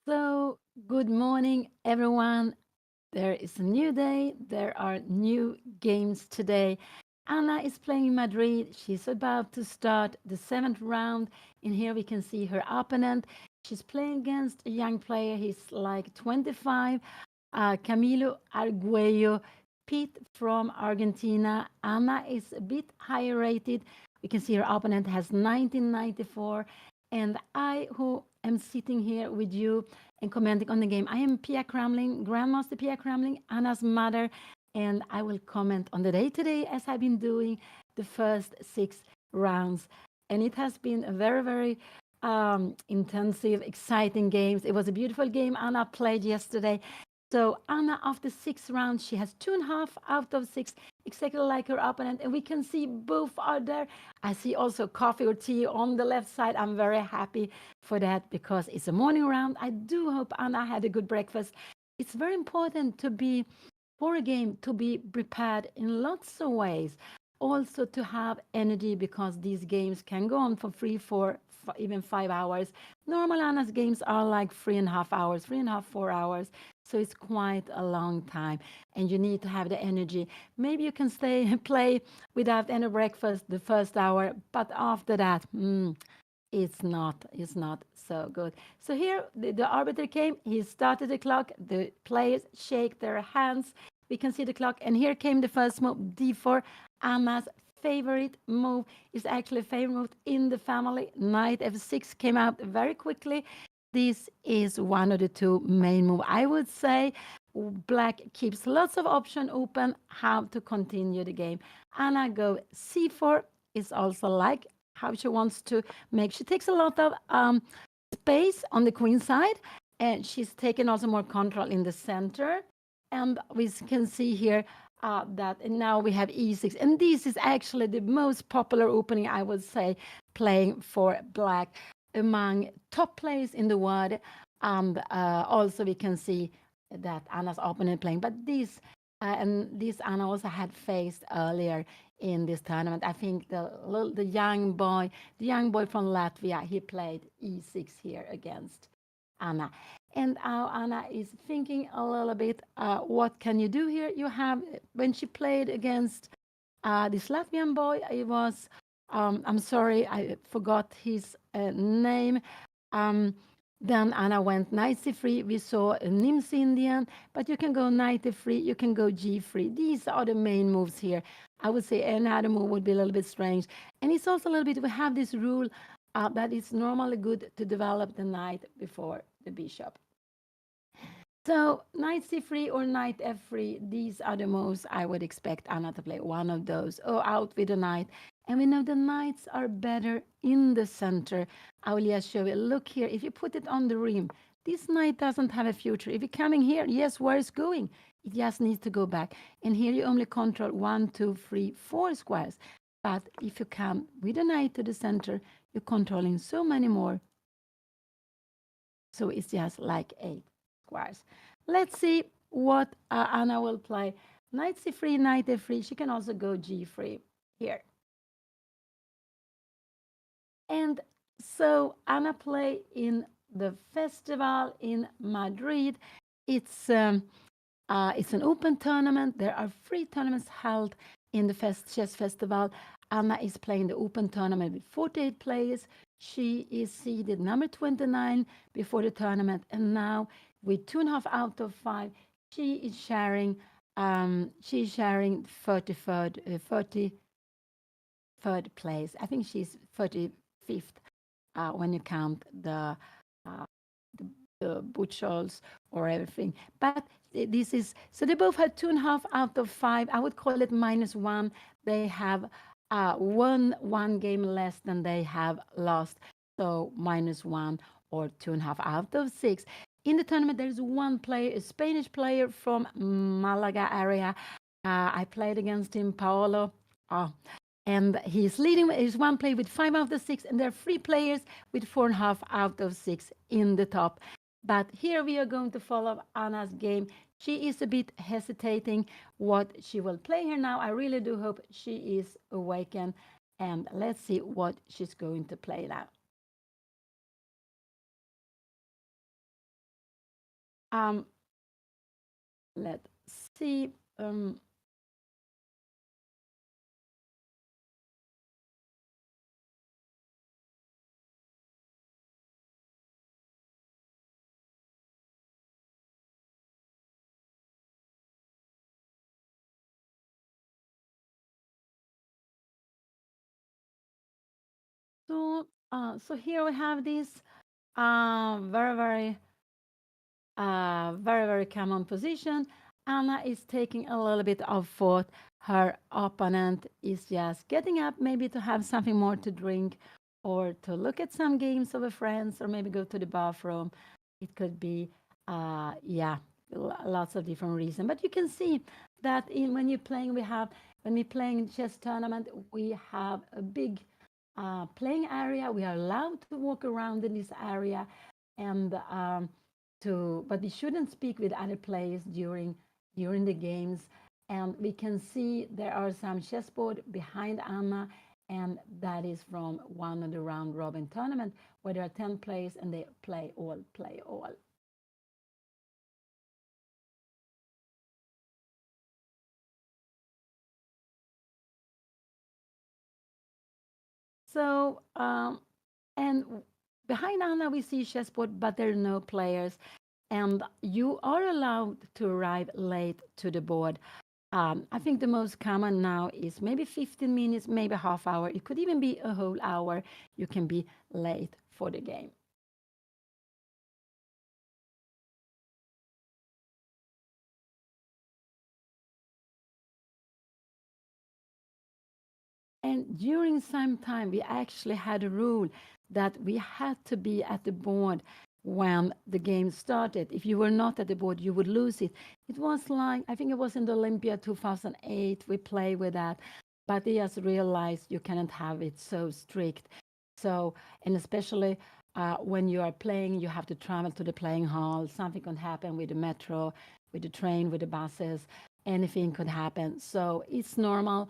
So, good morning, everyone. There is a new day. There are new games today. Anna is playing Madrid. She's about to start the seventh round. In here, we can see her opponent. She's playing against a young player. He's like 25, Camilo Arguello, Pete from Argentina. Anna is a bit higher rated. We can see her opponent has 1994. And I, who am sitting here with you and commenting on the game, I am Pia Cramling, Grandmaster Pia Cramling, Anna's mother, and I will comment on the day today as I've been doing the first six rounds. And it has been a very, very intensive, exciting games. It was a beautiful game Anna played yesterday. So Anna, after six rounds, she has 2.5 out of six, exactly like her opponent. And we can see both are there. I see also coffee or tea on the left side. I'm very happy for that because it's a morning round. I do hope Anna had a good breakfast. It's very important to be, for a game, to be prepared in lots of ways. Also to have energy because these games can go on for 3, 4, even 5 hours. Normal Anna's games are like 3.5 hours, 3.5, 4 hours. So it's quite a long time, and you need to have the energy. Maybe you can stay and play without any breakfast the first hour, but after that, it's not so good. So here the arbiter came, he started the clock, the players shake their hands. We can see the clock, and here came the first move, d4. Anna's favorite move is actually a favorite move in the family. Knight f6 came out very quickly. This is one of the two main moves. I would say black keeps lots of option open how to continue the game. Anna go c4 is also like how she wants to make. She takes a lot of space on the queen side, and she's taken also more control in the center. And we can see here that now we have e6, and this is actually the most popular opening, I would say, playing for black among top players in the world. And also we can see that Anna's opponent playing, but this Anna also had faced earlier in this tournament. I think the young boy, from Latvia, he played e6 here against Anna. And now Anna is thinking a little bit, what can you do here? You have, when she played against this Latvian boy, it was, I'm sorry, I forgot his name. Um, then Anna went knight c3. We saw a Nims Indian, but you can go knight f3, you can go g3. These are the main moves here. I would say any other move would be a little bit strange. And it's also a little bit, we have this rule that it's normally good to develop the knight before the bishop. So knight c3 or knight f3, these are the moves I would expect Anna to play. One of those. Oh, out with the knight. And we know the knights are better in the center. I will just show you. Look here. If you put it on the rim, this knight doesn't have a future. If you're coming here, yes, where is going? It just needs to go back. And here you only control 1, 2, 3, 4 squares. But if you come with a knight to the center, you're controlling so many more. So it's just like 8 squares. Let's see what Anna will play. Knight c3, knight f3. She can also go g3 here. And so Anna play in the festival in Madrid. It's an open tournament. There are 3 tournaments held in the chess festival. Anna is playing the open tournament with 48 players. She is seeded number 29 before the tournament, and now with 2.5 out of 5, she is sharing 33rd place. I think she's 35th when you count uh, the Buchholz or everything. But this is, so they both had 2.5 out of 5. I would call it -1. They have one game less than they have lost. So -1 or 2.5 out of 6. In the tournament, there's one player, a Spanish player from Malaga area. I played against him, Paolo. And he's leading. He's one player with 5 out of 6, and there are 3 players with 4.5 out of 6 in the top. But here we are going to follow Anna's game. She is a bit hesitating what she will play here now. I really do hope she is awakened. And let's see what she's going to play now. Um, let's see. So here we have this very, very, very common position. Anna is taking a little bit of thought. Her opponent is just getting up, maybe to have something more to drink or to look at some games of a friends or maybe go to the bathroom. It could be, yeah, lots of different reasons. But you can see that when you're playing, when we're playing chess tournament, we have a big playing area. We are allowed to walk around in this area and but we shouldn't speak with other players during the games. And we can see there are some chessboard behind Anna, and that is from one of the round robin tournament where there are 10 players and they play all, play all. So and behind Anna we see chessboard, but there are no players, and you are allowed to arrive late to the board. I think the most common now is maybe 15 minutes, maybe half hour. It could even be a whole hour. You can be late for the game. And during some time, we actually had a rule that we had to be at the board when the game started. If you were not at the board, you would lose it. It was like, I think it was in the Olympia 2008, we played with that, but they just realized you cannot have it so strict. So, and especially when you are playing, you have to travel to the playing hall. Something can happen with the metro, with the train, with the buses. Anything could happen. So it's normal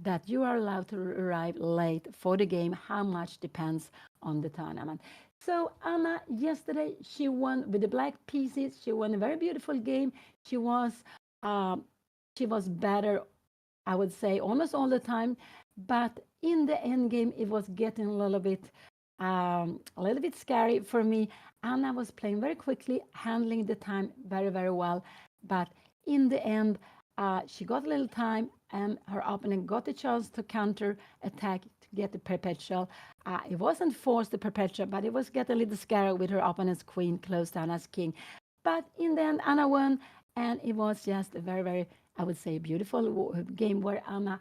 that you are allowed to arrive late for the game. How much depends on the tournament. So Anna, yesterday she won with the black pieces. She won a very beautiful game. She was uh, she was better, I would say, almost all the time. But in the end game, it was getting a little bit scary for me. Anna was playing very quickly, handling the time very, very well. But in the end, she got a little time, and her opponent got a chance to counter attack to get the perpetual. It wasn't forced the perpetual, but it was get a little scary with her opponent's queen close to Anna's king. But in the end, Anna won, and it was just a very, very, I would say, beautiful game where Anna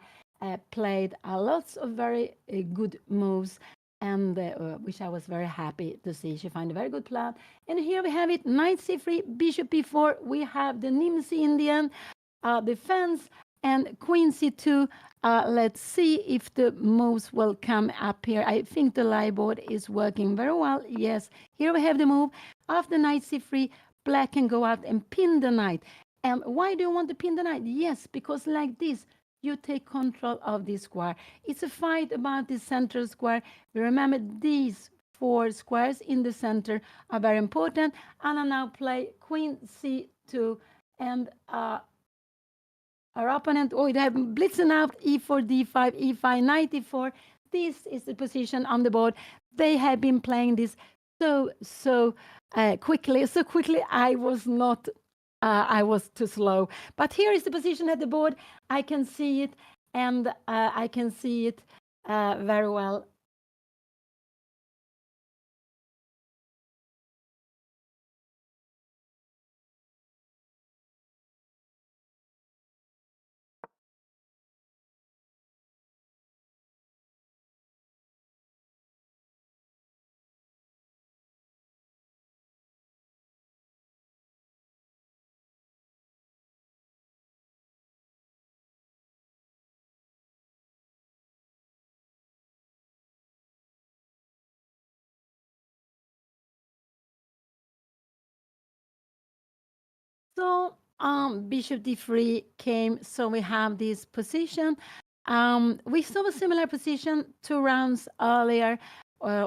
played lots of very good moves, and which I was very happy to see. She found a very good plan. And here we have it, knight c3, bishop b4. We have the Nimsi Indian defense and queen c2. Let's see if the moves will come up here. I think the live board is working very well. Yes, here we have the move. After knight c3, black can go out and pin the knight. And why do you want to pin the knight? Yes, because like this, you take control of this square. It's a fight about the center square. Remember, these four squares in the center are very important. And I now play queen c2, and our opponent, oh, they have blitzen out e4, d5, e5, knight e4. This is the position on the board. They have been playing this so quickly. So quickly, I was too slow. But here is the position at the board. I can see it, and I can see it very well. So bishop d3 came, so we have this position. We saw a similar position 2 rounds earlier,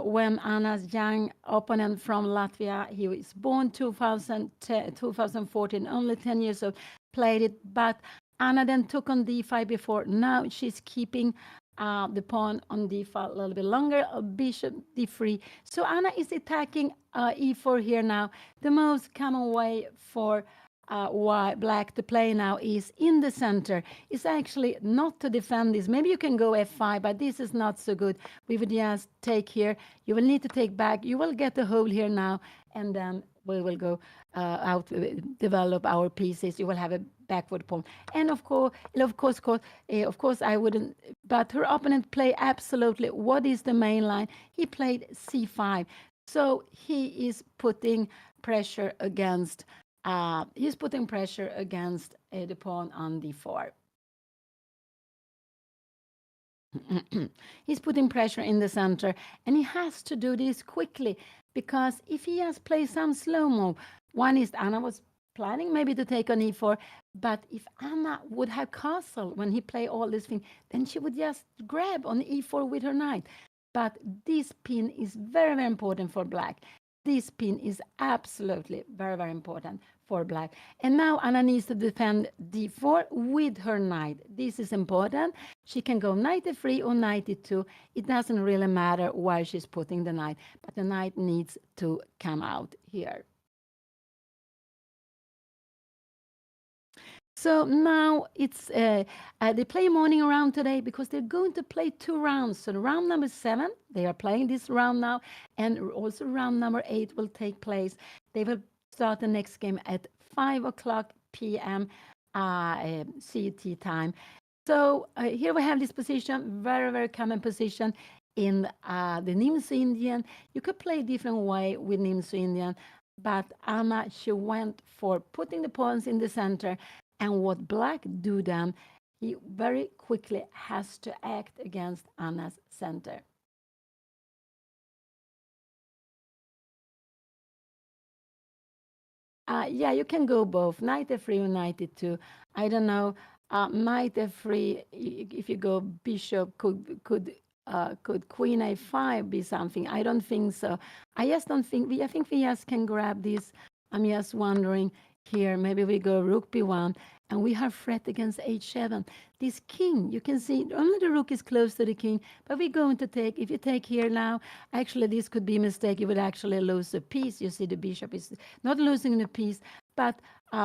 when Anna's young opponent from Latvia, he was born 2014, only 10 years old, played it. But Anna then took on d5 before. Now she's keeping the pawn on d5 a little bit longer, bishop d3. So Anna is attacking e4 here now. The most common way for why black to play now is in the center. It's actually not to defend this. Maybe you can go f5, but this is not so good. We would just take here. You will need to take back. You will get the hole here now, and then we will go out, develop our pieces. You will have a backward pawn. And of course, I wouldn't. But her opponent played absolutely. What is the main line? He played c5. So he is putting pressure against the pawn on d4. He's putting pressure in the center, and he has to do this quickly, because if he has played some slow move, one is Anna was planning maybe to take on e4, but if Anna would have castle when he played all this thing, then she would just grab on e4 with her knight. But this pin is very, very important for black. This pin is absolutely very, very important for black. And now Anna needs to defend d4 with her knight. This is important. She can go knight f3 or knight e2. It doesn't really matter where she's putting the knight, but the knight needs to come out here. So now it's they play morning round today because they're going to play 2 rounds. So round number 7, they are playing this round now, and also round number 8 will take place. They will start the next game at 5 o'clock p.m. CET time. So here we have this position, very, very common position in the Nimzo Indian. You could play a different way with Nimzo Indian, but Anna, she went for putting the pawns in the center. And what black do then, he very quickly has to act against Anna's center. Yeah, you can go both, knight f3 or knight e2. I don't know, knight f3, if you go bishop, could queen a5 be something? I don't think so. I just don't think, I think we just can grab this. I'm just wondering here, maybe we go rook b1, and we have threat against h7. This king, you can see only the rook is close to the king, but we're going to take, if you take here now, actually this could be a mistake. You would actually lose a piece. You see the bishop is not losing the piece, but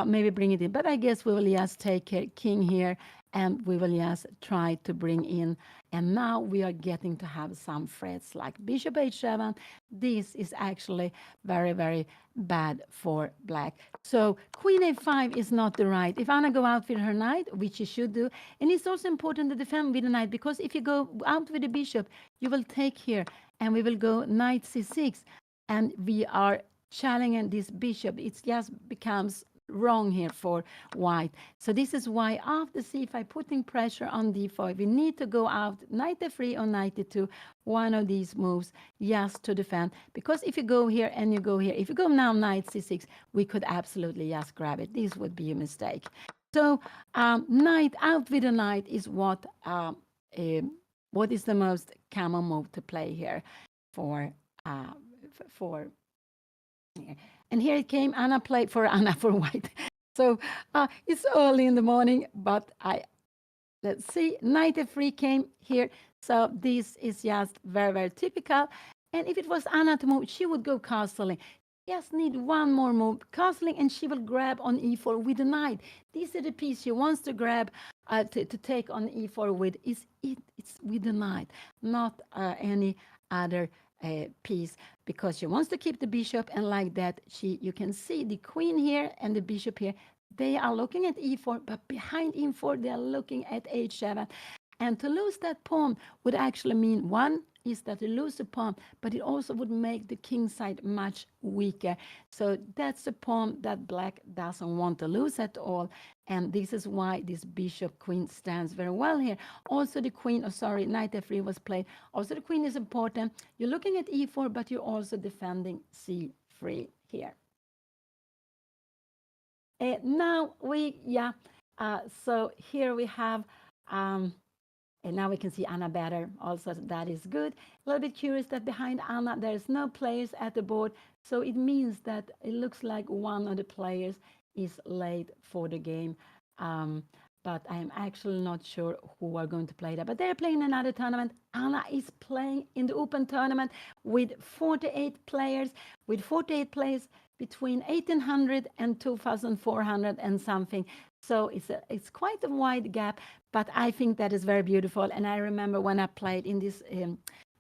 maybe bring it in. But I guess we will just take king here, and we will just try to bring in. And now we are getting to have some threats like bishop h7. This is actually very, very bad for black. So queen a5 is not the right. If Anna go out with her knight, which she should do, and it's also important to defend with the knight, because if you go out with the bishop, you will take here, and we will go knight c6, and we are challenging this bishop. It just becomes wrong here for white. So this is why after c5, putting pressure on d4, we need to go out knight f3 or knight e2, one of these moves, just to defend. Because if you go here and you go here, if you go now knight c6, we could absolutely just grab it. This would be a mistake. So knight out with a knight is what is the most common move to play here for and here it came. Anna played for Anna for white. So it's early in the morning, but let's see. Knight f3 came here. So this is just very, very typical. And if it was Anna to move, she would go castling. Just need one more move, castling, and she will grab on e4 with the knight. This is the piece she wants to grab to take on e4 with. It's with the knight, not any other piece, because she wants to keep the bishop, and like that you can see the queen here and the bishop here, they are looking at e4, but behind e4 they are looking at h7, and to lose that pawn would actually mean, one is that you lose the pawn, but it also would make the king side much weaker. So that's the pawn that black doesn't want to lose at all, and this is why this bishop queen stands very well here. Also the queen, knight f3 was played. Also the queen is important. You're looking at e4, but you're also defending c3 here. Now so here we have And now we can see Anna better. Also, that is good. A little bit curious that behind Anna, there's no players at the board. So it means that it looks like one of the players is late for the game. Um, but I am actually not sure who are going to play that. But they're playing another tournament. Anna is playing in the open tournament with 48 players, between 1800 and 2400 and something. So it's quite a wide gap, but I think that is very beautiful. And I remember when I played in this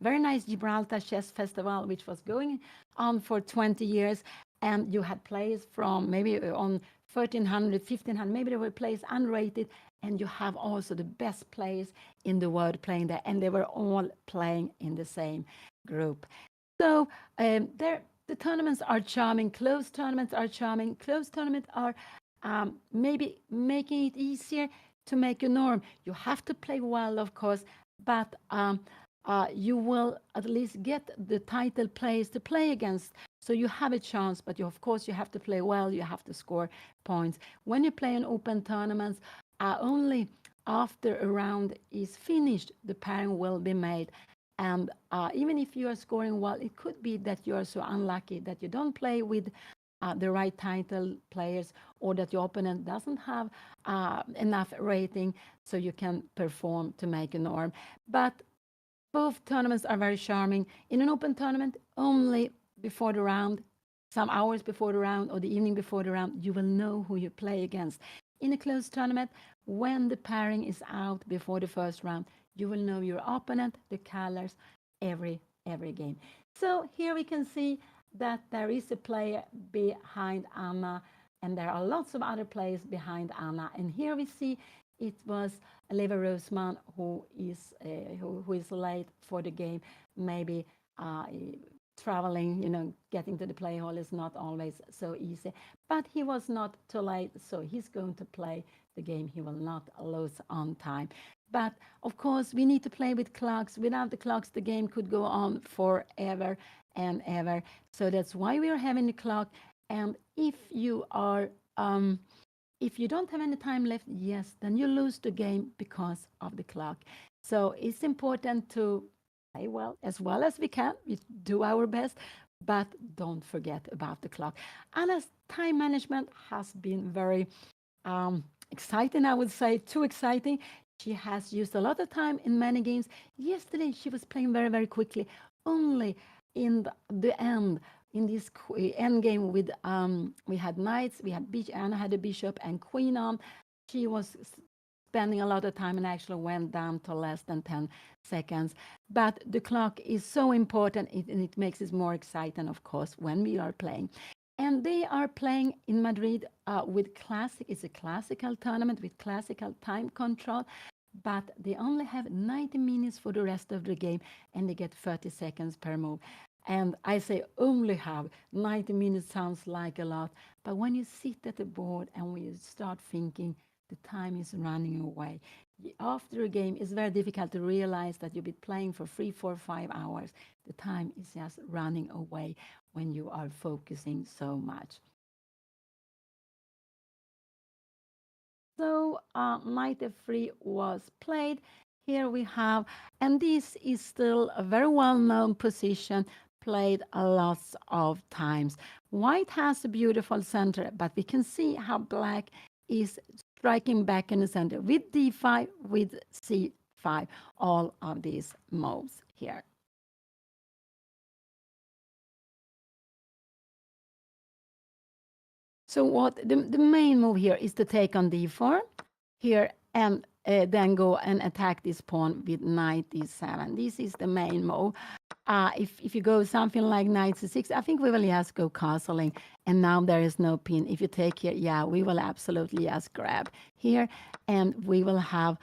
very nice Gibraltar Chess Festival, which was going on for 20 years, and you had players from maybe on 1300, 1500, maybe there were players unrated, and you have also the best players in the world playing there, and they were all playing in the same group. So the tournaments are charming. Closed tournaments are charming. Closed tournaments are maybe making it easier to make a norm. You have to play well, of course, but you will at least get the title players to play against. So you have a chance, but of course you have to play well. You have to score points. When you play in open tournaments, only after a round is finished, the pairing will be made. And even if you are scoring well, it could be that you are so unlucky that you don't play with the right title players, or that your opponent doesn't have enough rating so you can perform to make a norm. But both tournaments are very charming. In an open tournament, only before the round, some hours before the round or the evening before the round, you will know who you play against. In a closed tournament, when the pairing is out before the first round, you will know your opponent, the colors, every game. So here we can see that there is a player behind Anna, and there are lots of other players behind Anna. And here we see it was Leva Roseman who is late for the game. Maybe traveling, getting to the play hall is not always so easy. But he was not too late, so he's going to play the game. He will not lose on time. But of course, we need to play with clocks. Without the clocks, the game could go on forever and ever. So that's why we are having the clock. And if you don't have any time left, yes, then you lose the game because of the clock. So it's important to play well as we can. We do our best, but don't forget about the clock. Anna's time management has been very exciting, I would say, too exciting. She has used a lot of time in many games. Yesterday, she was playing very, very quickly. Only in the end, in this end game with we had knights, we had Anna had a bishop and queen on. She was spending a lot of time and actually went down to less than 10 seconds. But the clock is so important, and it makes it more exciting, of course, when we are playing. And they are playing in Madrid with classic. It's a classical tournament with classical time control, but they only have 90 minutes for the rest of the game, and they get 30 seconds per move. And I say only have 90 minutes sounds like a lot, but when you sit at the board and when you start thinking, the time is running away. After a game, it's very difficult to realize that you've been playing for 3, 4, 5 hours. The time is just running away when you are focusing so much. So knight f3 was played. Here we have, and this is still a very well-known position, played a lot of times. White has a beautiful center, but we can see how black is striking back in the center with d5, with c5, all of these moves here. So what the main move here is to take on d4 here, and then go and attack this pawn with knight d7. This is the main move. If you go something like knight c6, I think we will just go castling, and now there is no pin. If you take here, yeah, we will absolutely just grab here, and we will have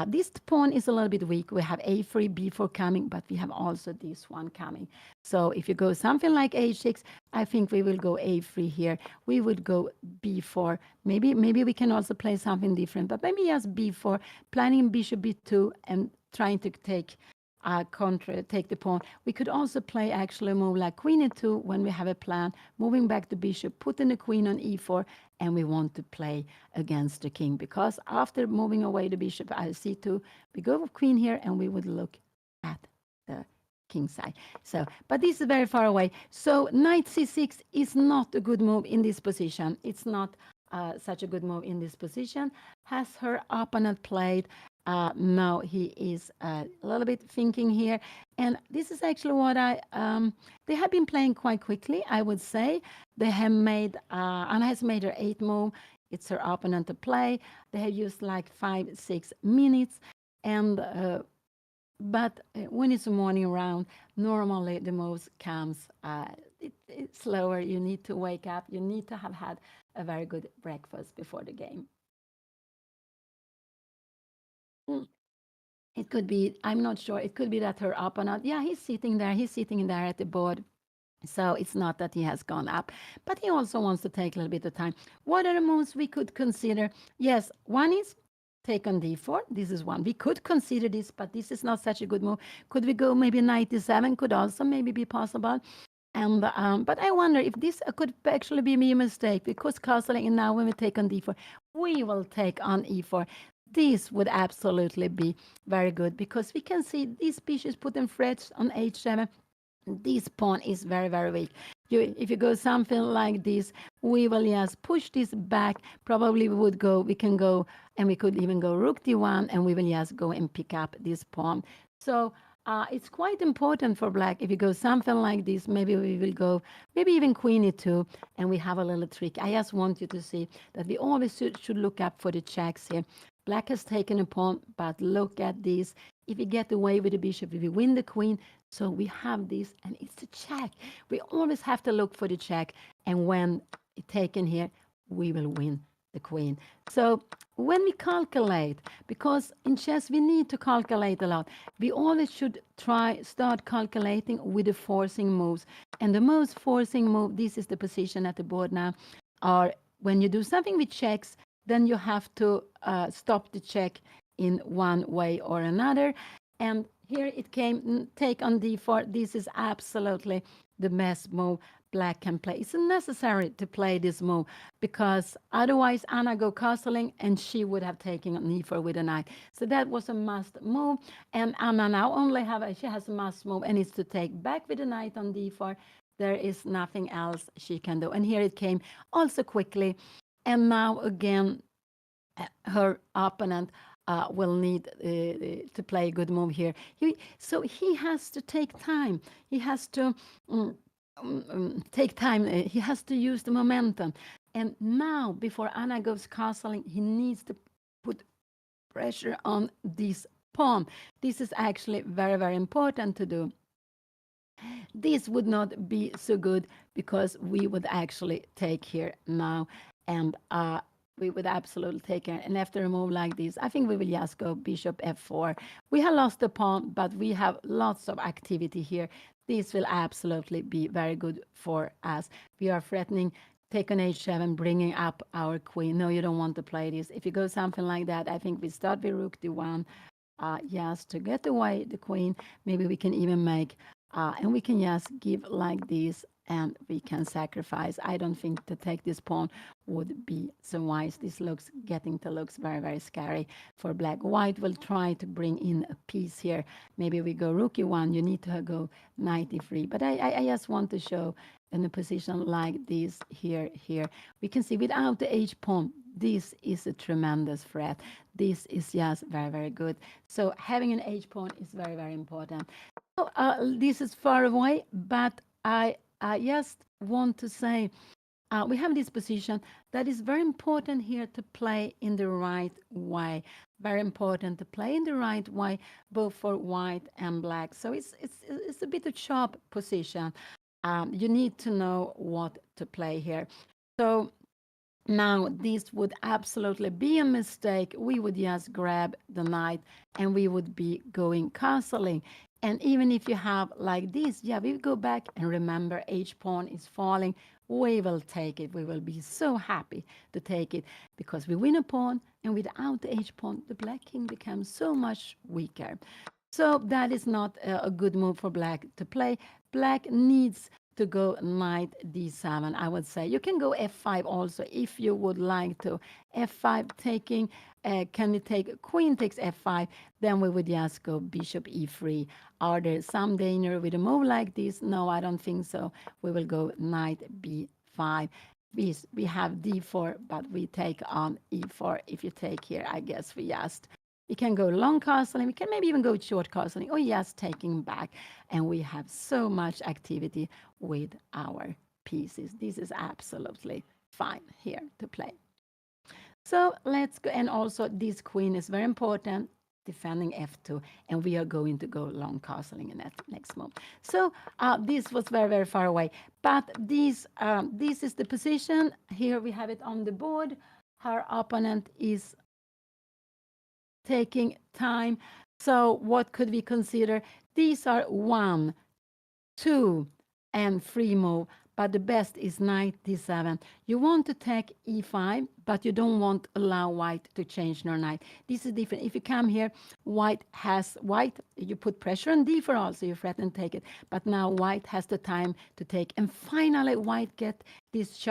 this pawn is a little bit weak. We have a3, b4 coming, but we have also this one coming. So if you go something like h6, I think we will go a3 here. We would go b4. Maybe we can also play something different, but maybe just b4, planning bishop b2 and trying to take take the pawn. We could also play actually a move like queen e2 when we have a plan, moving back the bishop, putting the queen on e4, and we want to play against the king, because after moving away the bishop at c2, we go with queen here, and we would look at the king side. So, but this is very far away. So knight c6 is not a good move in this position. It's not such a good move in this position. Has her opponent played? No, he is a little bit thinking here. And this is actually what they have been playing quite quickly, I would say. They have made, Anna has made her 8th move. It's her opponent to play. They have used like 5-6 minutes. And but when it's a morning round, normally the moves comes it's slower. You need to wake up. You need to have had a very good breakfast before the game. Mm. It could be, I'm not sure. It could be that her opponent, yeah, he's sitting there. He's sitting there at the board. So it's not that he has gone up, but he also wants to take a little bit of time. What are the moves we could consider? Yes, one is take on d4. This is one. We could consider this, but this is not such a good move. Could we go maybe knight d7? Could also maybe be possible. And but I wonder if this could actually be a mistake, because castling, and now when we take on d4, we will take on e4. This would absolutely be very good, because we can see these bishops putting threats on h7. This pawn is very, very weak. If you go something like this, we will just push this back. Probably we can go, and we could even go rook d1, and we will just go and pick up this pawn. So it's quite important for black. If you go something like this, maybe we will go, maybe even queen e2, and we have a little trick. I just want you to see that we always should look up for the checks here. Black has taken a pawn, but look at this. If we get away with the bishop, if we win the queen, so we have this, and it's a check. We always have to look for the check, and when it's taken here, we will win the queen. So when we calculate, because in chess we need to calculate a lot, we always should start calculating with the forcing moves. And the most forcing move, this is the position at the board now, are when you do something with checks, then you have to stop the check in one way or another. And here it came, take on d4. This is absolutely the best move black can play. It's necessary to play this move, because otherwise Anna go castling, and she would have taken on e4 with a knight. So that was a must move. And Anna now only she has a must move, and it's to take back with a knight on d4. There is nothing else she can do. And here it came also quickly. And now again, her opponent will need to play a good move here. So he has to take time. He has to take time. He has to use the momentum. And now, before Anna goes castling, he needs to put pressure on this pawn. This is actually very, very important to do. This would not be so good, because we would actually take here now, and we would absolutely take it. And after a move like this, I think we will just go bishop f4. We have lost the pawn, but we have lots of activity here. This will absolutely be very good for us. We are threatening take on h7, bringing up our queen. No, you don't want to play this. If you go something like that, I think we start with rook d1. Yes, to get away the queen. Maybe we can even make, and we can just give like this, and we can sacrifice. I don't think to take this pawn would be so wise. This looks very, very scary for black. White will try to bring in a piece here. Maybe we go rook e1. You need to go knight e3. But I just want to show in a position like this here. We can see without the h pawn, this is a tremendous threat. This is just very, very good. So having an h pawn is very, very important. So, this is far away, but I just want to say we have this position that is very important here to play in the right way. Very important to play in the right way, both for white and black. So it's a bit of sharp position. You need to know what to play here. So now this would absolutely be a mistake. We would just grab the knight, and we would be going castling. And even if you have like this, yeah, we go back and remember h pawn is falling. We will take it. We will be so happy to take it, because we win a pawn, and without the h pawn, the black king becomes so much weaker. So that is not a good move for black to play. Black needs to go knight d7, I would say. You can go f5 also if you would like to. F5 taking, can we take queen takes f5? Then we would just go bishop e3. Are there some danger with a move like this? No, I don't think so. We will go knight b5. We have d4, but we take on e4. If you take here, I guess we can go long castling. We can maybe even go short castling or just taking back. And we have so much activity with our pieces. This is absolutely fine here to play. So let's go. And also this queen is very important, defending f2. And we are going to go long castling in that next move. So this was very, very far away. But this is the position. Here we have it on the board. Her opponent is taking time. So what could we consider? These are 1, 2, and 3 move, but the best is knight d7. You want to take e5, but you don't want to allow white to change nor knight. This is different. If you come here, white, you put pressure on d4 also, you threaten to take it. But now white has the time to take. And finally, white get this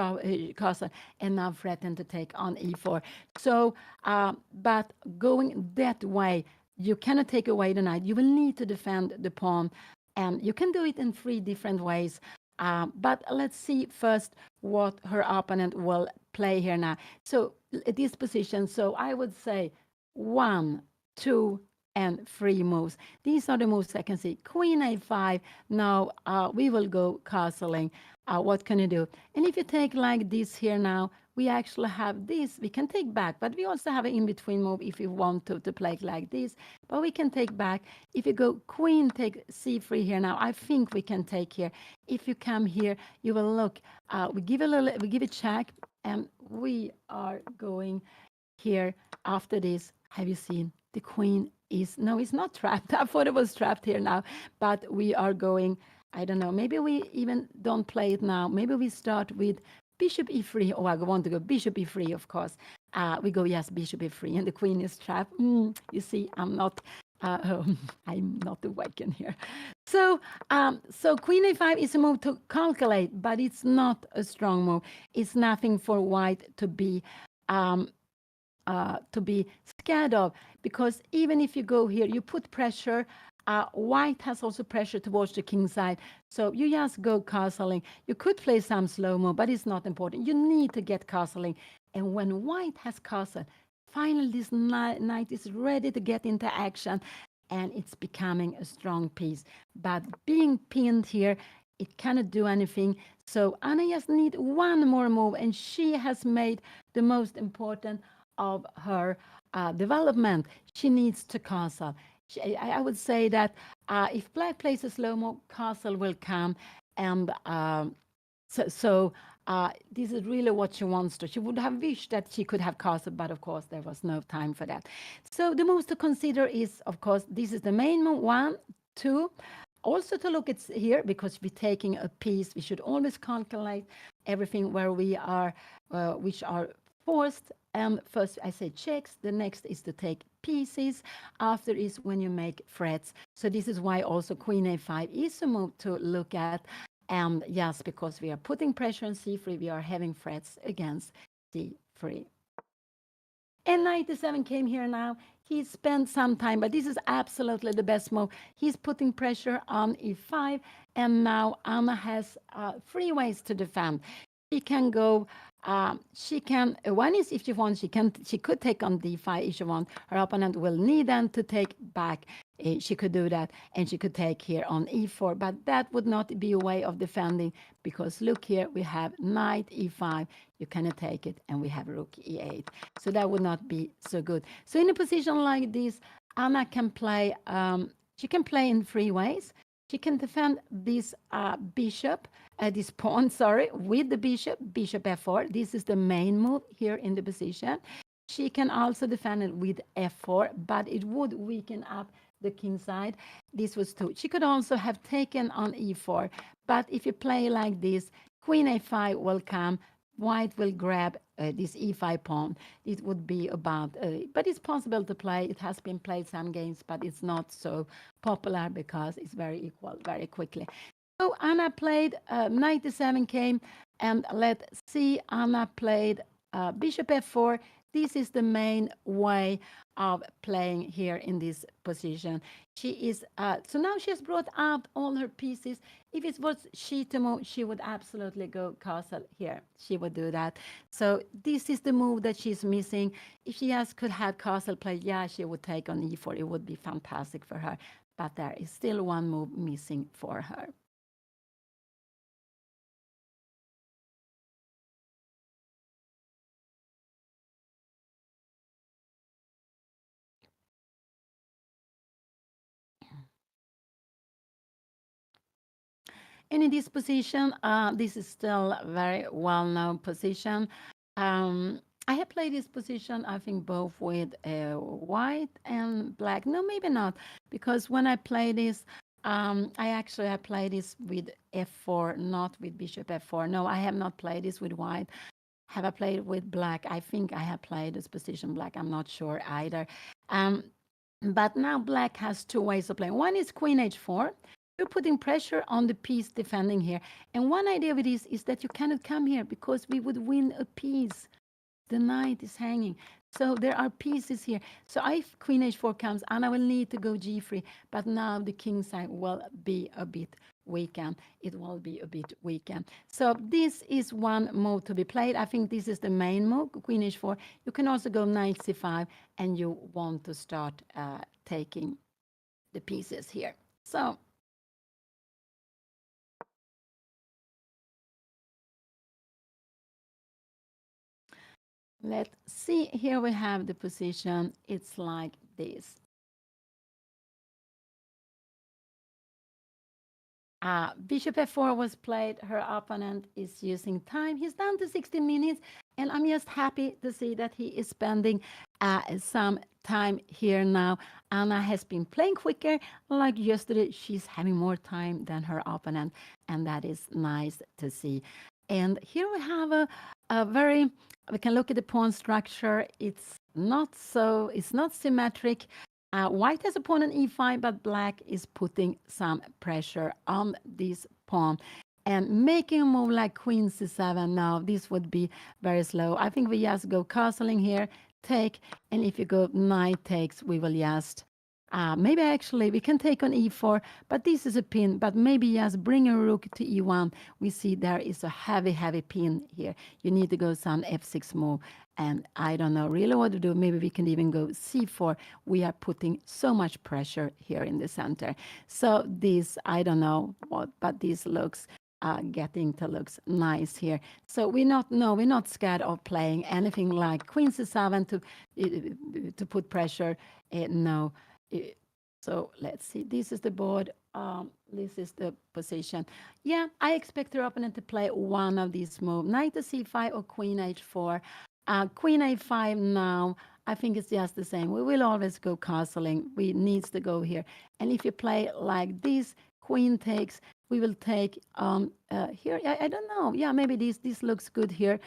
castle and now threaten to take on e4. So, but going that way, you cannot take away the knight. You will need to defend the pawn. And you can do it in 3 different ways. But let's see first what her opponent will play here now. So this position, so I would say 1, 2, and 3 moves. These are the moves I can see. Queen a5. Now we will go castling. What can you do? And if you take like this here now, we actually have this. We can take back, but we also have an in-between move if you want to play like this. But we can take back. If you go queen, take c3 here now, I think we can take here. If you come here, you will look. We give a check, and we are going here after this. Have you seen the queen is, no, it's not trapped. I thought it was trapped here now, but we are going, I don't know, maybe we even don't play it now. Maybe we start with bishop e3. Oh, I want to go bishop e3, of course. We go, yes, bishop e3, and the queen is trapped. You see, I'm not awakened here. So, so queen a5 is a move to calculate, but it's not a strong move. It's nothing for white to be scared of, because even if you go here, you put pressure. White has also pressure towards the king side. So you just go castling. You could play some slow-mo, but it's not important. You need to get castling. And when white has castled, finally this knight is ready to get into action, and it's becoming a strong piece. But being pinned here, it cannot do anything. So Anna just need one more move, and she has made the most important of her development. She needs to castle. I would say that if black plays a slow-mo, castle will come. And so this is really what she wants to. She would have wished that she could have castle, but of course there was no time for that. So the moves to consider is, of course, this is the main move, 1, 2. Also to look at here, because we're taking a piece, we should always calculate everything where we are, which are forced. And first I say checks, the next is to take pieces, after is when you make threats. So this is why also queen a5 is a move to look at. And yes, because we are putting pressure on c3, we are having threats against c3. And knight e7 came here now. He spent some time, but this is absolutely the best move. He's putting pressure on e5, and now Anna has 3 ways to defend. She can go, one is if she wants, she could take on d5 if she wants. Her opponent will need then to take back. She could do that, and she could take here on e4, but that would not be a way of defending, because look here, we have knight e5, you cannot take it, and we have rook e8. So that would not be so good. So in a position like this, Anna can play, she can play in 3 ways. She can defend this this pawn, with the bishop f4. This is the main move here in the position. She can also defend it with f4, but it would weaken up the king side. This was 2. She could also have taken on e4, but if you play like this, queen a5 will come. White will grab this e5 pawn. It would be about, but it's possible to play. It has been played some games, but it's not so popular because it's very equal very quickly. So Anna played knight d7 came, and let's see, Anna played bishop f4. This is the main way of playing here in this position. She is so now she has brought out all her pieces. If it was she to move, she would absolutely go castle here. She would do that. So this is the move that she's missing. If she just could have castle play, yeah, she would take on e4. It would be fantastic for her. But there is still one move missing for her. And in this position, this is still a very well-known position. I have played this position, I think, both with white and black. No, maybe not, because when I play this, I actually have played this with f4, not with bishop f4. No, I have not played this with white. Have I played with black? I think I have played this position black. I'm not sure either. But now black has two ways of playing. One is queen h4. You're putting pressure on the piece defending here. And one idea with this is that you cannot come here because we would win a piece. The knight is hanging. So there are pieces here. So if queen h4 comes, Anna will need to go g3. But now the king side will be a bit weakened. It will be a bit weakened. So this is one move to be played. I think this is the main move, queen h4. You can also go knight c5, and you want to start taking the pieces here. So let's see. Here we have the position. It's like this. Bishop f4 was played. Her opponent is using time. He's down to 60 minutes, and I'm just happy to see that he is spending some time here now. Anna has been playing quicker. Like yesterday, she's having more time than her opponent, and that is nice to see. And here we have a very, we can look at the pawn structure. It's not symmetric. White has a pawn on e5, but black is putting some pressure on this pawn. And making a move like queen c7 now, this would be very slow. I think we just go castling here, take, and if you go knight takes, we will just maybe actually we can take on e4, but this is a pin, but maybe just bring a rook to e1. We see there is a heavy pin here. You need to go some f6 move, and I don't know really what to do. Maybe we can even go c4. We are putting so much pressure here in the center. So this, I don't know what, but this looks getting to looks nice here. So we're not scared of playing anything like queen c7 to put pressure. No. So let's see. This is the board. This is the position. Yeah, I expect your opponent to play one of these moves: knight to c5 or queen h4. Queen a5 now. I think it's just the same. We will always go castling. We needs to go here. And if you play like this, queen takes. We will take here. I don't know. Yeah, maybe this looks good here.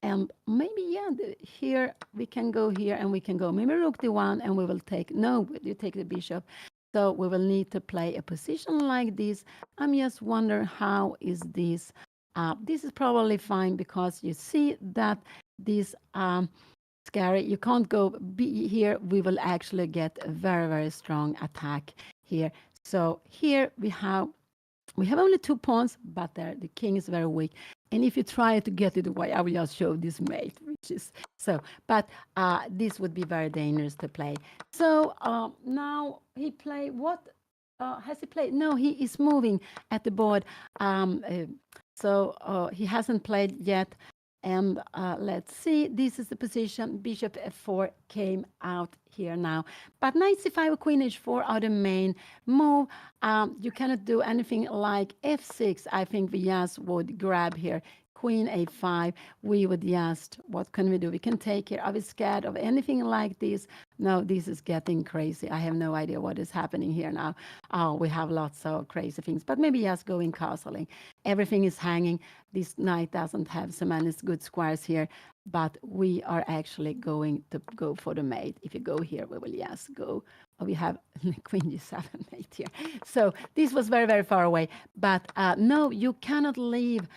And maybe, yeah, here we can go here and we can go maybe rook d1 and we will take, no, you take the bishop. So we will need to play a position like this. I'm just wondering how is this. This is probably fine because you see that this scary, you can't go be here. We will actually get a very strong attack here. So here we have only 2 pawns, but there the king is very weak. And if you try to get it away, I will just show this mate, which is so. But this would be very dangerous to play. So now he play what? Has he played? No, he is moving at the board. So he hasn't played yet. And let's see, this is the position. Bishop f4 came out here now. But knight c5 or queen h4 are the main move. You cannot do anything like f6. I think we just would grab here. Queen a5, we would just, what can we do? We can take here. Are we scared of anything like this? No, this is getting crazy. I have no idea what is happening here now. Oh, we have lots of crazy things, but maybe just going castling. Everything is hanging. This knight doesn't have so many good squares here, but we are actually going to go for the mate. If you go here, we will just go we have Queen G7 mate here. So this was very, very far away. But no, you cannot leave.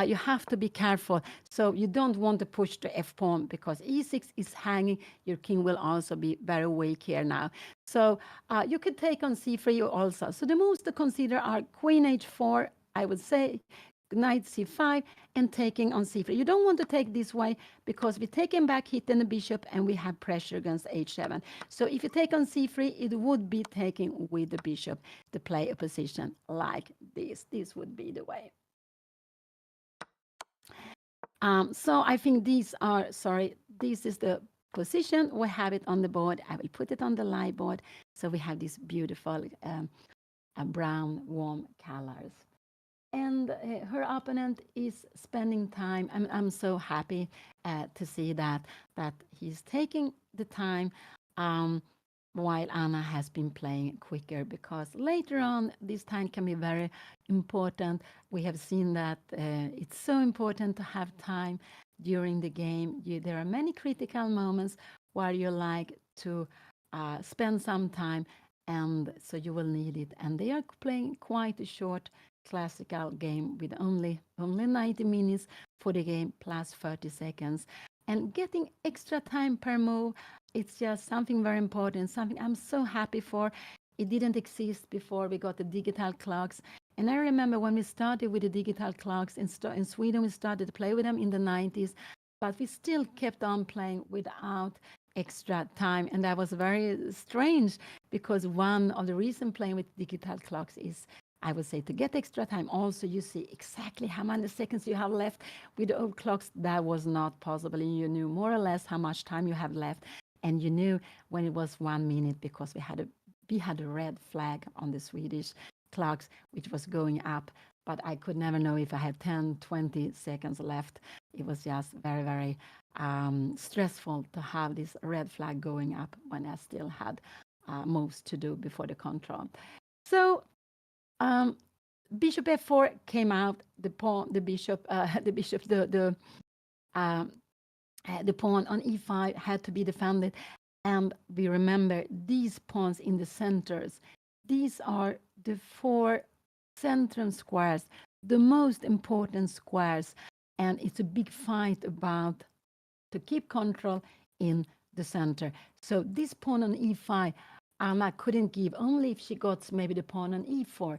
You have to be careful. So you don't want to push the F pawn because E6 is hanging. Your king will also be very weak here now. So you could take on C3 also. So the moves to consider are Queen H4, I would say, Knight C5, and taking on C3. You don't want to take this way because we take him back, hitting the bishop, and we have pressure against H7. So if you take on C3, it would be taking with the bishop to play a position like this. This would be the way. So I think these are, sorry, this is the position. We have it on the board. I will put it on the live board. So we have these beautiful brown, warm colors. And her opponent is spending time. I'm so happy to see that he's taking the time while Anna has been playing quicker, because later on this time can be very important. We have seen that it's so important to have time during the game. There are many critical moments where you like to spend some time, and so you will need it. And they are playing quite a short classical game with only 90 minutes for the game plus 30 seconds. And getting extra time per move, it's just something very important, something I'm so happy for. It didn't exist before we got the digital clocks. And I remember when we started with the digital clocks in Sweden, we started to play with them in the 90s, but we still kept on playing without extra time. And that was very strange because one of the reasons playing with digital clocks is, I would say, to get extra time. Also, you see exactly how many seconds you have left. With the old clocks, that was not possible. And you knew more or less how much time you have left. And you knew when it was 1 minute because we had a red flag on the Swedish clocks, which was going up. But I could never know if I had 10, 20 seconds left. It was just very, very stressful to have this red flag going up when I still had moves to do before the control. So bishop f4 came out. The pawn, the bishop, the pawn on e5 had to be defended. And we remember these pawns in the centers. These are the 4 centrum squares, the most important squares. And it's a big fight about to keep control in the center. So this pawn on e5, Anna couldn't give, only if she got maybe the pawn on e4,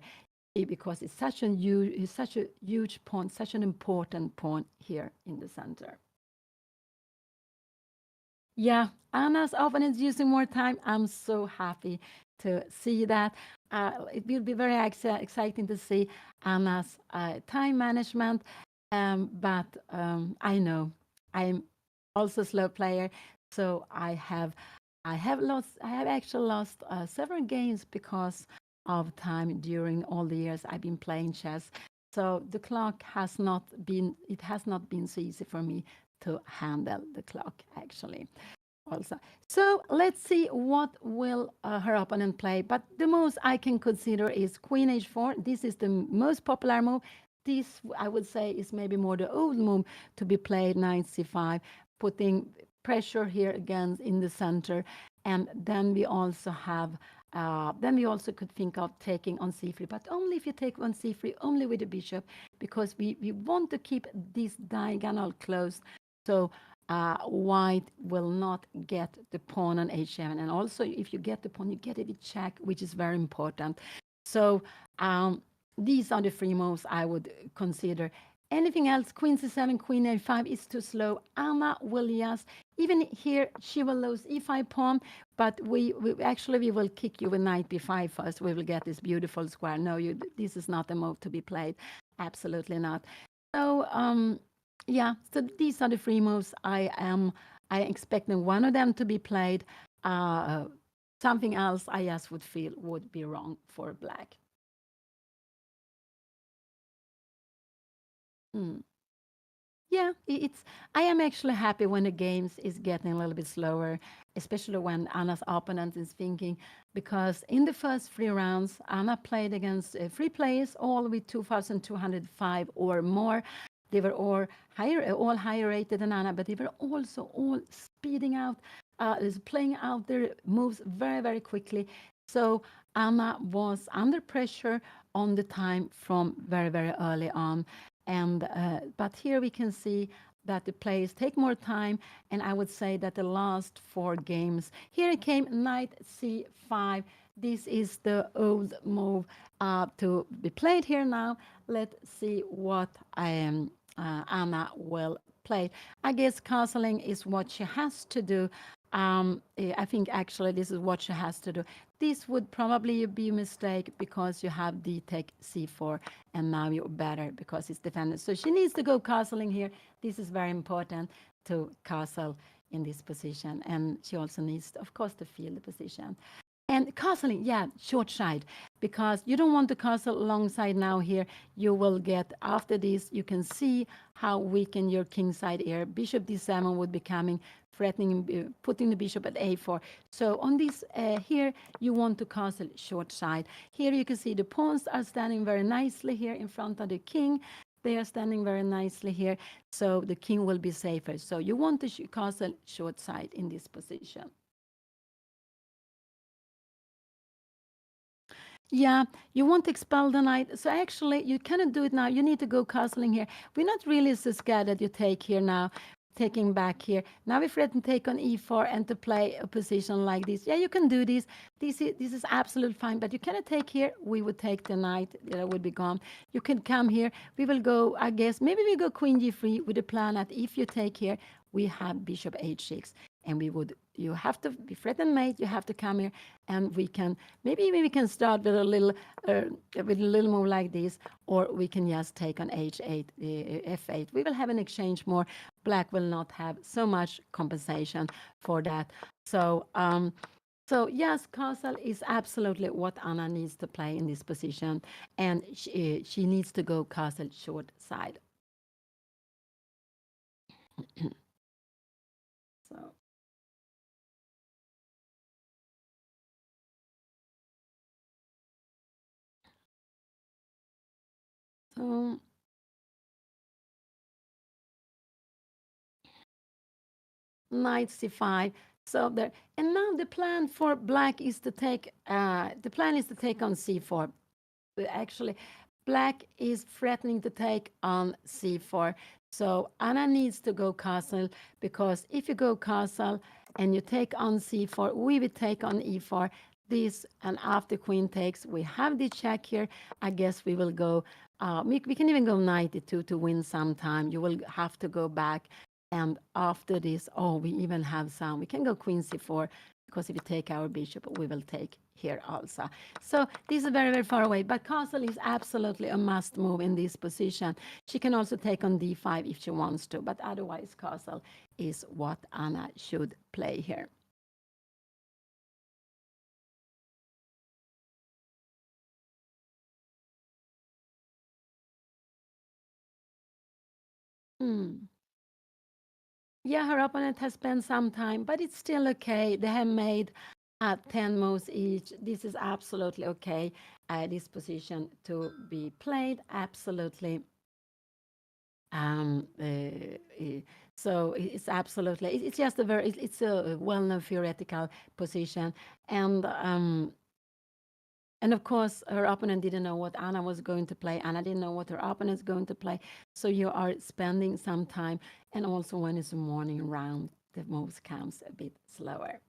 because it's such a huge pawn, such an important pawn here in the center. Yeah, Anna's opponent is using more time. I'm so happy to see that. It will be very exciting to see Anna's time management. But I know I'm also a slow player, so I have actually lost several games because of time during all the years I've been playing chess. So the clock has not been so easy for me to handle the clock actually also. So let's see what will her opponent play. But the moves I can consider is Queen H4. This is the most popular move. This, I would say, is maybe more the old move to be played, Knight C5, putting pressure here again in the center. And then we also have, then we also could think of taking on C3, but only if you take on C3, only with the bishop, because we want to keep this diagonal closed. So white will not get the pawn on h7. And also, if you get the pawn, you get it with check, which is very important. So these are the 3 moves I would consider. Anything else, Queen C7, Queen A5 is too slow. Anna will just, even here, she will lose E5 pawn, but we will kick you with Knight B5 first. We will get this beautiful square. No, this is not a move to be played. Absolutely not. So, yeah, so these are the 3 moves I expecting one of them to be played. Something else I just would feel would be wrong for black. Yeah, I am actually happy when the games is getting a little bit slower, especially when Anna's opponent is thinking, because in the first 3 rounds, Anna played against 3 players, all with 2,205 or more. They were all higher rated than Anna, but they were also all speeding out is playing out their moves very, very quickly. So Anna was under pressure on the time from very, very early on. And but here we can see that the players take more time, and I would say that the last four games, here it came knight c5. This is the old move to be played here now. Let's see what Anna will play. I guess castling is what she has to do. I think actually this is what she has to do. This would probably be a mistake because you have d take c4, and now you're better because it's defended. So she needs to go castling here. This is very important to castle in this position, and she also needs, of course, to feel the position. And castling, yeah, short side, because you don't want to castle alongside now here. You will get, after this, you can see how weakened your king side here. Bishop d7 would be coming, threatening, putting the bishop at a4. So on this, here, you want to castle short side. Here you can see the pawns are standing very nicely here in front of the king. They are standing very nicely here, so the king will be safer. So you want to castle short side in this position. Yeah, you want to expel the knight. So actually, you cannot do it now. You need to go castling here. We're not really so scared that you take here now, taking back here. Now we threaten take on e4 and to play a position like this. Yeah, you can do this. This is absolutely fine, but you cannot take here. We would take the knight. That would be gone. You can come here. We will go, I guess, maybe we go queen g3 with the plan that if you take here, we have bishop h6. And we would, you have to be threatened mate, you have to come here, and we can, maybe we can start with a little move like this, or we can just take on h8, f8. We will have an exchange more. Black will not have so much compensation for that. So yes, castle is absolutely what Anna needs to play in this position, and she needs to go castle short side. So. So knight c5. So there, and now the plan for black is to take. The plan is to take on c4. But actually, black is threatening to take on c4. So Anna needs to go castle, because if you go castle and you take on c4, we will take on e4. This, and after queen takes, we have the check here. I guess we will go. We can even go knight e2 to win some time. You will have to go back. And after this, oh, we even have some. We can go queen c4, because if you take our bishop, we will take here also. So this is very, very far away. But castle is absolutely a must move in this position. She can also take on d5 if she wants to. But otherwise, castle is what Anna should play here. Mm. Yeah, her opponent has spent some time, but it's still okay. They have made 10 moves each. This is absolutely okay. This position to be played, absolutely. Um, uh, uh, so it's absolutely, it's just a very, it's a well-known theoretical position. And of course, her opponent didn't know what Anna was going to play. Anna didn't know what her opponent is going to play. So you are spending some time. And also when it's a morning round, the moves comes a bit slower.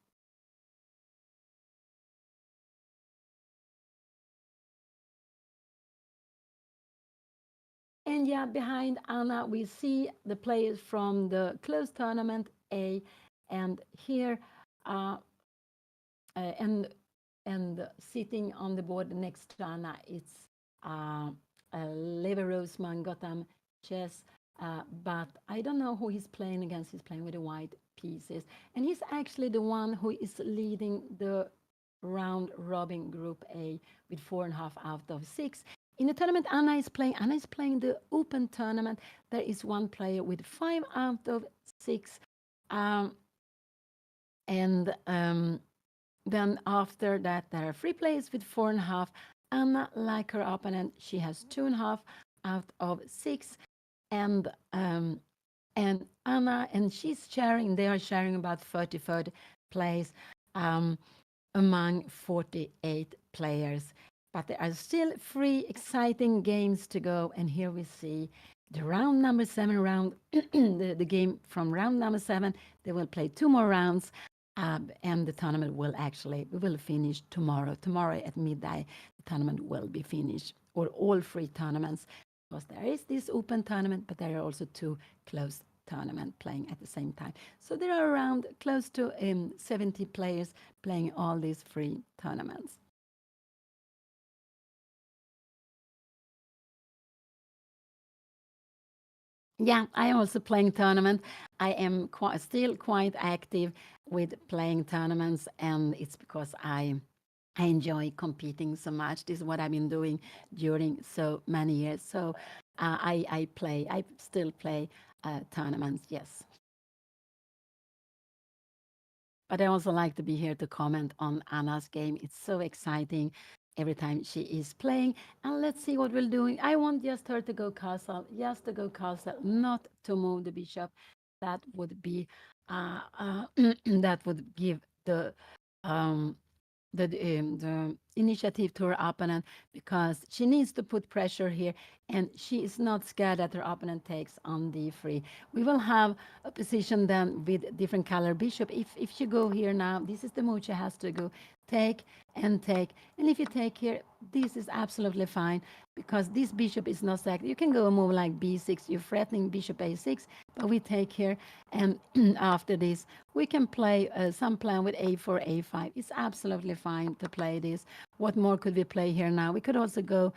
And yeah, behind Anna, we see the players from the closed tournament A. And here, uh, uh, and and sitting on the board next to Anna, it's Lever Roseman, Gotham Chess. But I don't know who he's playing against. He's playing with the white pieces. And he's actually the one who is leading the round robin group A with 4.5 out of 6. In the tournament Anna is playing the open tournament. There is one player with 5 out of 6. Um, and then after that, there are 3 players with 4.5. Anna, like her opponent, she has 2.5 out of 6. And Anna, and she's sharing, they are sharing about 30-30. place um, among 48 players. But there are still 3 exciting games to go. And here we see the round number 7 round, the game from round number 7. They will play 2 more rounds. And the tournament will we will finish tomorrow. Tomorrow at midday, the tournament will be finished, or all 3 tournaments, because there is this open tournament, but there are also 2 closed tournament playing at the same time. So there are around close to 70 players playing all these 3 tournaments. Yeah, I am also playing tournament. I am still quite active with playing tournaments, and it's because I enjoy competing so much. This is what I've been doing during so many years. So I still play tournaments. Yes. But I also like to be here to comment on Anna's game. It's so exciting every time she is playing. And let's see what we're doing. I want just her to go castle, just to go castle, not to move the bishop. That would be, that would give um, the initiative to her opponent, because she needs to put pressure here, and she is not scared that her opponent takes on d3. We will have a position then with different color bishop. If she go here now, this is the move she has to go, take and take. And if you take here, this is absolutely fine, because this bishop is not sacked. You can go a move like b6, you're threatening bishop a6, but we take here, and after this we can play some plan with a4, a5. It's absolutely fine to play this. What more could we play here now? We could also go,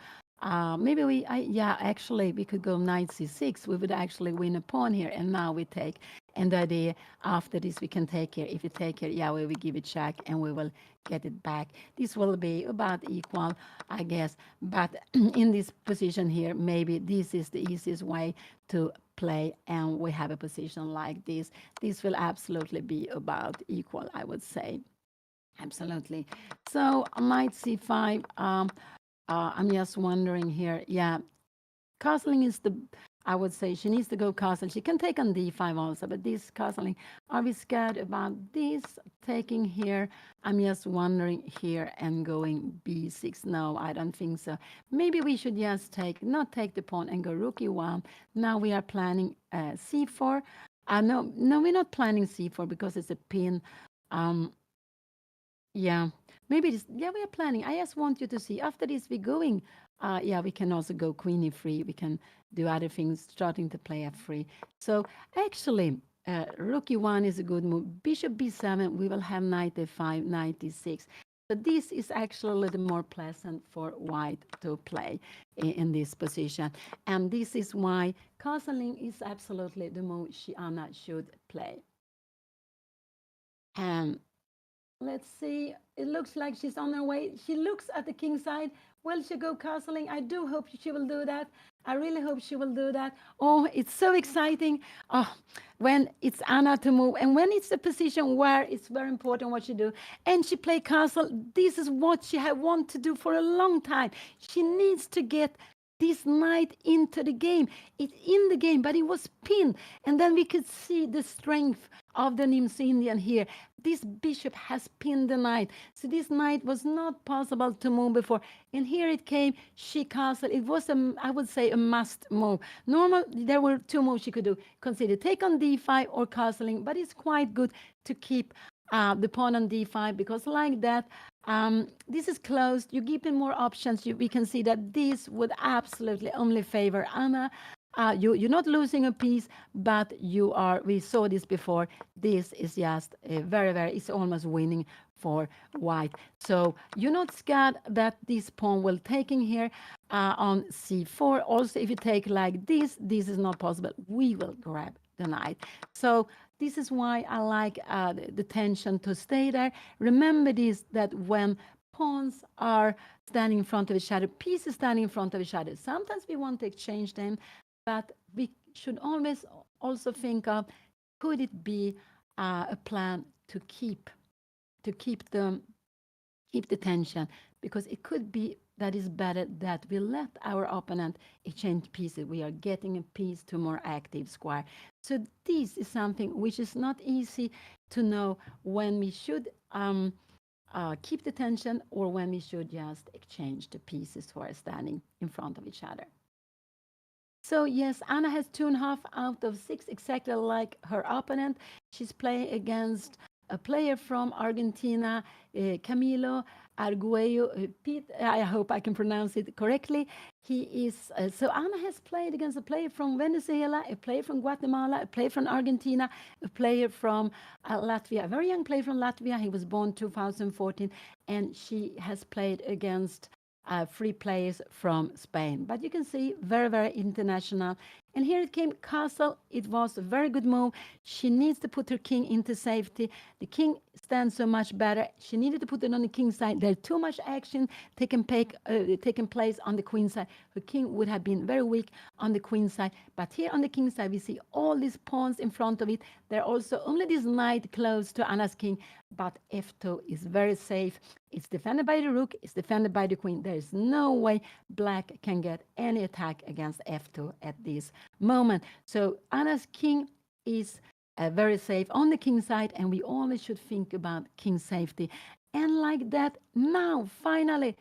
maybe yeah, actually, we could go knight c6. We would actually win a pawn here, and now we take. And the idea after this, we can take here. If you take here, yeah, we will give it check, and we will get it back. This will be about equal, I guess. But in this position here, maybe this is the easiest way to play, and we have a position like this. This will absolutely be about equal, I would say. Absolutely. So knight c5. I'm just wondering here. Yeah, castling is the. I would say she needs to go castle. She can take on d5 also, but this castling. Are we scared about this taking here? I'm just wondering here and going b6. No, I don't think so. Maybe we should just not take the pawn and go rook e1. Now we are planning c4. No, we're not planning c4 because it's a pin. Um, yeah, maybe this. Yeah, we are planning. I just want you to see. After this, we're going. Yeah, we can also go queen e3. We can do other things, starting to play f3. So actually, rook e1 is a good move. Bishop b7. We will have knight a5, knight e6. So this is actually a little more pleasant for white to play in this position. And this is why castling is absolutely the move Anna should play. And let's see. It looks like she's on her way. She looks at the king side. Will she go castling? I do hope she will do that. I really hope she will do that. Oh, it's so exciting. Oh, when it's Anna to move, and when it's a position where it's very important what she do, and she play castle. This is what she had wanted to do for a long time. She needs to get this knight into the game. It's in the game, but it was pinned. And then we could see the strength of the Nims Indian here. This bishop has pinned the knight. So this knight was not possible to move before. And here it came, she castled. It was, I would say, a must move. Normal, there were 2 moves she could do. Consider take on d5 or castling, but it's quite good to keep the pawn on d5, because like that, this is closed. You give him more options. We can see that this would absolutely only favor Anna. You're not losing a piece, but we saw this before. This is just it's almost winning for white. So you're not scared that this pawn will taking here on c4. Also, if you take like this is not possible. We will grab the knight. So this is why I like the tension to stay there. Remember this, that when pawns are standing in front of each other, pieces standing in front of each other, sometimes we want to exchange them, but we should always also think of, could it be a plan to keep the tension, because it could be that is better that we let our opponent exchange pieces. We are getting a piece to more active square. So this is something which is not easy to know when we should keep the tension or when we should just exchange the pieces who are standing in front of each other. So yes, Anna has 2.5 out of 6, exactly like her opponent. She's playing against a player from Argentina, Camilo Arguello. Pete, I hope I can pronounce it correctly. He is so Anna has played against a player from Venezuela, a player from Guatemala, a player from Argentina, a player from Latvia, a very young player from Latvia. He was born 2014, and she has played against free players from Spain. But you can see very, very international. And here it came Castle. It was a very good move. She needs to put her king into safety. The king stands so much better. She needed to put it on the king side. There's too much action taking place on the queen side. Her king would have been very weak on the queen side. But here on the king side, we see all these pawns in front of it. There are also only this knight close to Anna's king, but f2 is very safe. It's defended by the rook. It's defended by the queen. There is no way black can get any attack against f2 at this moment. So Anna's king is very safe on the king side, and we always should think about king safety. And like that, now finally,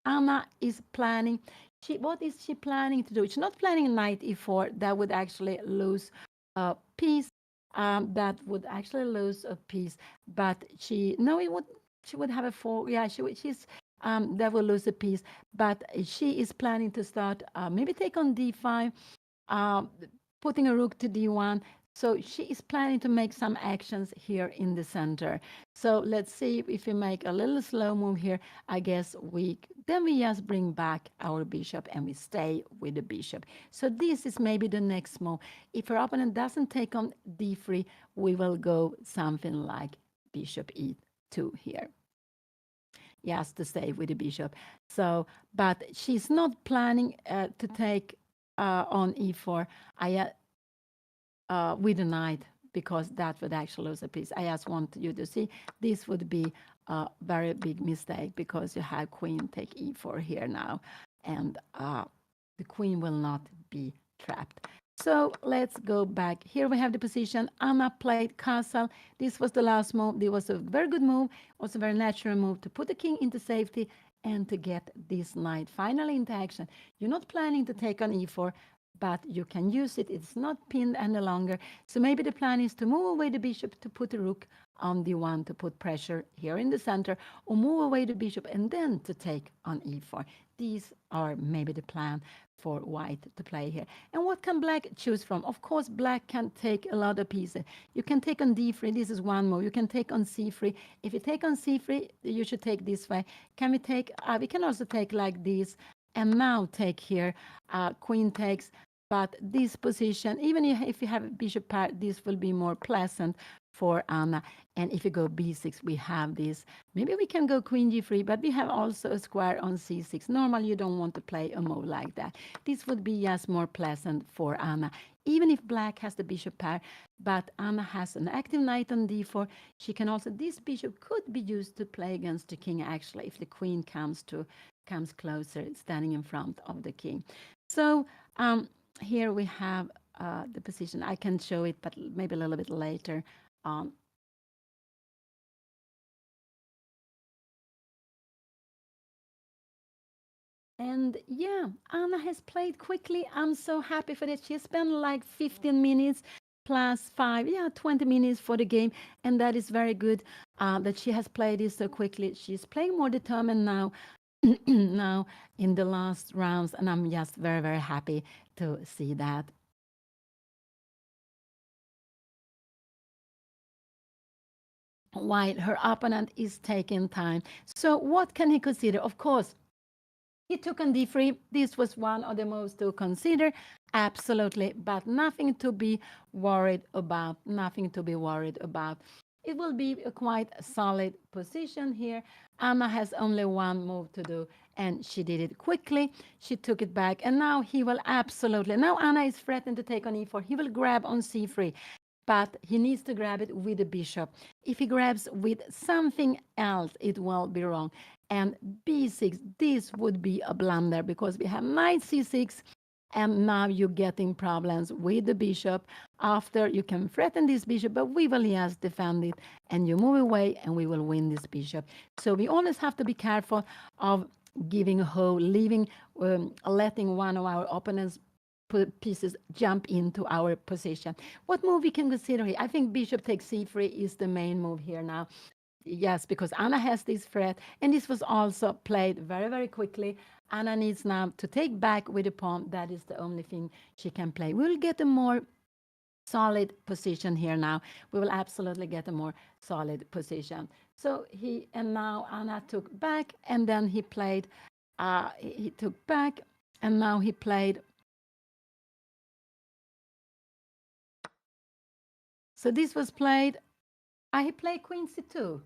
Anna is planning. What is she planning to do? She's not planning knight e4. That would actually lose a piece. That would actually lose a piece. But she no, it would. She would have a four. Yeah, she's that will lose a piece. But she is planning to start maybe take on d5, uh, putting a rook to d1. So she is planning to make some actions here in the center. So let's see if we make a little slow move here. I guess we just bring back our bishop and we stay with the bishop. So this is maybe the next move. If our opponent doesn't take on d3, we will go something like bishop e2 here. Yes, to stay with the bishop. So, but she's not planning to take on e4. With a knight, because that would actually lose a piece. I just want you to see this would be a very big mistake because you have queen take e4 here now, and the queen will not be trapped. So let's go back. Here we have the position. Anna played castle. This was the last move. This was a very good move, also a very natural move to put the king into safety and to get this knight finally into action. You're not planning to take on e4, but you can use it. It's not pinned any longer. So maybe the plan is to move away the bishop to put the rook on d1 to put pressure here in the center, or move away the bishop and then to take on e4. These are maybe the plan for white to play here. And what can black choose from? Of course, black can take a lot of pieces. You can take on d3. This is one move. You can take on c3. If you take on c3, you should take this way. Can we take? We can also take like this. And now take here, queen takes. But this position, even if you have a bishop pair, this will be more pleasant for Anna. And if you go b6, we have this. Maybe we can go queen g3, but we have also a square on c6. Normally, you don't want to play a move like that. This would be just more pleasant for Anna. Even if black has the bishop pair, but Anna has an active knight on d4. She can also, this bishop could be used to play against the king, actually, if the queen comes closer, standing in front of the king. So here we have the position. I can show it, but maybe a little bit later. And yeah, Anna has played quickly. I'm so happy for that. She spent like 15 minutes plus 5, 20 minutes for the game. And that is very good that she has played this so quickly. She's playing more determined now. Now in the last rounds, and I'm just very, very happy to see that. While her opponent is taking time. So what can he consider? Of course, he took on d3. This was one of the moves to consider, absolutely, but nothing to be worried about. Nothing to be worried about. It will be a quite solid position here. Anna has only one move to do, and she did it quickly. She took it back, and now he will absolutely. Now Anna is threatened to take on e4. He will grab on c3. but he needs to grab it with the bishop. If he grabs with something else, it will be wrong. And b6, this would be a blunder because we have knight c6, and now you're getting problems with the bishop. After, you can threaten this bishop, but we will just defend it, and you move away, and we will win this bishop. So we always have to be careful of giving a hole, letting one of our opponents pieces jump into our position. What move we can consider here? I think bishop takes c3 is the main move here now. Yes, because Anna has this threat, and this was also played very, very quickly. Anna needs now to take back with the pawn. That is the only thing she can play. We'll get a more solid position here now. We will absolutely get a more solid position. So and now Anna took back, and then he played, he took back, and now he played. So this was played, he played queen c2.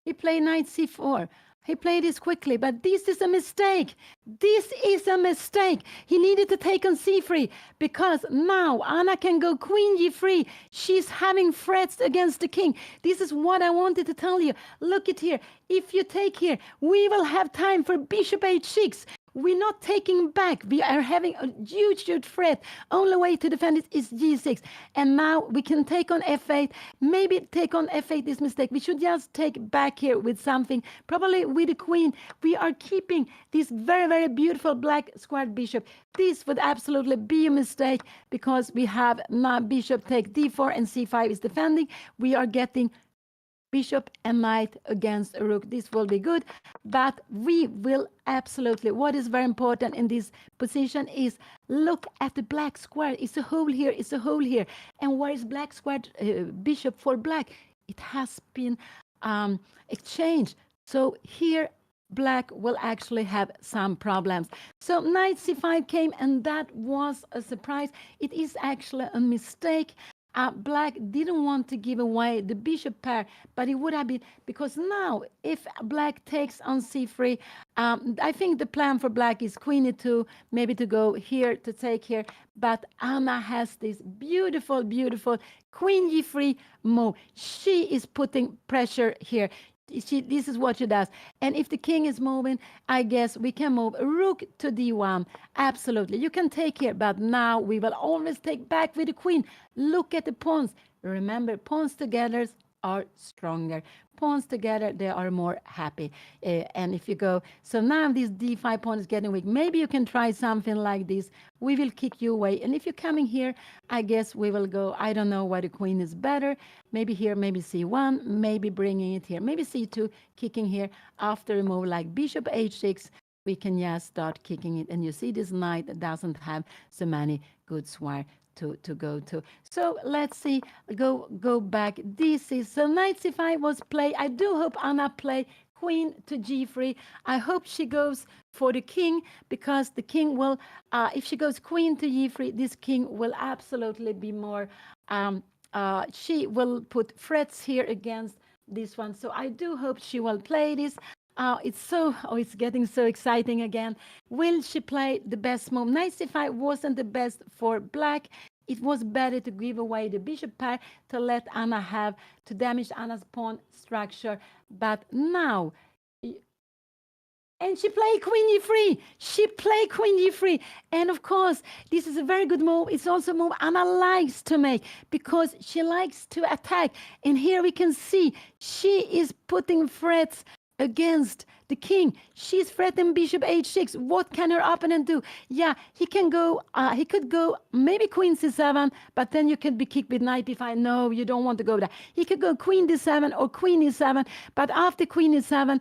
He played knight c4. He played this quickly, but this is a mistake. This is a mistake. He needed to take on c3 because now Anna can go queen g3. She's having threats against the king. This is what I wanted to tell you. Look at here. If you take here, we will have time for bishop h6. We're not taking back. We are having a huge, huge threat. Only way to defend it is g6. And now we can take on f8. Maybe take on f8 this mistake. We should just take back here with something, probably with the queen. We are keeping this very, very beautiful black squared bishop. This would absolutely be a mistake because we have now bishop take d4 and c5 is defending. We are getting bishop and knight against a rook. This will be good, but we will absolutely, what is very important in this position is look at the black square. It's a hole here, it's a hole here. And where is black square bishop for black? It has been exchanged. So here black will actually have some problems. So knight c5 came, and that was a surprise. It is actually a mistake. Black didn't want to give away the bishop pair, but it would have been, because now if black takes on c3, I think the plan for black is queen e2, maybe to go here, to take here, but Anna has this beautiful, beautiful queen g3 move. She is putting pressure here. This is what she does. And if the king is moving, I guess we can move rook to d1. Absolutely. You can take here, but now we will always take back with the queen. Look at the pawns. Remember, pawns together are stronger. Pawns together, they are more happy. And if you go, so now this d5 pawn is getting weak. Maybe you can try something like this. We will kick you away. And if you're coming here, I guess we will go, I don't know why the queen is better. Maybe here, maybe c1, maybe bringing it here. Maybe c2, kicking here. After a move like bishop h6, we can just start kicking it. And you see this knight doesn't have so many good square to go to. So let's see, go back. This is, so knight c5 was play. I do hope Anna play queen to g3. I hope she goes for the king, because the king will, if she goes queen to g3, this king will absolutely be more, she will put threats here against this one. So I do hope she will play this. It's getting so exciting again. Will she play the best move? Knight c5 wasn't the best for black. It was better to give away the bishop pair to let Anna have, to damage Anna's pawn structure. But now, and she played queen e3. She played queen e3. And of course, this is a very good move. It's also a move Anna likes to make because she likes to attack. And here we can see she is putting threats against the king. She's threatening bishop h6. What can her opponent do? Yeah, he can go, he could go maybe queen c7, but then you could be kicked with knight b5. No, you don't want to go there. He could go queen d7 or queen e7, but after queen e7,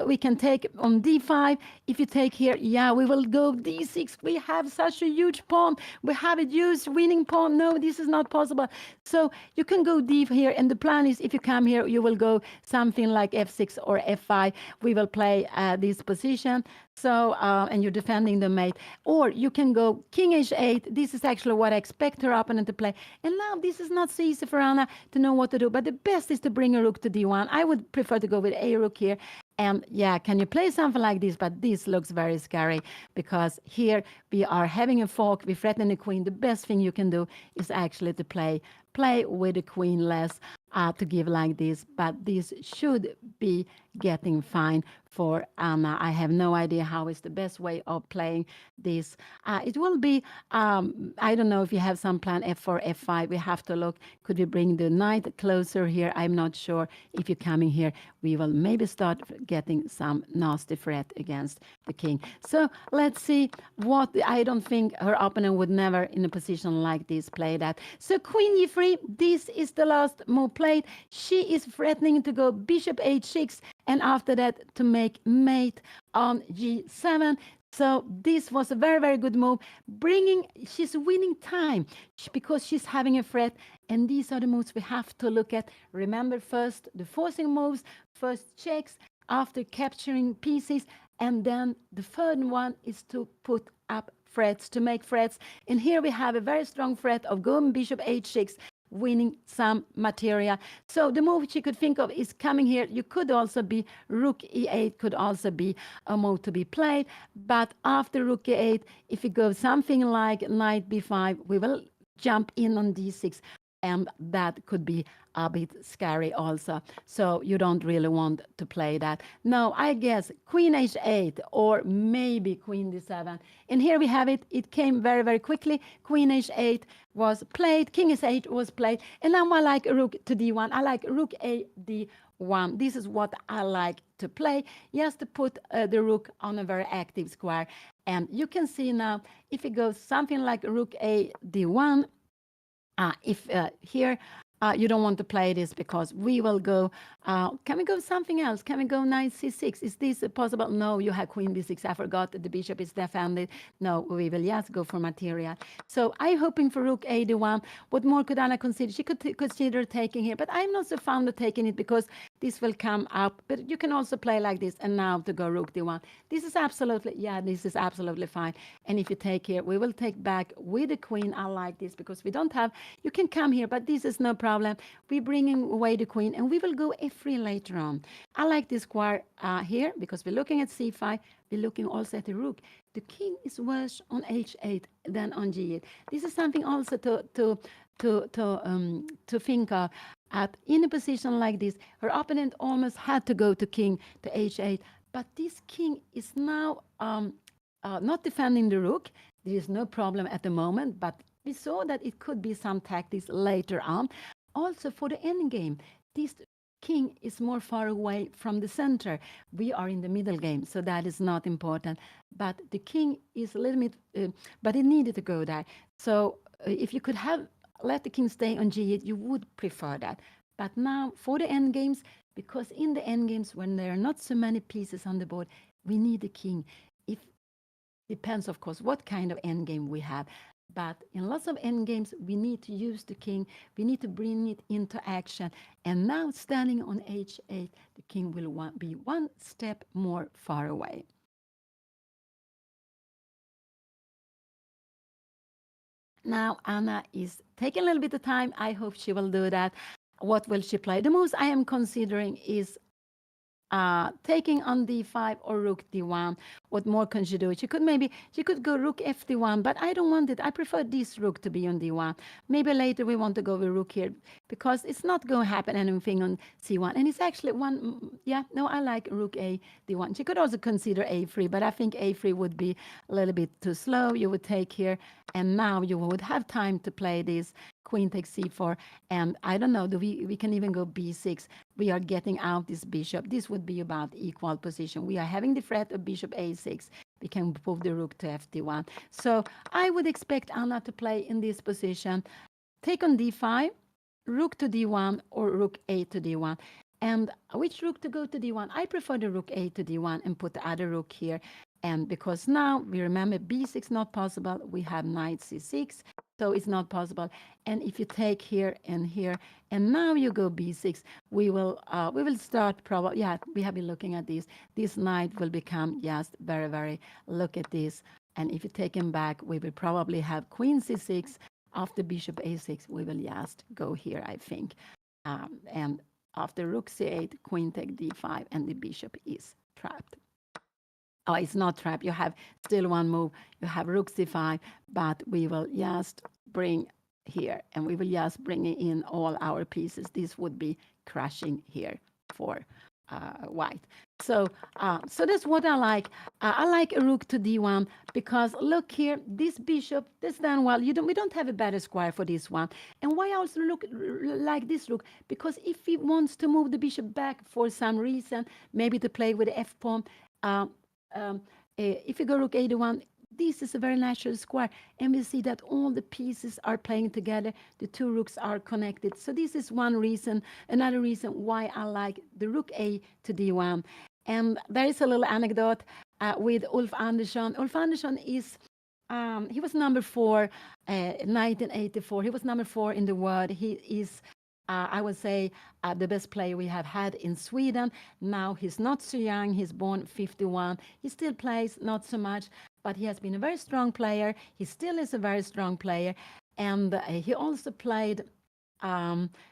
we can take on d5. If you take here, yeah, we will go d6. We have such a huge pawn. We have a huge winning pawn. No, this is not possible. So you can go d here, and the plan is if you come here, you will go something like f6 or f5. We will play this position. So, and you're defending the mate. Or you can go king h8. This is actually what I expect her opponent to play. And now this is not so easy for Anna to know what to do. But the best is to bring a rook to d1. I would prefer to go with a rook here. And yeah, can you play something like this? But this looks very scary because here we are having a fork, we threaten the queen. The best thing you can do is actually to play with the queen less, to give like this. But this should be getting fine for Anna. I have no idea how is the best way of playing this. It will be, I don't know if you have some plan f4, f5. We have to look. Could we bring the knight closer here? I'm not sure. If you're coming here, we will maybe start getting some nasty threat against the king. So let's see what, I don't think her opponent would never in a position like this play that. So queen e3, this is the last move played. She is threatening to go bishop h6 and after that to make mate on g7. So this was a very, very good move. She's winning time because she's having a threat. And these are the moves we have to look at. Remember first the forcing moves, first checks, after capturing pieces. And then the third one is to put up threats, to make threats. And here we have a very strong threat of going bishop h6, winning some material. So the move which you could think of is coming here. You could also be rook e8, could also be a move to be played. But after rook e8, if you go something like knight b5, we will jump in on d6. And that could be a bit scary also. So you don't really want to play that. No, I guess queen h8 or maybe queen d7. And here we have it. It came very, very quickly. Queen h8 was played. King h8 was played. And now I like rook to d1. I like rook a d1. This is what I like to play, just to put the rook on a very active square. And you can see now, if it goes something like rook a d1, if here you don't want to play this because we will go, can we go something else? Can we go knight c6? Is this possible? No, you have queen b6. I forgot that the bishop is defended. No, we will just go for material. So I'm hoping for rook a d1. What more could Anna consider? She could consider taking here, but I'm not so fond of taking it because this will come up. But you can also play like this and now to go rook d1. This is absolutely fine. And if you take here, we will take back with the queen. I like this because we don't have, you can come here, but this is no problem. We're bringing away the queen and we will go f3 later on. I like this square here because we're looking at c5. We're looking also at the rook. The king is worse on h8 than on g8. This is something also to think of. In a position like this, her opponent almost had to go to king to h8, but this king is now not defending the rook. There is no problem at the moment, but we saw that it could be some tactics later on. Also for the endgame, this king is more far away from the center. We are in the middle game, so that is not important. But the king is a little bit, but it needed to go there. So if you could have let the king stay on g8, you would prefer that. But now for the endgames, because in the endgames, when there are not so many pieces on the board, we need the king. If depends, of course, what kind of endgame we have. But in lots of endgames, we need to use the king. We need to bring it into action. And now standing on h8, the king will be one step more far away. Now Anna is taking a little bit of time. I hope she will do that. What will she play? The moves I am considering is taking on d5 or rook d1. What more can she do? She could go rook f d1, but I don't want it. I prefer this rook to be on d1. Maybe later we want to go with rook here because it's not going to happen anything on c1. And it's actually one, yeah, no, I like rook a d1. She could also consider a3, but I think a3 would be a little bit too slow. You would take here, and now you would have time to play this queen takes c4, and I don't know, we can even go b6. We are getting out this bishop. This would be about equal position. We are having the threat of bishop a6. We can move the rook to fd1. So I would expect Anna to play in this position. Take on d5, rook to d1, or rook a to d1. And which rook to go to d1? I prefer the rook a to d1 and put the other rook here. And because now we remember b6 not possible, we have knight c6, so it's not possible. And if you take here, and now you go b6, we will start probably, yeah, we have been looking at this. This knight will become just very, very, look at this. And if you take him back, we will probably have queen c6. After bishop a6, we will just go here, I think. And after rook c8, queen take d5, and the bishop is trapped. Oh, it's not trapped. You have still one move. You have rook c5, but we will just bring here, and we will just bring in all our pieces. This would be crashing here for white. So that's what I like. I like a rook to d1 because look here, this bishop, this done well. We don't have a better square for this one. And why I also look like this rook? Because if he wants to move the bishop back for some reason, maybe to play with the f pawn, um, if you go rook a1, this is a very natural square, and we see that all the pieces are playing together. The two rooks are connected. So this is one reason. Another reason why I like the rook a to d1. And there is a little anecdote with Ulf Andersson. Ulf Andersson is he was number 4, 1984. He was number 4 in the world. He is, I would say, the best player we have had in Sweden. Now he's not so young. He's born 51. He still plays, not so much, but he has been a very strong player. He still is a very strong player. And he also played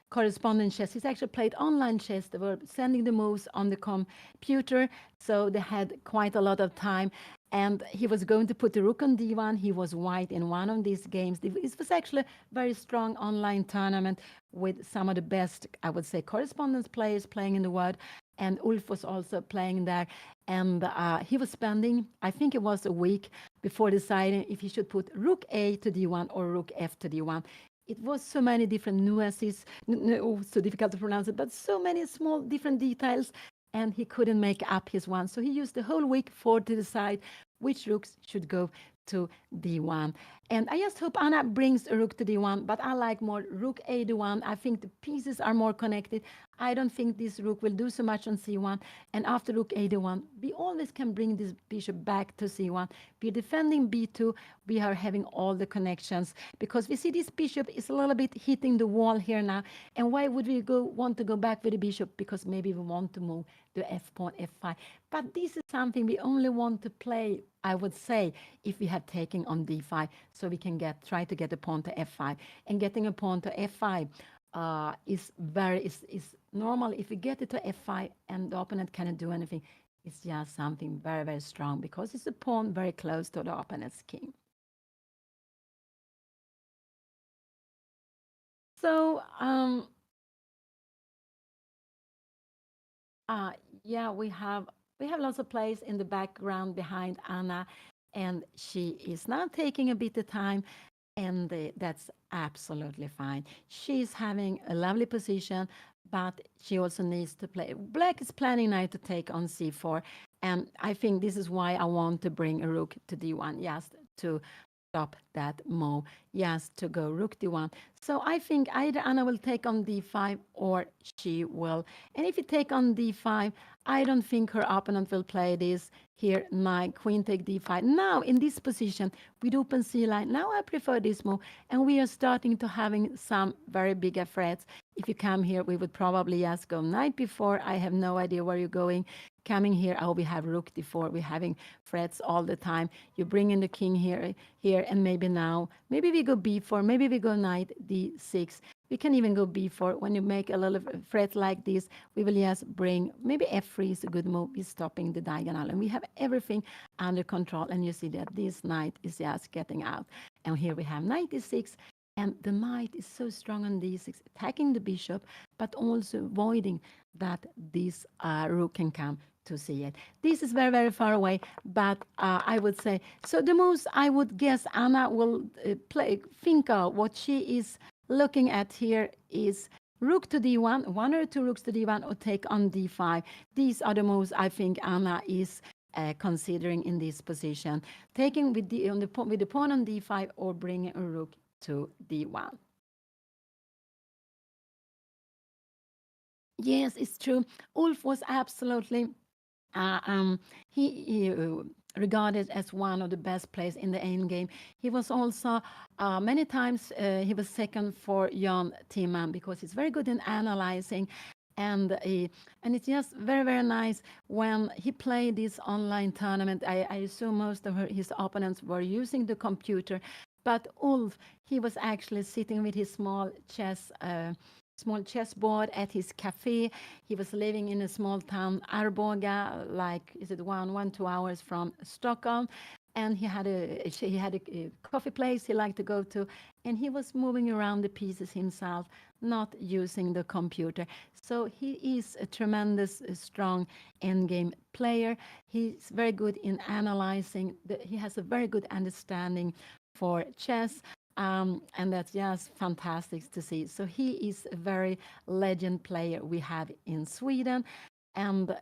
correspondence chess. He's actually played online chess. They were sending the moves on the computer, so they had quite a lot of time. And he was going to put the rook on d1. He was white in one of these games. It was actually a very strong online tournament with some of the best, I would say, correspondence players playing in the world. And Ulf was also playing there. And he was spending, I think it was a week before deciding if he should put rook a to d1 or rook f to d1. It was so many different nuances, so difficult to pronounce it, but so many small different details, and he couldn't make up his one. So he used the whole week to decide which rooks should go to d1. And I just hope Anna brings a rook to d1, but I like more rook a d1. I think the pieces are more connected. I don't think this rook will do so much on c1. And after rook a d1, we always can bring this bishop back to c1. We're defending b2. We are having all the connections because we see this bishop is a little bit hitting the wall here now. And why would we want to go back with the bishop? Because maybe we want to move the f pawn, f5. But this is something we only want to play, I would say, if we have taken on d5, so we can try to get a pawn to f5. And getting a pawn to f5 is normal. If we get it to f5 and the opponent cannot do anything, it's just something very, very strong because it's a pawn very close to the opponent's king. So, yeah, we have lots of plays in the background behind Anna, and she is now taking a bit of time, and that's absolutely fine. She's having a lovely position, but she also needs to play. Black is planning now to take on c4, and I think this is why I want to bring a rook to d1, just to stop that move, yes, to go rook d1. So I think either Anna will take on d5 or she will. And if you take on d5, I don't think her opponent will play this here, knight, queen take d5. Now, in this position, with open c line, now I prefer this move. And we are starting to having some very big threats. If you come here, we would probably just go knight b4. I have no idea where you're going. Coming here, oh, we have rook d4. We're having threats all the time. You bring in the king here, and maybe now, maybe we go b4, maybe we go knight d6. We can even go b4. When you make a little threat like this, we will just bring, maybe f3 is a good move. We're stopping the diagonal, and we have everything under control. And you see that this knight is just getting out. And here we have knight d6. And the knight is so strong on d6, attacking the bishop, but also avoiding that this rook can come to see it. This is very, very far away, but I would say, so the moves I would guess Anna will think of what she is looking at here is rook to d1, one or two rooks to d1, or take on d5. These are the moves I think Anna is considering in this position, taking with the pawn on d5 or bringing a rook to d1. Yes, it's true. Ulf was absolutely he regarded as one of the best players in the endgame. He was also many times he was second for Jan Timman because he's very good in analyzing. And it's just very, very nice when he played this online tournament. I assume most of his opponents were using the computer, but Ulf, he was actually sitting with his small chess small chessboard at his cafe. He was living in a small town, Arboga, like is it 2 hours from Stockholm, and he had a coffee place he liked to go to, and he was moving around the pieces himself, not using the computer. So he is a tremendous, strong endgame player. He's very good in analyzing. He has a very good understanding for chess. And that's just fantastic to see. So he is a very legend player we have in Sweden, and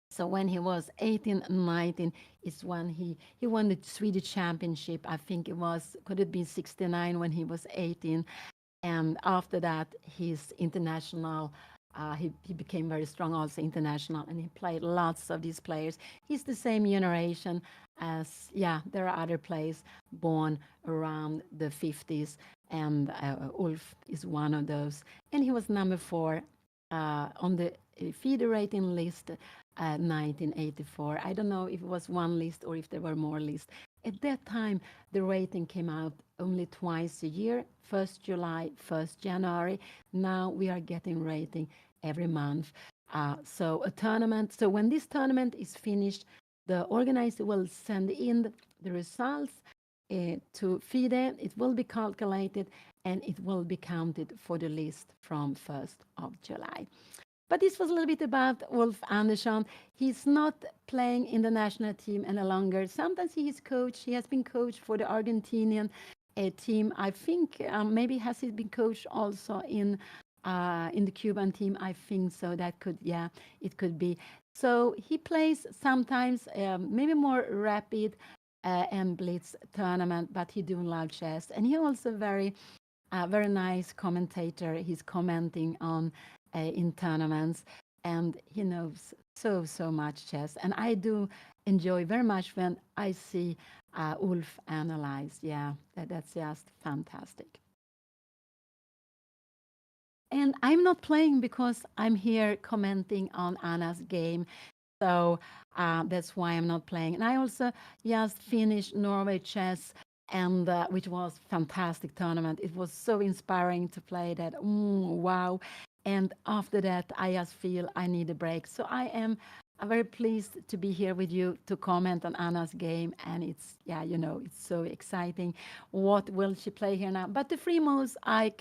so when he was 18, 19 is when he won the Swedish championship. I think it was, could it be 69 when he was 18? And after that, his international, he became very strong also international, and he played lots of these players. He's the same generation as, yeah, there are other players born around the 50s, and Ulf is one of those. And he was number 4 on the FIDE rating list 1984. I don't know if it was one list or if there were more lists. At that time, the rating came out only twice a year, 1st July, 1st January. Now we are getting rating every month. So a tournament. So when this tournament is finished, the organizer will send in the results to FIDE. It will be calculated and it will be counted for the list from 1st of July. But this was a little bit about Wolf Andersson. He's not playing in the national team any longer. Sometimes he is coach. He has been coached for the Argentinian team. I think maybe has he been coached also in the Cuban team. I think so. That could, yeah, it could be. So he plays sometimes maybe more rapid and blitz tournament, but he do love chess, and he also very nice commentator. He's commenting on in tournaments, and he knows so much chess. And I do enjoy very much when I see Ulf analyze. Yeah, that's just fantastic. And I'm not playing because I'm here commenting on Anna's game. So that's why I'm not playing. And I also just finished Norway Chess, and which was fantastic tournament. It was so inspiring to play that. Wow! And after that, I just feel I need a break. So I am very pleased to be here with you to comment on Anna's game. And it's, yeah, it's so exciting. What will she play here now? But the free moves I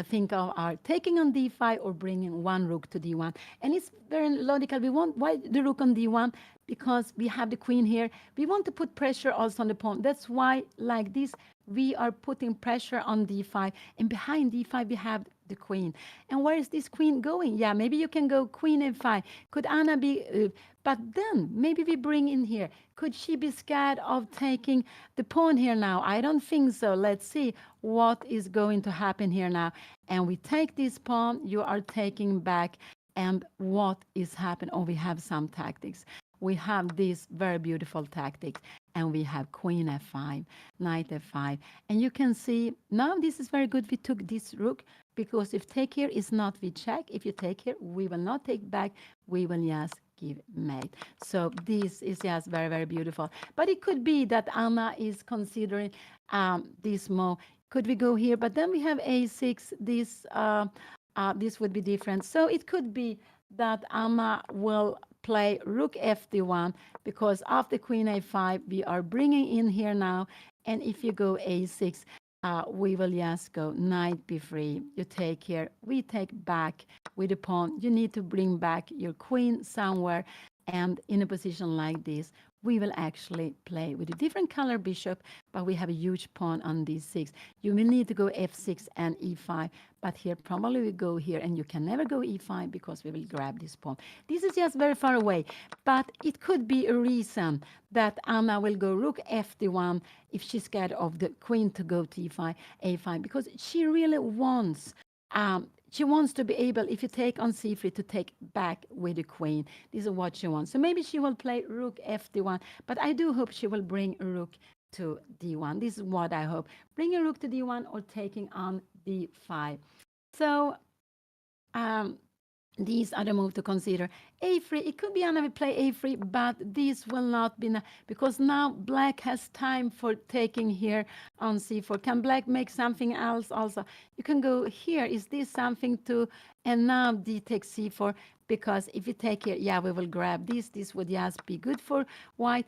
think of are taking on d5 or bringing one rook to d1. And it's very logical. We want, why the rook on d1? Because we have the queen here. We want to put pressure also on the pawn. That's why, like this, we are putting pressure on d5. And behind d5, we have the queen. And where is this queen going? Yeah, maybe you can go queen f5. Could Anna be... but then, maybe we bring in here. Could she be scared of taking the pawn here now? I don't think so. Let's see what is going to happen here now. And we take this pawn. You are taking back. And what is happening? Oh, we have some tactics. We have this very beautiful tactics, and we have queen f5, knight f5. And you can see now this is very good. We took this rook because if take here is not, we check. If you take here, we will not take back. We will just give mate. So this is just very beautiful. But it could be that Anna is considering this move. Could we go here? But then we have a6. This would be different. So it could be that Anna will play rook fd1 because after queen a5 we are bringing in here now, and if you go a6 we will just go knight b3. You take here, we take back with the pawn. You need to bring back your queen somewhere, and in a position like this we will actually play with a different color bishop, but we have a huge pawn on d6. You will need to go f6 and e5, but here probably we go here, and you can never go e5 because we will grab this pawn. This is just very far away, but it could be a reason that Anna will go rook fd1 if she's scared of the queen to go to e5, a5, because she really wants she wants to be able, if you take on c3, to take back with the queen. This is what she wants. So maybe she will play rook fd1, but I do hope she will bring a rook to d1. This is what I hope. Bring a rook to d1 or taking on d5. So These are the move to consider. A3, it could be another play A3, but this will not be because now black has time for taking here on C4. Can black make something else also? You can go here. Is this something to, and now D takes C4, because if you take here, yeah, we will grab this. This would just be good for white.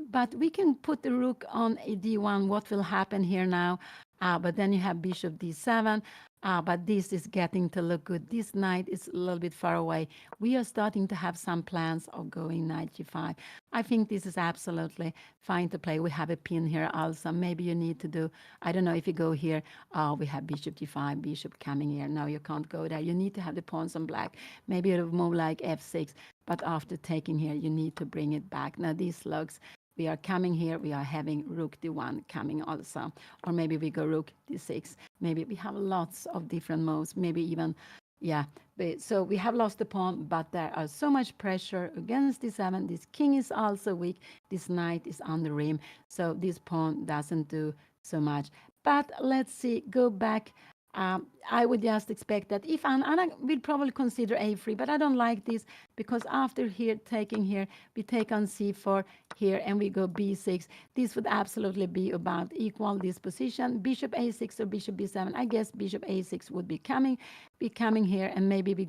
But we can put the rook on a D1. What will happen here now? But then you have bishop D7. But this is getting to look good. This knight is a little bit far away. We are starting to have some plans of going knight g5. I think this is absolutely fine to play. We have a pin here also. Maybe you need to do, I don't know if you go here. We have bishop g5, bishop coming here. No, you can't go there. You need to have the pawns on black. Maybe you move like f6. But after taking here, you need to bring it back. Now, these lugs, we are coming here, we are having rook d1 coming also. Or maybe we go rook d6. Maybe we have lots of different moves, maybe even, yeah. So we have lost the pawn, but there are so much pressure against d7. This king is also weak. This knight is on the rim. So this pawn doesn't do so much. But let's see, go back. I would just expect that if Anna will probably consider a3, but I don't like this because after here, taking here, we take on c4 here and we go b6. This would absolutely be about equal this position. Bishop a6 or bishop b7. I guess bishop a6 would be coming here, and maybe we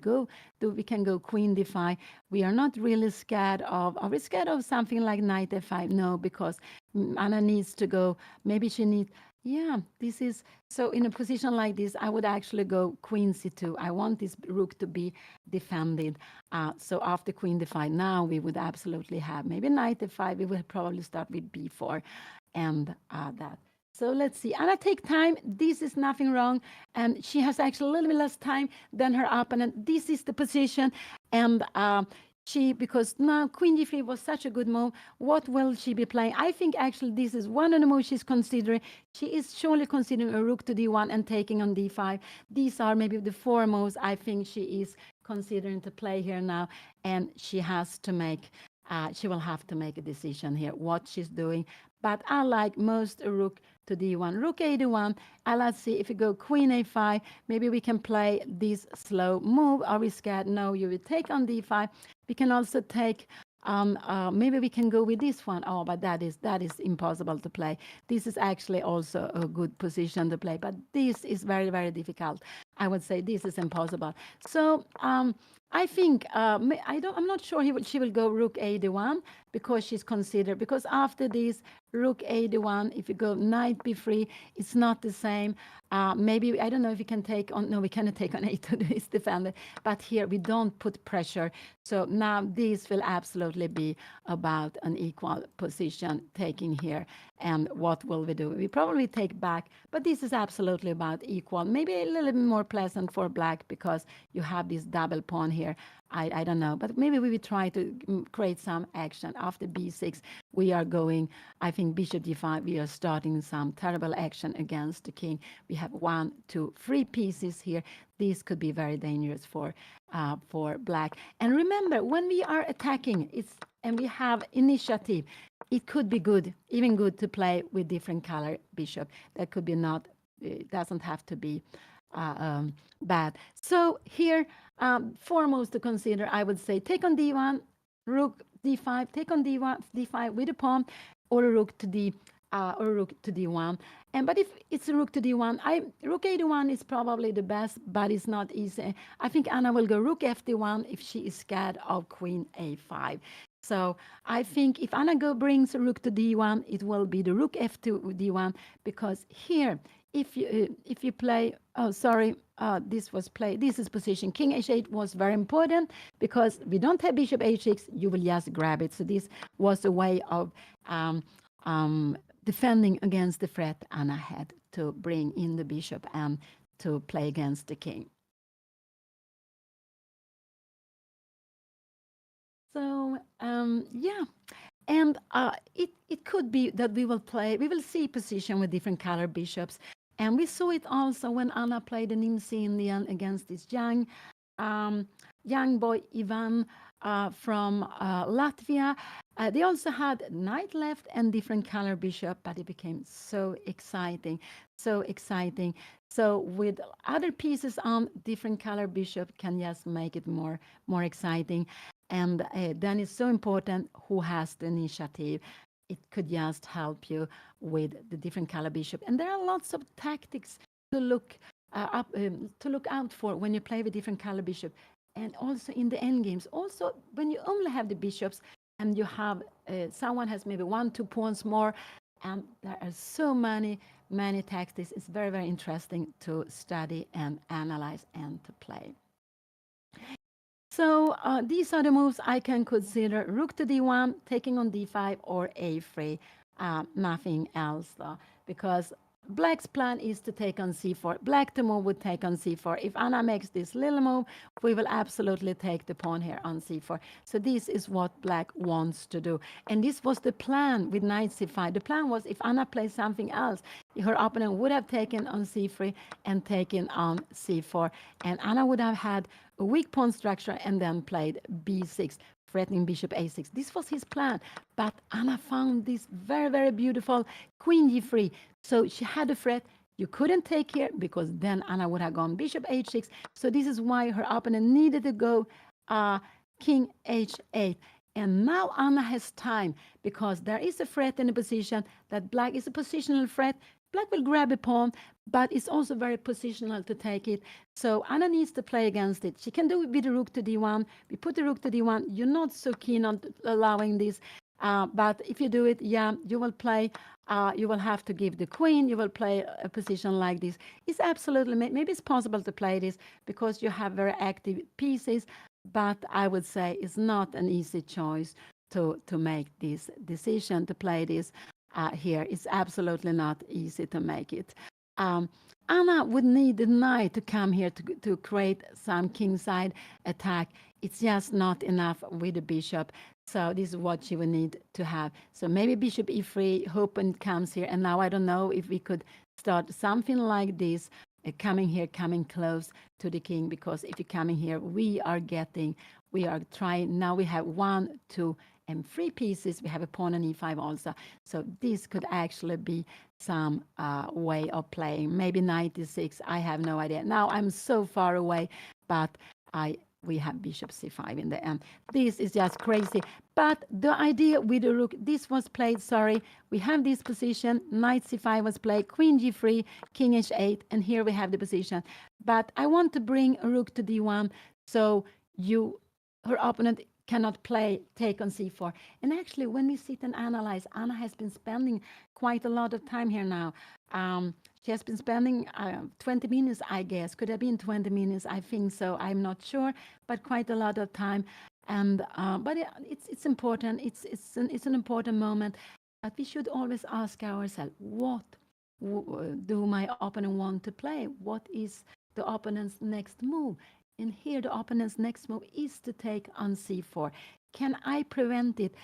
can go queen d5. We are not really scared of, are we scared of something like knight f5? No, because Anna needs to go, maybe she needs, yeah, this is, so in a position like this, I would actually go queen c2. I want this rook to be defended. So after queen d5, now we would absolutely have maybe knight f5. We will probably start with b4 and that. So let's see. Anna take time. This is nothing wrong. And she has actually a little bit less time than her opponent. This is the position. And because now queen d3 was such a good move. What will she be playing? I think actually this is one of the moves she's considering. She is surely considering a rook to d1 and taking on d5. These are maybe the four moves I think she is considering to play here now. And she has to make, she will have to make a decision here what she's doing. But I like most a rook to d1, rook a d1. Let's see if you go queen a5, maybe we can play this slow move. Are we scared? No, you will take on d5. We can also take, maybe we can go with this one. Oh, but that is impossible to play. This is actually also a good position to play, but this is very, very difficult. I would say this is impossible. So I think I'm not sure she will go rook a d1 because she's considered, because after this rook a d1, if you go knight b3, it's not the same. Maybe I don't know if you can take on. No, we cannot take on a2 this defender. But here we don't put pressure. So now this will absolutely be about an equal position taking here. And what will we do? We probably take back, but this is absolutely about equal. Maybe a little bit more pleasant for black because you have this double pawn here. I don't know, but maybe we will try to create some action. After b6, we are going, I think bishop d5, we are starting some terrible action against the king. We have 1, 2, 3 pieces here. This could be very dangerous for black. And remember, when we are attacking, and we have initiative, it could be good, even good to play with different color bishop. That could be not, it doesn't have to be bad. So here, four moves to consider. I would say take on d1, rook d5, take on d5 with a pawn, or a rook to d1. But if it's a rook to d1, rook a d1 is probably the best, but it's not easy. I think Anna will go rook f d1 if she is scared of queen a5. So I think if Anna brings a rook to d1, it will be the rook f to d1, because here, if you play, oh, sorry, this was played, this is position. King h8 was very important because we don't have bishop h6, you will just grab it. So this was a way of defending against the threat Anna had to bring in the bishop and to play against the king. So, yeah. And it could be that we will see position with different color bishops. And we saw it also when Anna played an IMSI Indian against this young boy, Ivan, from Latvia. They also had knight left and different color bishop, but it became so exciting, so exciting. So with other pieces on, different color bishop can just make it more exciting. And then it's so important who has the initiative. It could just help you with the different color bishop. And there are lots of tactics to look out for when you play with different color bishop, and also in the end games. Also, when you only have the bishops and you have someone has maybe 1, 2 pawns more, and there are so many tactics. It's very interesting to study and analyze and to play. So these are the moves I can consider: rook to d1, taking on d5, or a3. Nothing else, though, because black's plan is to take on c4. Black to move would take on c4. If Anna makes this little move, we will absolutely take the pawn here on c4. So this is what black wants to do. And this was the plan with knight c5. The plan was if Anna plays something else, her opponent would have taken on c3 and taken on c4. And Anna would have had a weak pawn structure and then played b6, threatening bishop a6. This was his plan, but Anna found this very beautiful queen g3. So she had a threat. You couldn't take here because then Anna would have gone bishop h6. So this is why her opponent needed to go king h8. And now Anna has time because there is a threat in the position that black is a positional threat. Black will grab a pawn, but it's also very positional to take it. So Anna needs to play against it. She can do it with the rook to d1. We put the rook to d1. You're not so keen on allowing this. But if you do it, yeah, you will play. You will have to give the queen. You will play a position like this. It's absolutely, maybe it's possible to play this because you have very active pieces. But I would say it's not an easy choice to make this decision to play this here. It's absolutely not easy to make it. Anna would need the knight to come here to create some kingside attack. It's just not enough with the bishop. So this is what she would need to have. So maybe bishop e3, hoping it comes here. And now I don't know if we could start something like this, coming here, coming close to the king, because if you're coming here, we are trying, now we have 1, 2, and 3 pieces. We have a pawn on e5 also. So this could actually be some way of playing. Maybe 96, I have no idea. Now I'm so far away, but we have bishop c5 in the end. This is just crazy. But the idea with the rook, this was played, sorry, we have this position, knight c5 was played, queen g3, king h8, and here we have the position. But I want to bring a rook to d1, so her opponent cannot take on c4. And actually, when we sit and analyze, Anna has been spending quite a lot of time here now. She has been spending 20 minutes, I guess. Could have been 20 minutes. I think so. I'm not sure, but quite a lot of time. And but it's important. It's an important moment. But we should always ask ourselves, what do my opponent want to play? What is the opponent's next move? And here the opponent's next move is to take on c4. Can I prevent it?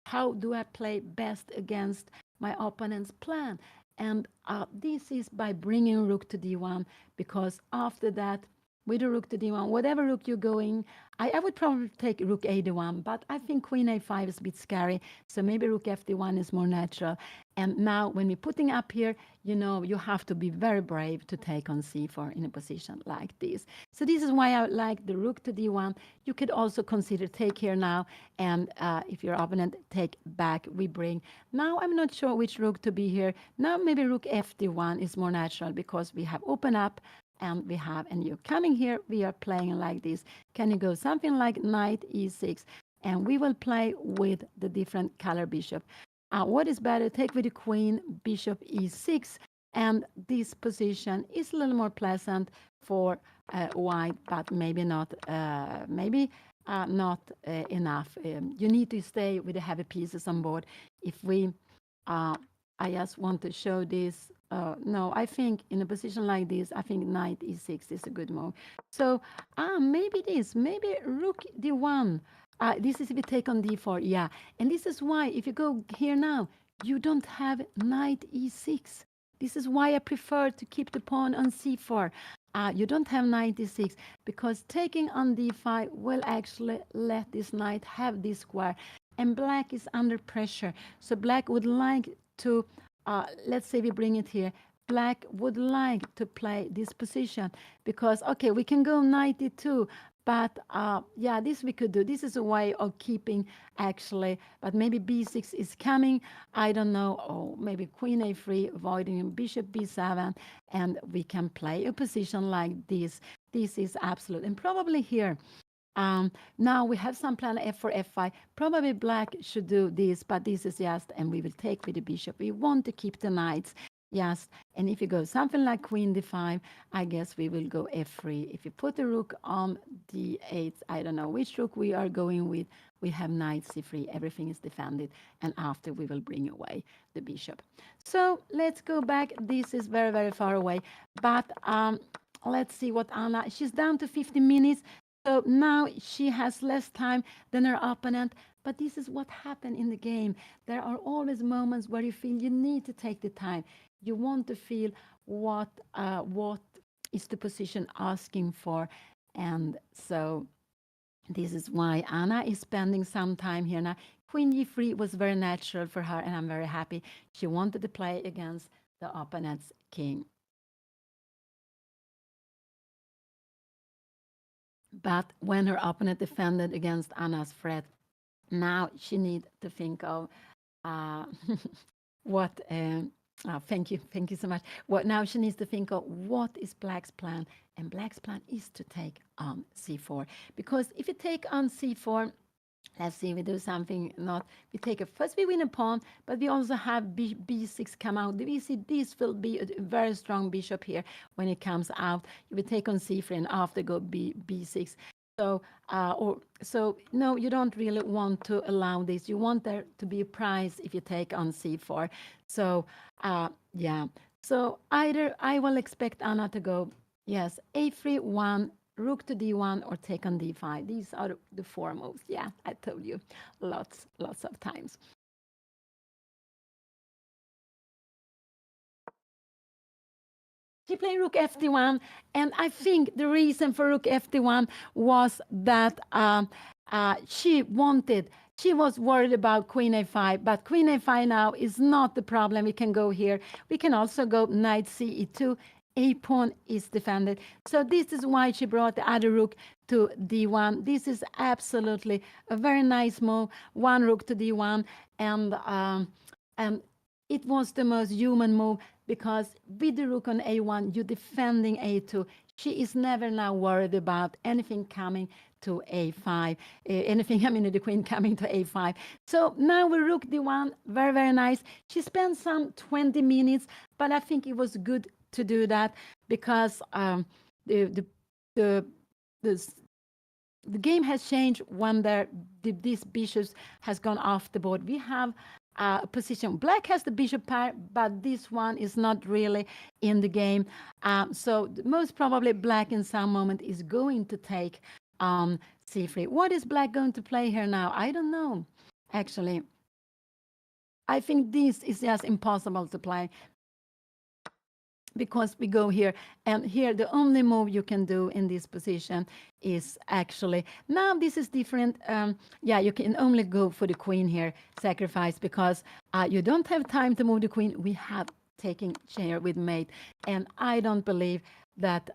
How do I play best against my opponent's plan? And this is by bringing rook to d1, because after that, with the rook to d1, whatever rook you're going, I would probably take rook a1, but I think queen a5 is a bit scary, so maybe rook fd1 is more natural. And now when we're putting up here, you have to be very brave to take on c4 in a position like this. So this is why I like the rook to d1. You could also consider take here now, and if your opponent take back, we bring. Now I'm not sure which rook to be here. Now maybe rook fd1 is more natural because we have open up, and you're coming here, we are playing like this. Can you go something like knight e6? And we will play with the different color bishop. What is better? Take with the queen, bishop e6. And this position is a little more pleasant for white, but maybe not enough. You need to stay with the heavy pieces on board. I just want to show this. No, I think in a position like this, I think knight e6 is a good move. So maybe rook d1. This is if you take on d4, yeah. And this is why, if you go here now, you don't have knight e6. This is why I prefer to keep the pawn on c4. You don't have knight e6, because taking on d5 will actually let this knight have this square. and black is under pressure. So black would like to, let's say we bring it here. Black would like to play this position because, okay, we can go 92, but yeah, this we could do. This is a way of keeping actually, but maybe b6 is coming. I don't know. Or maybe queen a3, avoiding bishop b7, and we can play a position like this. This is absolute. And probably here, now we have some plan f4, f5. Probably black should do this, but this is just, and we will take with the bishop. We want to keep the knights. Yes, and if you go something like queen d5, I guess we will go f3. If you put the rook on d8, I don't know which rook we are going with. We have knight c3. Everything is defended, and after we will bring away the bishop. So let's go back. This is very, very far away, but let's see what Anna. She's down to 50 minutes. So now she has less time than her opponent, but this is what happened in the game. There are always moments where you feel you need to take the time. You want to feel what is the position asking for, and so this is why Anna is spending some time here now. Queen g3 was very natural for her, and I'm very happy. She wanted to play against the opponent's king. But when her opponent defended against Anna's threat, now she needs to think of uh, what. Thank you so much. What now she needs to think of what is Black's plan, and Black's plan is to take on c4, because if you take on c4, let's see, we do something not, we take a, first we win a pawn, but we also have b6 come out. We see this will be a very strong bishop here when it comes out. You will take on c3 and after go b6. So, so no, you don't really want to allow this. You want there to be a prize if you take on c4. So, yeah. So either I will expect Anna to go, yes, a3, 1, rook to d1, or take on d5. These are the four moves. Yeah, I told you lots of times. She played rook fd1, and I think the reason for rook fd1 was that she was worried about queen a5, but queen a5 now is not the problem. We can go here. We can also go knight ce2. A pawn is defended. So this is why she brought the other rook to d1. This is absolutely a very nice move. One rook to d1, and it was the most human move, because with the rook on a1, you're defending a2. She is never now worried about anything coming to a5, anything, I mean, the queen coming to a5. So now we rook d1, very, very nice. She spent some 20 minutes, but I think it was good to do that, because the game has changed when these bishops has gone off the board. We have a position. Black has the bishop pair, but this one is not really in the game. So most probably Black in some moment is going to take c3. What is Black going to play here now? I don't know, actually. I think this is just impossible to play, because we go here, and here the only move you can do in this position is actually, now this is different. Yeah, you can only go for the queen here, sacrifice, because you don't have time to move the queen. We have taken chair with mate, and I don't believe that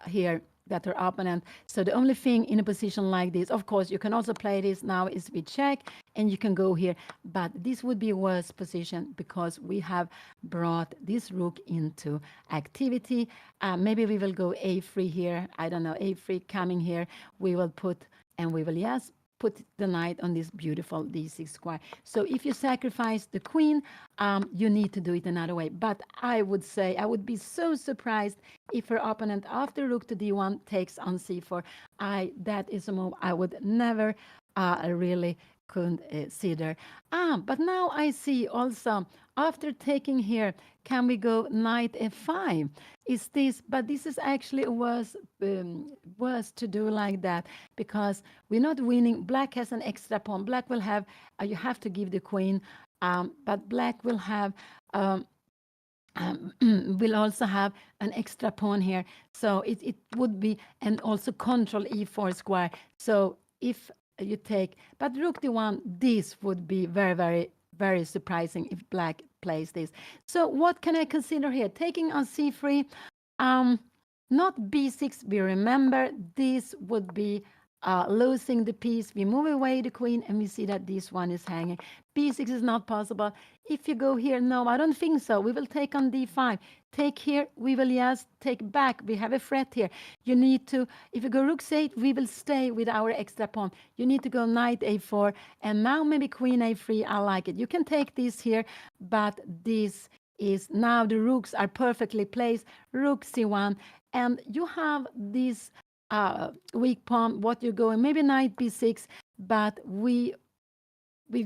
here that her opponent. So the only thing in a position like this, of course, you can also play this now, is we check, and you can go here, but this would be a worse position, because we have brought this rook into activity. Maybe we will go a3 here. I don't know, a3 coming here. We will put, and we will, yes, put the knight on this beautiful d6 square. So if you sacrifice the queen, you need to do it another way. But I would say, I would be so surprised if her opponent after rook to d1 takes on c4. That is a move I would never really consider. But now I see also, after taking here, can we go knight f5? Is this, but this is actually worse to do like that, because we're not winning. Black has an extra pawn. Black will have, you have to give the queen, but Black will have, will also have an extra pawn here. So it would be, and also control e4 square. So if you take, but rook d1, this would be very, very, very surprising if black plays this. So what can I consider here? Taking on c3, um, not b6. We remember this would be losing the piece. We move away the queen, and we see that this one is hanging. b6 is not possible. If you go here, no, I don't think so. We will take on d5. Take here, we will just take back. We have a threat here. You need to, if you go rook c8, we will stay with our extra pawn. You need to go knight a4, and now maybe queen a3. I like it. You can take this here, but this is now the rooks are perfectly placed. Rook c1, and you have this weak pawn. What you're going, maybe knight b6, but we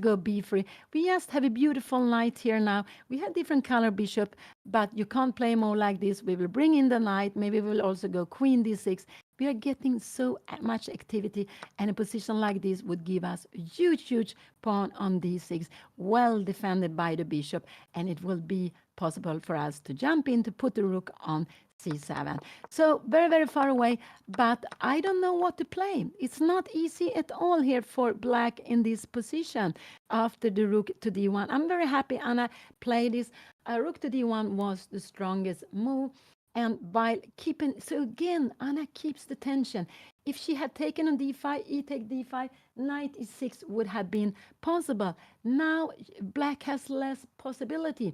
go b3. We just have a beautiful knight here now. We have different color bishop, but you can't play more like this. We will bring in the knight. Maybe we will also go queen d6. We are getting so much activity, and a position like this would give us a huge, huge pawn on d6, well defended by the bishop, and it will be possible for us to jump in to put the rook on c7. So very, very far away, but I don't know what to play. It's not easy at all here for black in this position after the rook to d1. I'm very happy Anna played this. Rook to d1 was the strongest move. And by keeping, so again, Anna keeps the tension. If she had taken on d5, e take d5, knight e6 would have been possible. Now black has less possibility.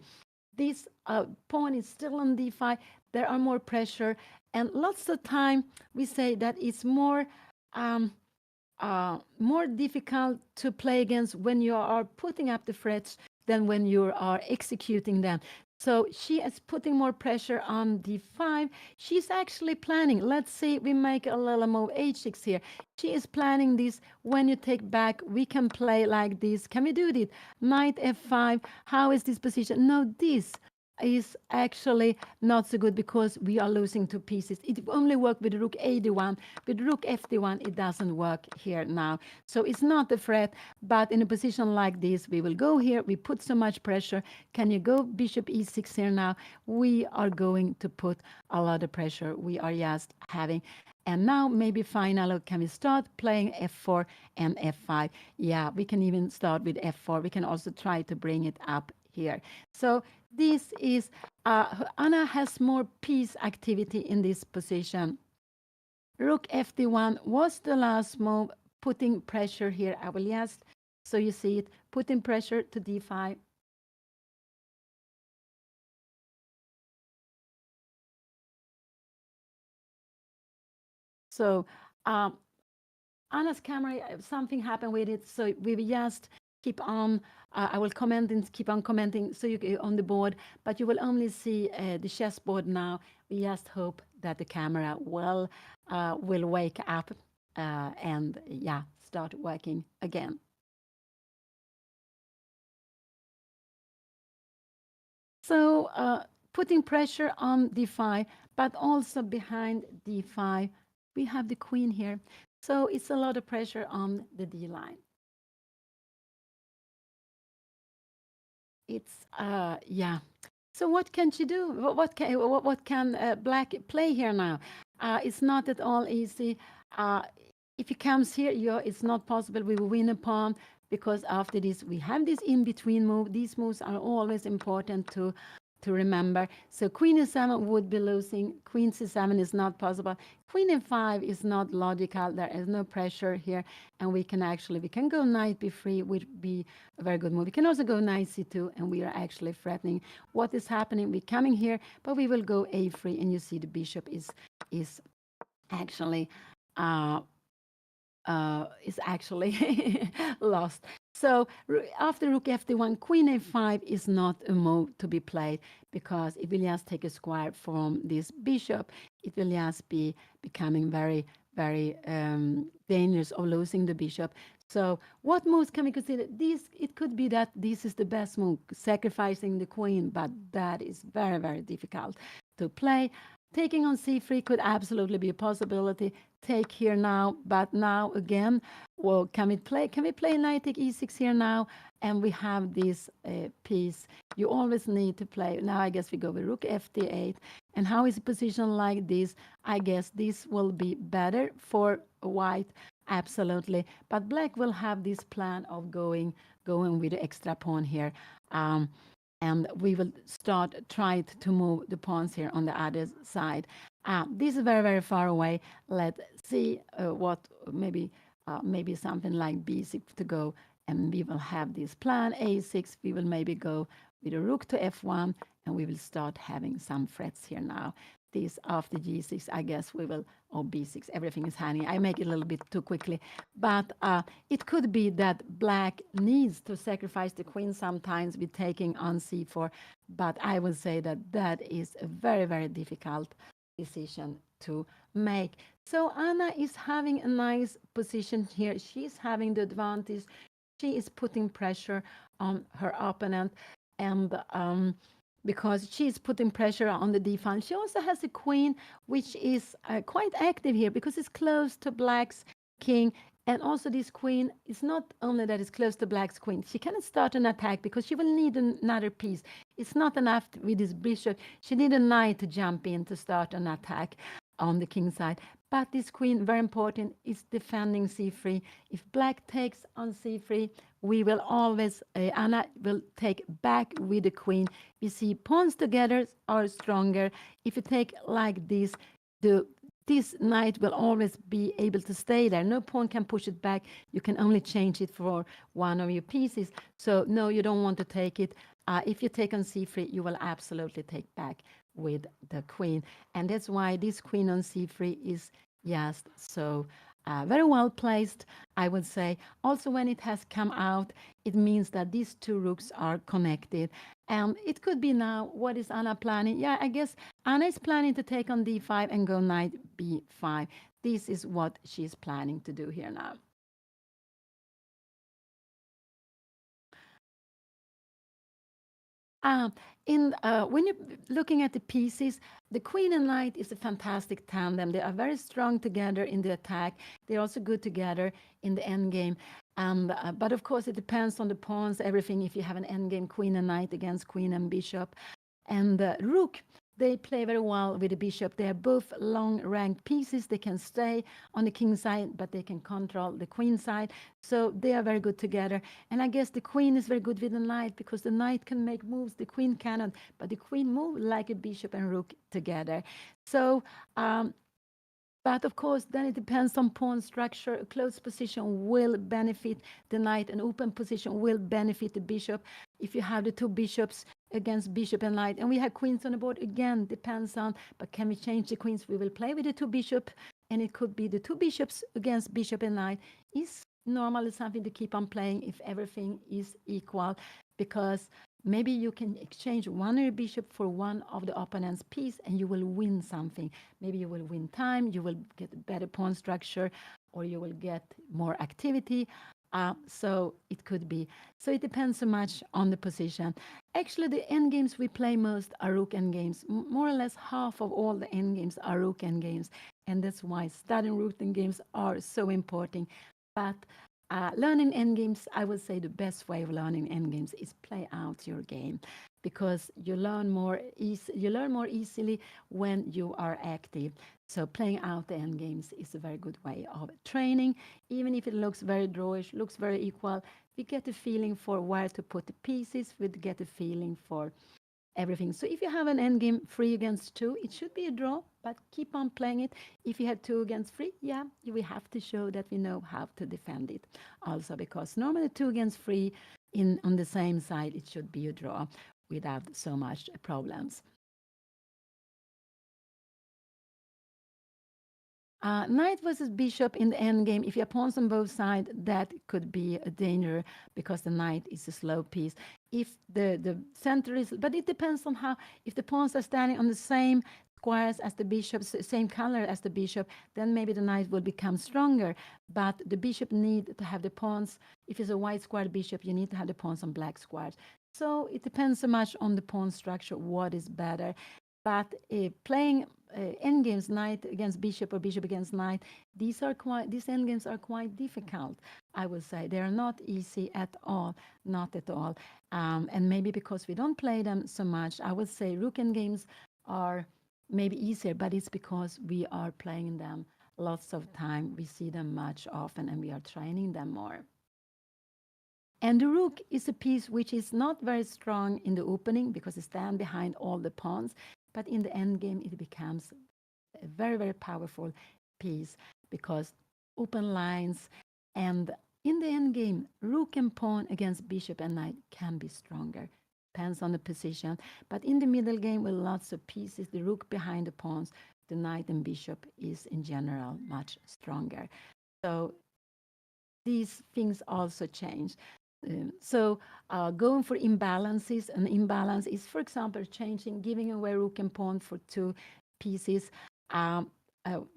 This pawn is still on d5. There are more pressure, and lots of time we say that it's more difficult to play against when you are putting up the threats than when you are executing them. So she is putting more pressure on d5. She's actually planning. Let's say we make a little move h6 here. She is planning this. When you take back, we can play like this. Can we do it? Knight f5. How is this position? No, this is actually not so good because we are losing two pieces. It only works with rook a1. With rook fd1, it doesn't work here now. So it's not a threat, but in a position like this, we will go here. We put so much pressure. Can you go bishop e6 here now? We are going to put a lot of pressure. We are just having. And now maybe finally, can we start playing f4 and f5? Yeah, we can even start with f4. We can also try to bring it up here. So this is, Anna has more piece activity in this position. Rook fd1 was the last move, putting pressure here. I will just, so you see it, putting pressure to d5. So Anna's camera, something happened with it, so we will just keep on. I will comment and keep on commenting so you on the board, but you will only see the chessboard now. We just hope that the camera will wake up and yeah, start working again. So putting pressure on d5, but also behind d5, we have the queen here. So it's a lot of pressure on the d line. It's yeah. So what can she do? What can black play here now? It's not at all easy. If he comes here, it's not possible. We will win a pawn because after this we have this in between move. These moves are always important to remember. So queen e7 would be losing. Queen c7 is not possible. Queen f5 is not logical. There is no pressure here, and we can go knight b3, which would be a very good move. We can also go knight c2, and we are actually threatening what is happening. We're coming here, but we will go a3, and you see the bishop is actually lost. So after rook fd1, queen a5 is not a move to be played because it will just take a square from this bishop. It will just be becoming very, very dangerous of losing the bishop. So what moves can we consider? It could be that this is the best move, sacrificing the queen, but that is very, very difficult to play. Taking on c3 could absolutely be a possibility. Take here now, but now again, well, can we play knight take e6 here now? And we have this piece. You always need to play. Now I guess we go with rook fd8. And how is a position like this? I guess this will be better for white. Absolutely. But black will have this plan of going with the extra pawn here. Um, and we will start try to move the pawns here on the other side. This is very, very far away. Let's see what maybe something like b6 to go, and we will have this plan a6. We will maybe go with a rook to f1, and we will start having some threats here now. This after g6, I guess we will, or b6, everything is hanging. I make it a little bit too quickly, but it could be that black needs to sacrifice the queen sometimes with taking on c4, but I would say that that is a very, very difficult decision to make. So Anna is having a nice position here. She's having the advantage. She is putting pressure on her opponent, and because she's putting pressure on the d-file. She also has a queen, which is quite active here because it's close to black's king. And also this queen is not only that it's close to black's queen, she cannot start an attack because she will need another piece. It's not enough with this bishop. She need a knight to jump in to start an attack on the king side. But this queen, very important, is defending c3. If black takes on c3, we will always, Anna will take back with the queen. We see pawns together are stronger. If you take like the this knight will always be able to stay there. No pawn can push it back. You can only change it for one of your pieces. So no, you don't want to take it. If you take on c3, you will absolutely take back with the queen. And that's why this queen on c3 is just so very well placed, I would say. Also, when it has come out, it means that these two rooks are connected. And it could be now, what is Anna planning? Yeah, I guess Anna is planning to take on d5 and go knight b5. This is what she's planning to do here now. Uh, when you're looking at the pieces, the queen and knight is a fantastic tandem. They are very strong together in the attack. They're also good together in the endgame. But of course, it depends on the pawns, everything. If you have an endgame queen and knight against queen and bishop, and rook, they play very well with the bishop. They are both long ranked pieces. They can stay on the king side, but they can control the queen side. So they are very good together. And I guess the queen is very good with the knight because the knight can make moves, the queen cannot. But the queen move like a bishop and rook together. So but of course, then it depends on pawn structure. A closed position will benefit the knight. An open position will benefit the bishop. If you have the two bishops against bishop and knight, and we have queens on the board, again, depends on, but can we change the queens? We will play with the two bishops, and it could be the two bishops against bishop and knight. Is normally something to keep on playing if everything is equal, because maybe you can exchange one of your bishop for one of the opponent's piece and you will win something. Maybe you will win time, you will get a better pawn structure, or you will get more activity. So it could be. So it depends so much on the position. Actually, the endgames we play most are rook endgames. More or less half of all the endgames are rook endgames. And that's why studying rook endgames are so important. But learning endgames, I would say the best way of learning endgames is play out your game, because you learn more easily when you are active. So playing out the endgames is a very good way of training. Even if it looks very drawish, looks very equal, we get a feeling for where to put the pieces. We get a feeling for everything. So if you have an endgame 3 against 2, it should be a draw, but keep on playing it. If you have 2 against 3, yeah, we have to show that we know how to defend it also, because normally 2 against 3 on the same side, it should be a draw without so much problems. Knight versus bishop in the endgame. If you have pawns on both sides, that could be a danger because the knight is a slow piece. If the center is, but it depends on how. If the pawns are standing on the same squares as the bishop, same color as the bishop, then maybe the knight will become stronger. But the bishop need to have the pawns. If it's a white square bishop, you need to have the pawns on black squares. So it depends so much on the pawn structure, what is better. But playing endgames, knight against bishop or bishop against knight, these endgames are quite difficult. I would say they are not easy at all, not at all. And maybe because we don't play them so much, I would say rook endgames are maybe easier, but it's because we are playing them lots of time. We see them much often and we are training them more. And the rook is a piece which is not very strong in the opening because it stands behind all the pawns, but in the end game it becomes a very, very powerful piece because open lines and in the end game, rook and pawn against bishop and knight can be stronger. Depends on the position. But in the middle game with lots of pieces, the rook behind the pawns, the knight and bishop is in general much stronger. So these things also change. Going for imbalances, an imbalance is, for example, changing, giving away rook and pawn for two pieces.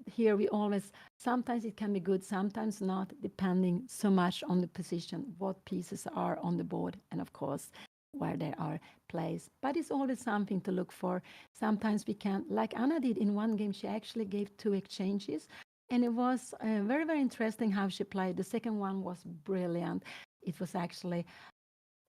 Here we always, sometimes it can be good, sometimes not, depending so much on the position, what pieces are on the board, and of course, where they are placed. But it's always something to look for. Sometimes we can, like Anna did in one game, she actually gave two exchanges. And it was very, very interesting how she played. The second one was brilliant. It was actually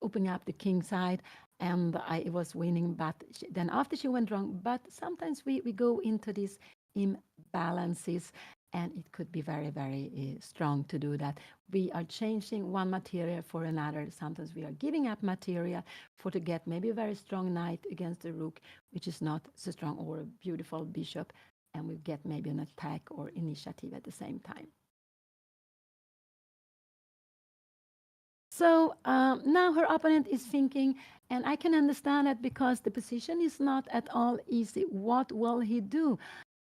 opening up the king side, and I was winning. But then after she went wrong, but sometimes we go into these imbalances, and it could be very, very strong to do that. We are changing one material for another. Sometimes we are giving up material for to get maybe a very strong knight against a rook, which is not so strong, or a beautiful bishop, and we get maybe an attack or initiative at the same time. So now her opponent is thinking, and I can understand that because the position is not at all easy. What will he do?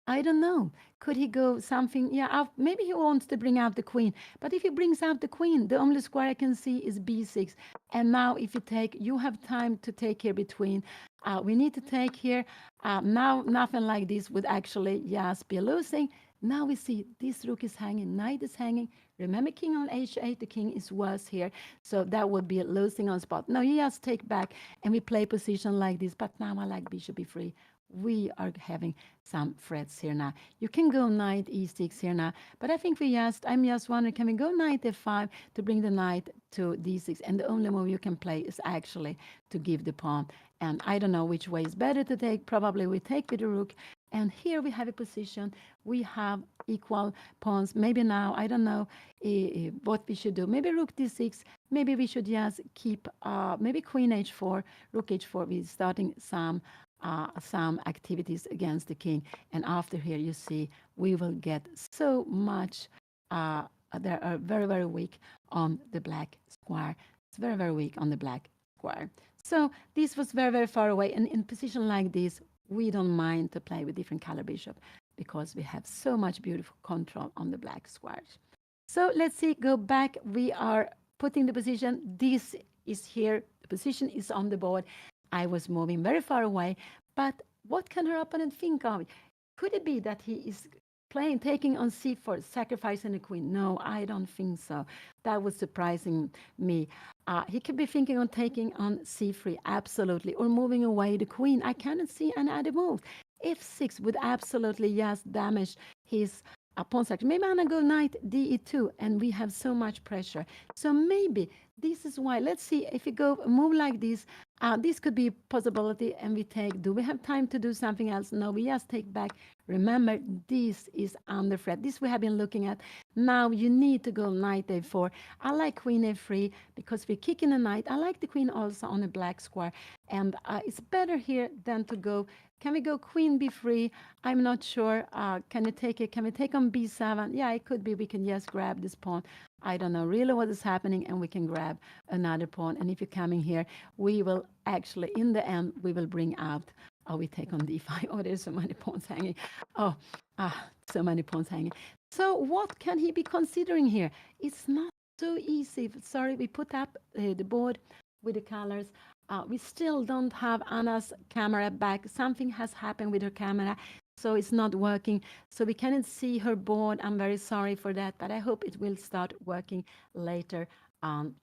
I don't know. Could he go something? Yeah, maybe he wants to bring out the queen. But if he brings out the queen, the only square I can see is b6. And now if you take, you have time to take here between. We need to take here. Now nothing like this would actually, yes, be losing. Now we see this rook is hanging, knight is hanging. Remember, king on h8, the king is worse here. So that would be losing on spot. Now you just take back and we play position like this. But now I like bishop e3. We are having some threats here now. You can go knight e6 here now, but I think I'm just wondering, can we go knight f5 to bring the knight to d6? And the only move you can play is actually to give the pawn. And I don't know which way is better to take. Probably we take with the rook. And here we have a position. We have equal pawns. Maybe now, I don't know what we should do. Maybe rook d6. Maybe we should just keep, maybe queen h4, rook h4. We're starting some activities against the king. And after here, you see, we will get so much. They are very, very weak on the black square. It's very, very weak on the black square. So this was very, very far away. And in position like this, we don't mind to play with different color bishop because we have so much beautiful control on the black squares. So let's see, go back. We are putting the position. This is here. The position is on the board. I was moving very far away, but what can her opponent think of? Could it be that he is playing, taking on c4, sacrificing the queen? No, I don't think so. That was surprising me. He could be thinking on taking on c3, absolutely, or moving away the queen. I cannot see any other move. f6 would absolutely, yes, damage his pawn section. Maybe I'm going to go knight de2, and we have so much pressure. So maybe this is why. Let's see if we go move like this. This could be a possibility, and we take. Do we have time to do something else? No, we just take back. Remember, this is under threat. This we have been looking at. Now you need to go knight a4. I like queen a3 because we're kicking a knight. I like the queen also on a black square, and it's better here than to go. Can we go queen b3? I'm not sure. Can you take it? Can we take on b7? Yeah, it could be. We can just grab this pawn. I don't know really what is happening, and we can grab another pawn. And if you're coming here, we will actually, in the end, we will bring out. Oh, we take on d5. Oh, there's so many pawns hanging. Oh, so many pawns hanging. So what can he be considering here? It's not so easy. Sorry, we put up the board with the colors. We still don't have Anna's camera back. Something has happened with her camera, so it's not working. So we cannot see her board. I'm very sorry for that, but I hope it will start working later on.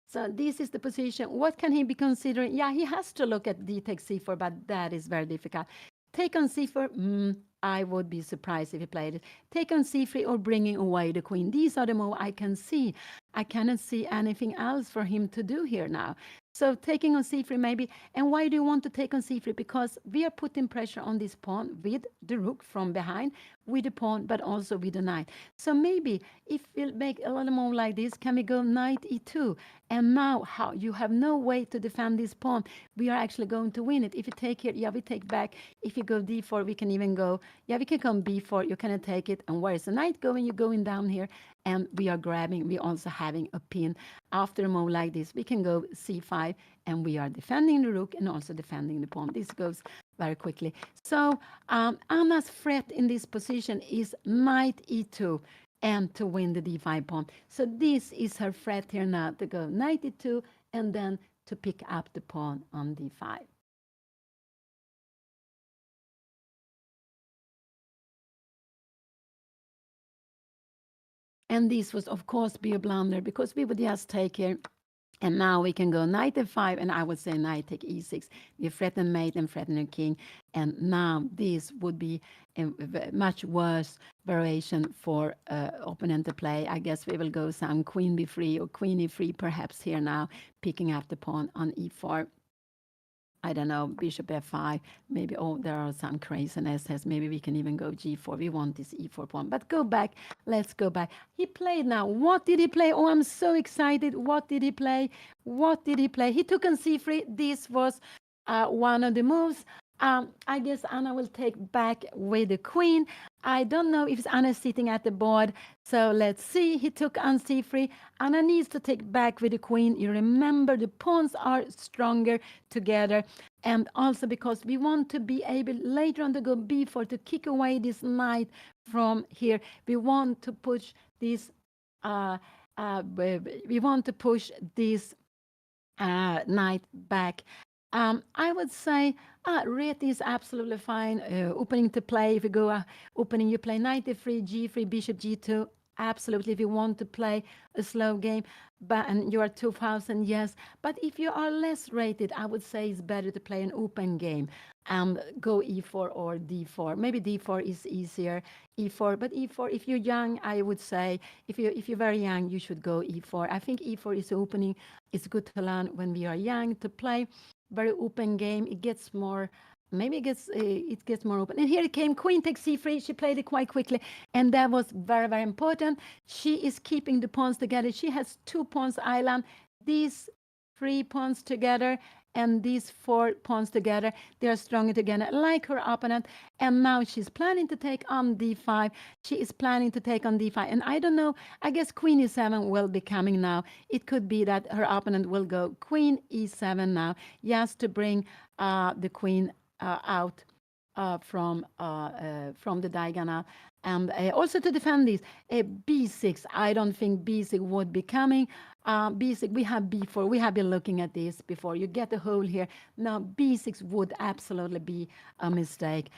So this is the position. What can he be considering? Yeah, he has to look at d takes c4, but that is very difficult. Take on c4, I would be surprised if he played it. Take on c3 or bringing away the queen. These are the moves I can see. I cannot see anything else for him to do here now. So taking on c3 maybe. And why do you want to take on c3? Because we are putting pressure on this pawn with the rook from behind, with the pawn, but also with the knight. So maybe if we'll make a little move like this, can we go knight e2? And now how you have no way to defend this pawn. We are actually going to win it. If you take here, yeah, we take back. If you go d4, we can even go, yeah, we can come b4. You cannot take it. And where is the knight going? You're going down here. And we are grabbing. We also having a pin. After a move like this, we can go c5. And we are defending the rook and also defending the pawn. This goes very quickly. So Anna's threat in this position is knight e2 and to win the d5 pawn. So this is her threat here now, to go knight e2 and then to pick up the pawn on d5. And this was, of course, be a blunder because we would just take here. And now we can go knight f5, and I would say knight take e6. We threaten mate and threaten a king. And now this would be a much worse variation for opponent to play. I guess we will go some queen b3 or queen e3 perhaps here now, picking up the pawn on e4. I don't know, bishop f5, maybe, oh, there are some craziness. Maybe we can even go g4. We want this e4 pawn. But go back. Let's go back. He played now. What did he play? Oh, I'm so excited. What did he play? What did he play? He took on c3. This was one of the moves. I guess Anna will take back with the queen. I don't know if Anna is sitting at the board. So let's see. He took on c3. Anna needs to take back with the queen. You remember the pawns are stronger together. And also because we want to be able later on to go b4 to kick away this knight from here. We want to push this. We want to push this knight back. I would say red is absolutely fine. Opening to play. If you go opening, you play knight f3, g3, bishop g2. Absolutely, if you want to play a slow game, but and you are 2000, yes. But if you are less rated, I would say it's better to play an open game and go e4 or d4. Maybe d4 is easier, e4. But e4, if you're young, I would say if you're very young, you should go e4. I think e4 is opening. It's good to learn when we are young to play very open game. It gets more. Maybe it gets more open. And here it came, queen takes c3. She played it quite quickly, and that was very, very important. She is keeping the pawns together. She has 2 pawns island. These 3 pawns together and these 4 pawns together, they are stronger together, like her opponent. And now she's planning to take on d5. She is planning to take on d5. And I don't know, I guess queen e7 will be coming now. It could be that her opponent will go queen e7 now, just to bring the queen out from the diagonal. And also to defend this, b6, I don't think b6 would be coming. b6, we have b4, we have been looking at this before. You get the hole here. Now, b6 would absolutely be a mistake.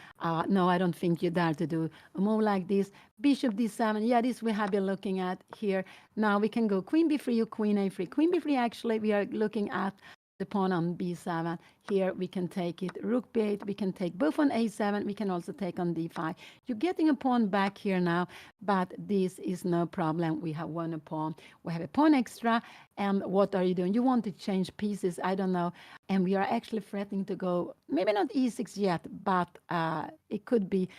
No, I don't think you dare to do a move like this. Bishop d7, yeah, this we have been looking at here. Now we can go queen b3 or queen a3. Queen b3, actually, we are looking at the pawn on b7. Here we can take it rook b8. We can take both on a7. We can also take on d5. You're getting a pawn back here now, but this is no problem. We have won a pawn. We have a pawn extra. And what are you doing? You want to change pieces. I don't know. And we are actually threatening to go, maybe not e6 yet, but it could be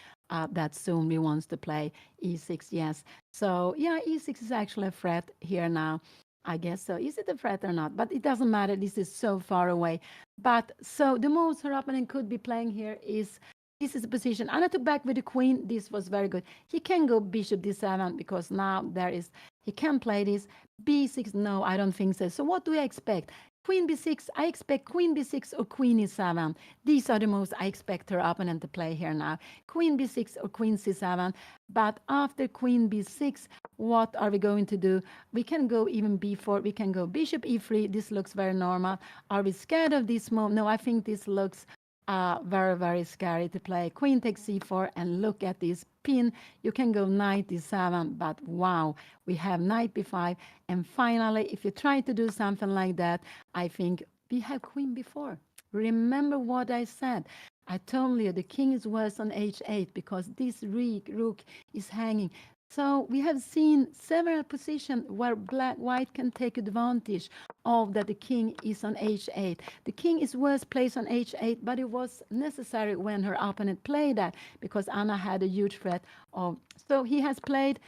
that soon we want to play e6, yes. So yeah, e6 is actually a threat here now. I guess so. Is it a threat or not? But it doesn't matter. This is so far away. But so the moves her opponent could be playing here is this is the position. Anna took back with the queen. This was very good. He can go bishop d7 because now there is, he can play this. b6, no, I don't think so. So what do I expect? Queen b6, I expect queen b6 or queen e7. These are the moves I expect her opponent to play here now. Queen b6 or queen c7. But after queen b6, what are we going to do? We can go even b4. We can go bishop e3. This looks very normal. Are we scared of this move? No, I think this looks very, very scary to play. Queen takes c4, and look at this pin. You can go knight d7, but wow, we have knight b5. And finally, if you try to do something like that, I think we have queen b4. Remember what I said. I told you the king is worse on h8 because this rook is hanging. So we have seen several positions where white can take advantage of that the king is on h8. The king is worst placed on h8, but it was necessary when her opponent played that because Anna had a huge threat of. So he played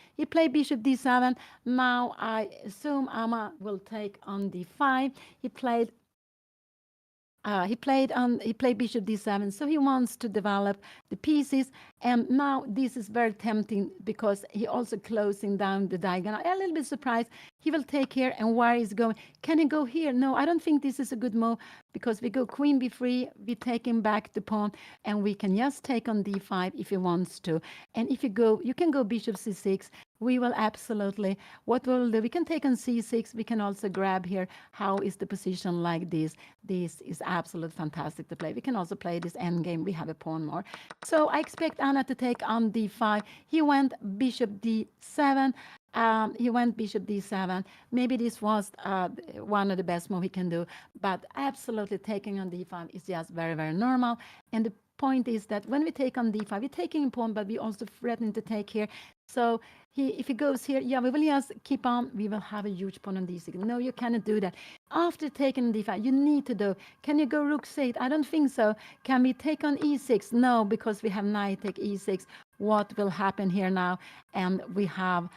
bishop d7. Now I assume Anna will take on d5. He played bishop d7, so he wants to develop the pieces. And now this is very tempting because he also closing down the diagonal. I'm a little bit surprised. He will take here, and where is going? Can he go here? No, I don't think this is a good move because we go queen b3, we take him back the pawn, and we can just take on d5 if he wants to. And if you can go bishop c6. We will absolutely, what we'll do, we can take on c6. We can also grab here. How is the position like this? This is absolutely fantastic to play. We can also play this endgame. We have a pawn more. So I expect Anna to take on d5. He went bishop d7. He went bishop d7. Maybe this was one of the best moves he can do, but absolutely taking on d5 is just very, very normal. And the point is that when we take on d5, we're taking a pawn, but we also threatening to take here. So if he goes here, yeah, we will just keep on. We will have a huge pawn on d6. No, you cannot do that. After taking d5, you need to do. Can you go rook c8? I don't think so. Can we take on e6? No, because we have knight take e6. What will happen here now? And we have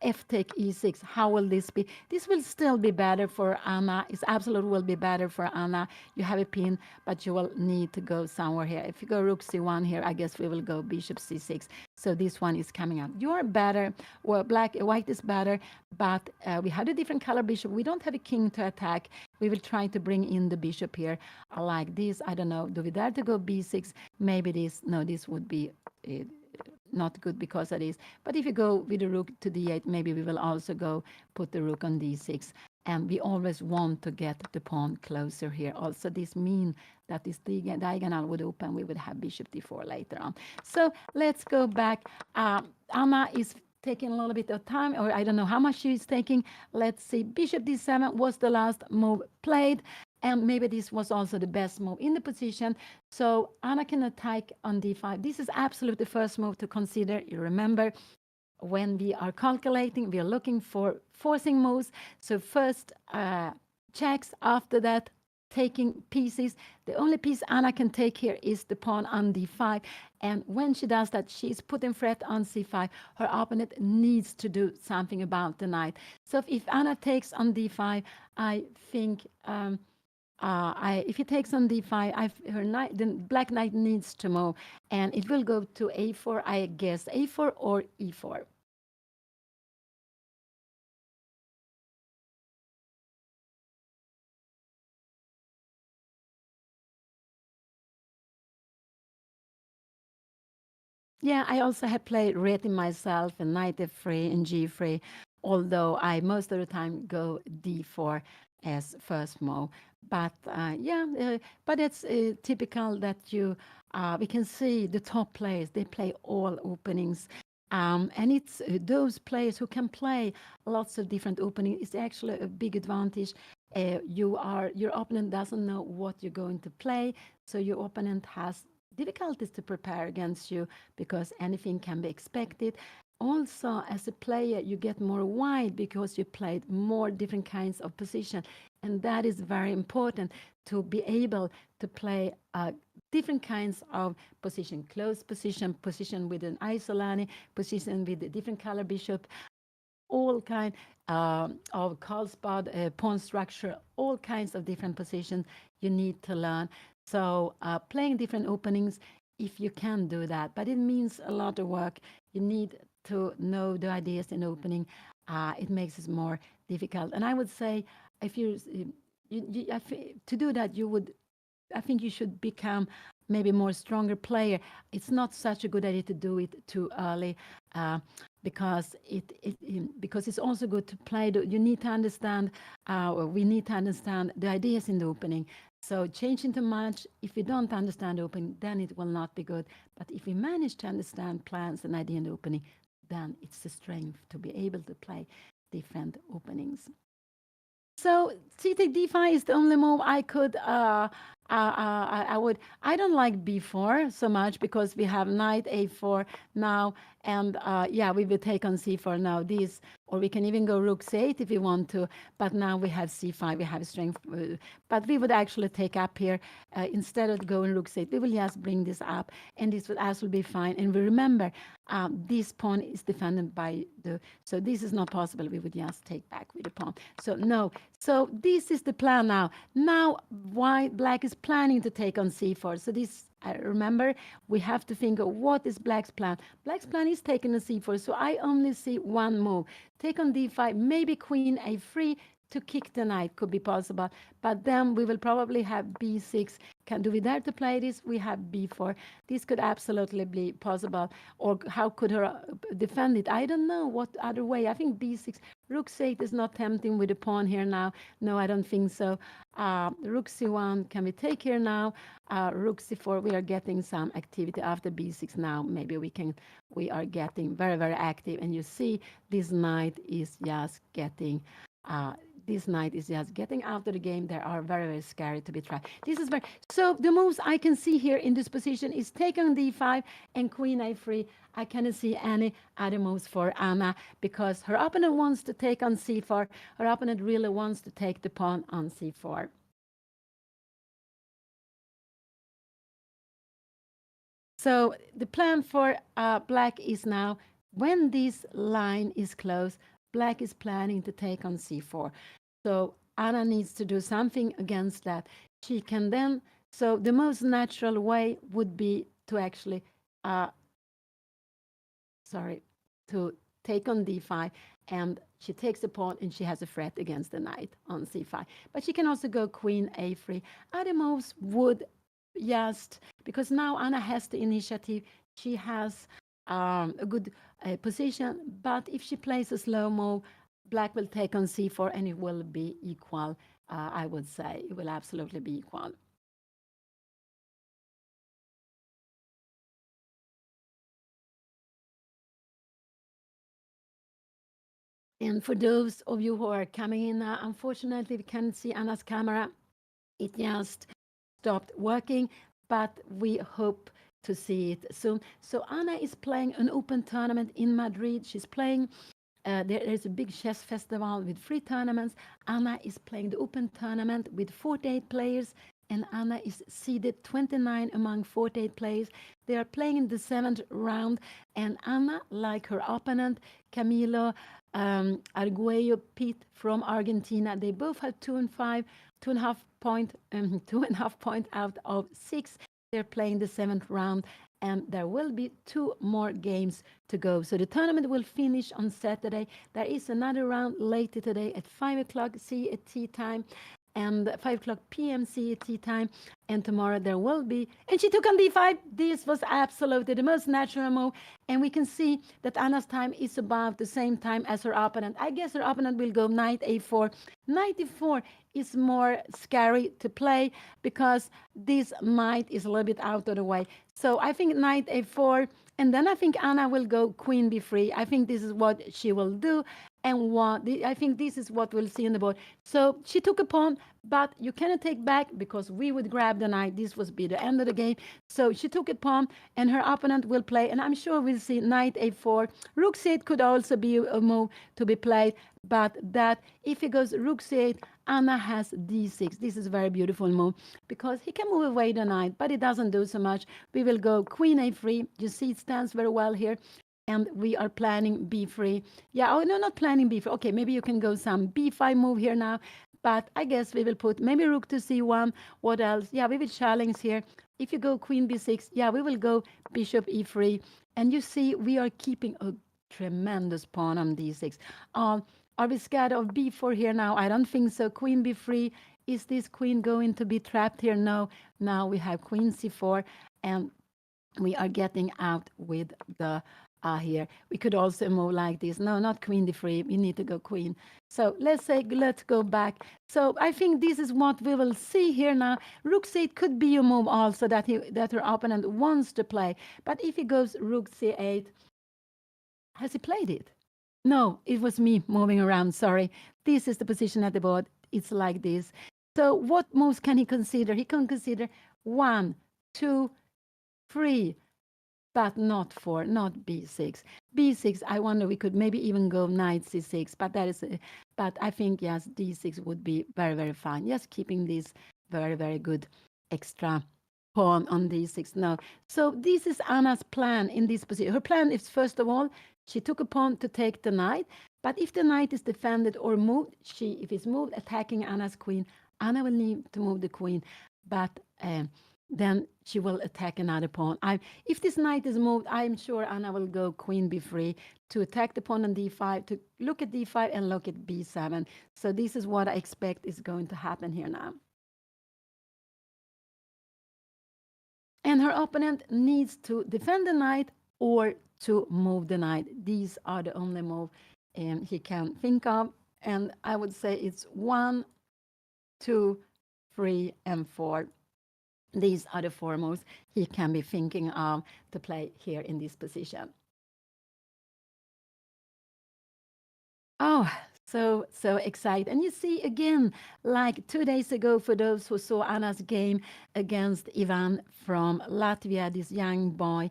f take e6. How will this be? This will still be better for Anna. It absolutely will be better for Anna. You have a pin, but you will need to go somewhere here. If you go rook c1 here, I guess we will go bishop c6. So this one is coming up. You are better. Well, white is better, but we have a different color bishop. We don't have a king to attack. We will try to bring in the bishop here like this. I don't know. Do we dare to go b6? Maybe this. No, this would be not good because of this. But if you go with the rook to d8, maybe we will also go put the rook on d6. And we always want to get the pawn closer here. Also, this means that this diagonal would open. We would have bishop d4 later on. So let's go back. Anna is taking a little bit of time, or I don't know how much she is taking. Let's see. Bishop d7 was the last move played. And maybe this was also the best move in the position. So Anna can attack on d5. This is absolutely the first move to consider. You remember, when we are calculating, we are looking for forcing moves. So first checks, after that taking pieces. The only piece Anna can take here is the pawn on d5. And when she does that, she's putting threat on c5. Her opponent needs to do something about the knight. So if Anna takes on d5, I think if he takes on d5, the black knight needs to move, and it will go to a4, I guess, a4 or e4. Yeah, I also have played Reti myself and knight f3 and g3, although I most of the time go d4 as first move. But but it's typical that we can see the top players, they play all openings. And it's those players who can play lots of different openings. It's actually a big advantage. Your opponent doesn't know what you're going to play, so your opponent has difficulties to prepare against you because anything can be expected. Also, as a player, you get more wide because you played more different kinds of position, and that is very important to be able to play different kinds of position, close position, position with an isolani, position with a different color bishop, all kind of Carlsbad pawn structure, all kinds of different positions you need to learn. So playing different openings, if you can do that, but it means a lot of work. You need to know the ideas in opening. It makes it more difficult. And I would say, if to do that, I think you should become maybe more stronger player. It's not such a good idea to do it too early because because it's also good to play. You need to understand. We need to understand the ideas in the opening. So changing too much, if we don't understand the opening, then it will not be good. But if we manage to understand plans and idea in the opening, then it's the strength to be able to play different openings. So c take d5 is the only move I could. I don't like b4 so much because we have knight a4 now, And yeah, we will take on c4 now. This, or we can even go rook c8 if we want to. But now we have c5, we have strength. But we would actually take up here instead of going rook c8. We will just bring this up, and this would absolutely be fine. And we remember this pawn is defended by the. So this is not possible. We would just take back with the pawn. So no. So this is the plan now. Now black is planning to take on c4. So this. Remember, we have to think of what is black's plan. Black's plan is taking a c4, so I only see one move. Take on d5, maybe queen a3 to kick the knight could be possible, but then we will probably have b6. Do we dare to play this? We have b4. This could absolutely be possible. Or how could her defend it? I don't know what other way. I think b6. Rook c8 is not tempting with the pawn here now. No, I don't think so. Rook c1, can we take here now? Rook c4, we are getting some activity after b6 now. Maybe we are getting very, very active. And you see, this knight is just getting out of the game. They are very, very scary to be tried. This is very. So the moves I can see here in this position is take on d5 and queen a3. I cannot see any other moves for Anna because her opponent wants to take on c4. Her opponent really wants to take the pawn on c4. So the plan for black is now, when this line is closed, black is planning to take on c4. So Anna needs to do something against that. She can then, so the most natural way would be to actually, to take on d5, and she takes the pawn and she has a threat against the knight on c5. But she can also go queen a3. Other moves would just, because now Anna has the initiative, she has a good position, but if she plays a slow move, black will take on c4 and it will be equal. I would say it will absolutely be equal. And for those of you who are coming in, unfortunately, we can't see Anna's camera. It just stopped working, but we hope to see it soon. So Anna is playing an open tournament in Madrid. She's playing. There is a big chess festival with 3 tournaments. Anna is playing the open tournament with 48 players, and Anna is seeded 29 among 48 players. They are playing in the 7th round, and Anna, like her opponent, Camilo Arguello Pete from Argentina, they both have 2 and 5, 2.5 point out of 6. They're playing the 7th round, and there will be 2 more games to go. So the tournament will finish on Saturday. There is another round later today at 5 o'clock CET time and 5 o'clock p.m. CET time. And tomorrow there will be. And she took on d5. This was absolutely the most natural move. And we can see that Anna's time is about the same time as her opponent. I guess her opponent will go knight a4. Knight e4 is more scary to play because this knight is a little bit out of the way. So I think knight a4, and then I think Anna will go queen b3. I think this is what she will do, and I think this is what we'll see on the board. So she took a pawn, but you cannot take back because we would grab the knight. This would be the end of the game. So she took a pawn, and her opponent will play, and I'm sure we'll see knight a4. Rook c8 could also be a move to be played, but that if he goes rook c8, Anna has d6. This is a very beautiful move because he can move away the knight, but it doesn't do so much. We will go queen a3. You see it stands very well here. And we are planning b3. Yeah, oh, no, not planning b3. Okay, maybe you can go some b5 move here now. But I guess we will put maybe rook to c1. What else? Yeah, we will challenge here. If you go queen b6, yeah, we will go bishop e3. And you see we are keeping a tremendous pawn on d6. Are we scared of b4 here now? I don't think so. Queen b3. Is this queen going to be trapped here? No. Now we have queen c4, and we are getting out with the here. We could also move like this. No, not queen d3. We need to go queen. So let's go back. So I think this is what we will see here now. Rook c8 could be a move also that her opponent wants to play. But if he goes rook c8, has he played it? No, it was me moving around. Sorry. This is the position at the board. It's like this. So what moves can he consider? He can consider 1, 2, 3. but not b6. B6, I wonder we could maybe even go knight c6, but but I think yes, d6 would be very, very fine. Just keeping this very, very good extra pawn on d6 now. So this is Anna's plan in this position. Her plan is, first of all, she took a pawn to take the knight, but if the knight is defended or moved, if it's moved attacking Anna's queen, Anna will need to move the queen, but then she will attack another pawn. If this knight is moved, I'm sure Anna will go queen b3 to attack the pawn on d5, to look at d5 and look at b7. So this is what I expect is going to happen here now. And her opponent needs to defend the knight or to move the knight. These are the only move he can think of. And I would say it's 1, 2, 3, and 4. These are the four moves he can be thinking of to play here in this position. Oh, so excited. And you see again, like 2 days ago, for those who saw Anna's game against Ivan from Latvia, this young boy,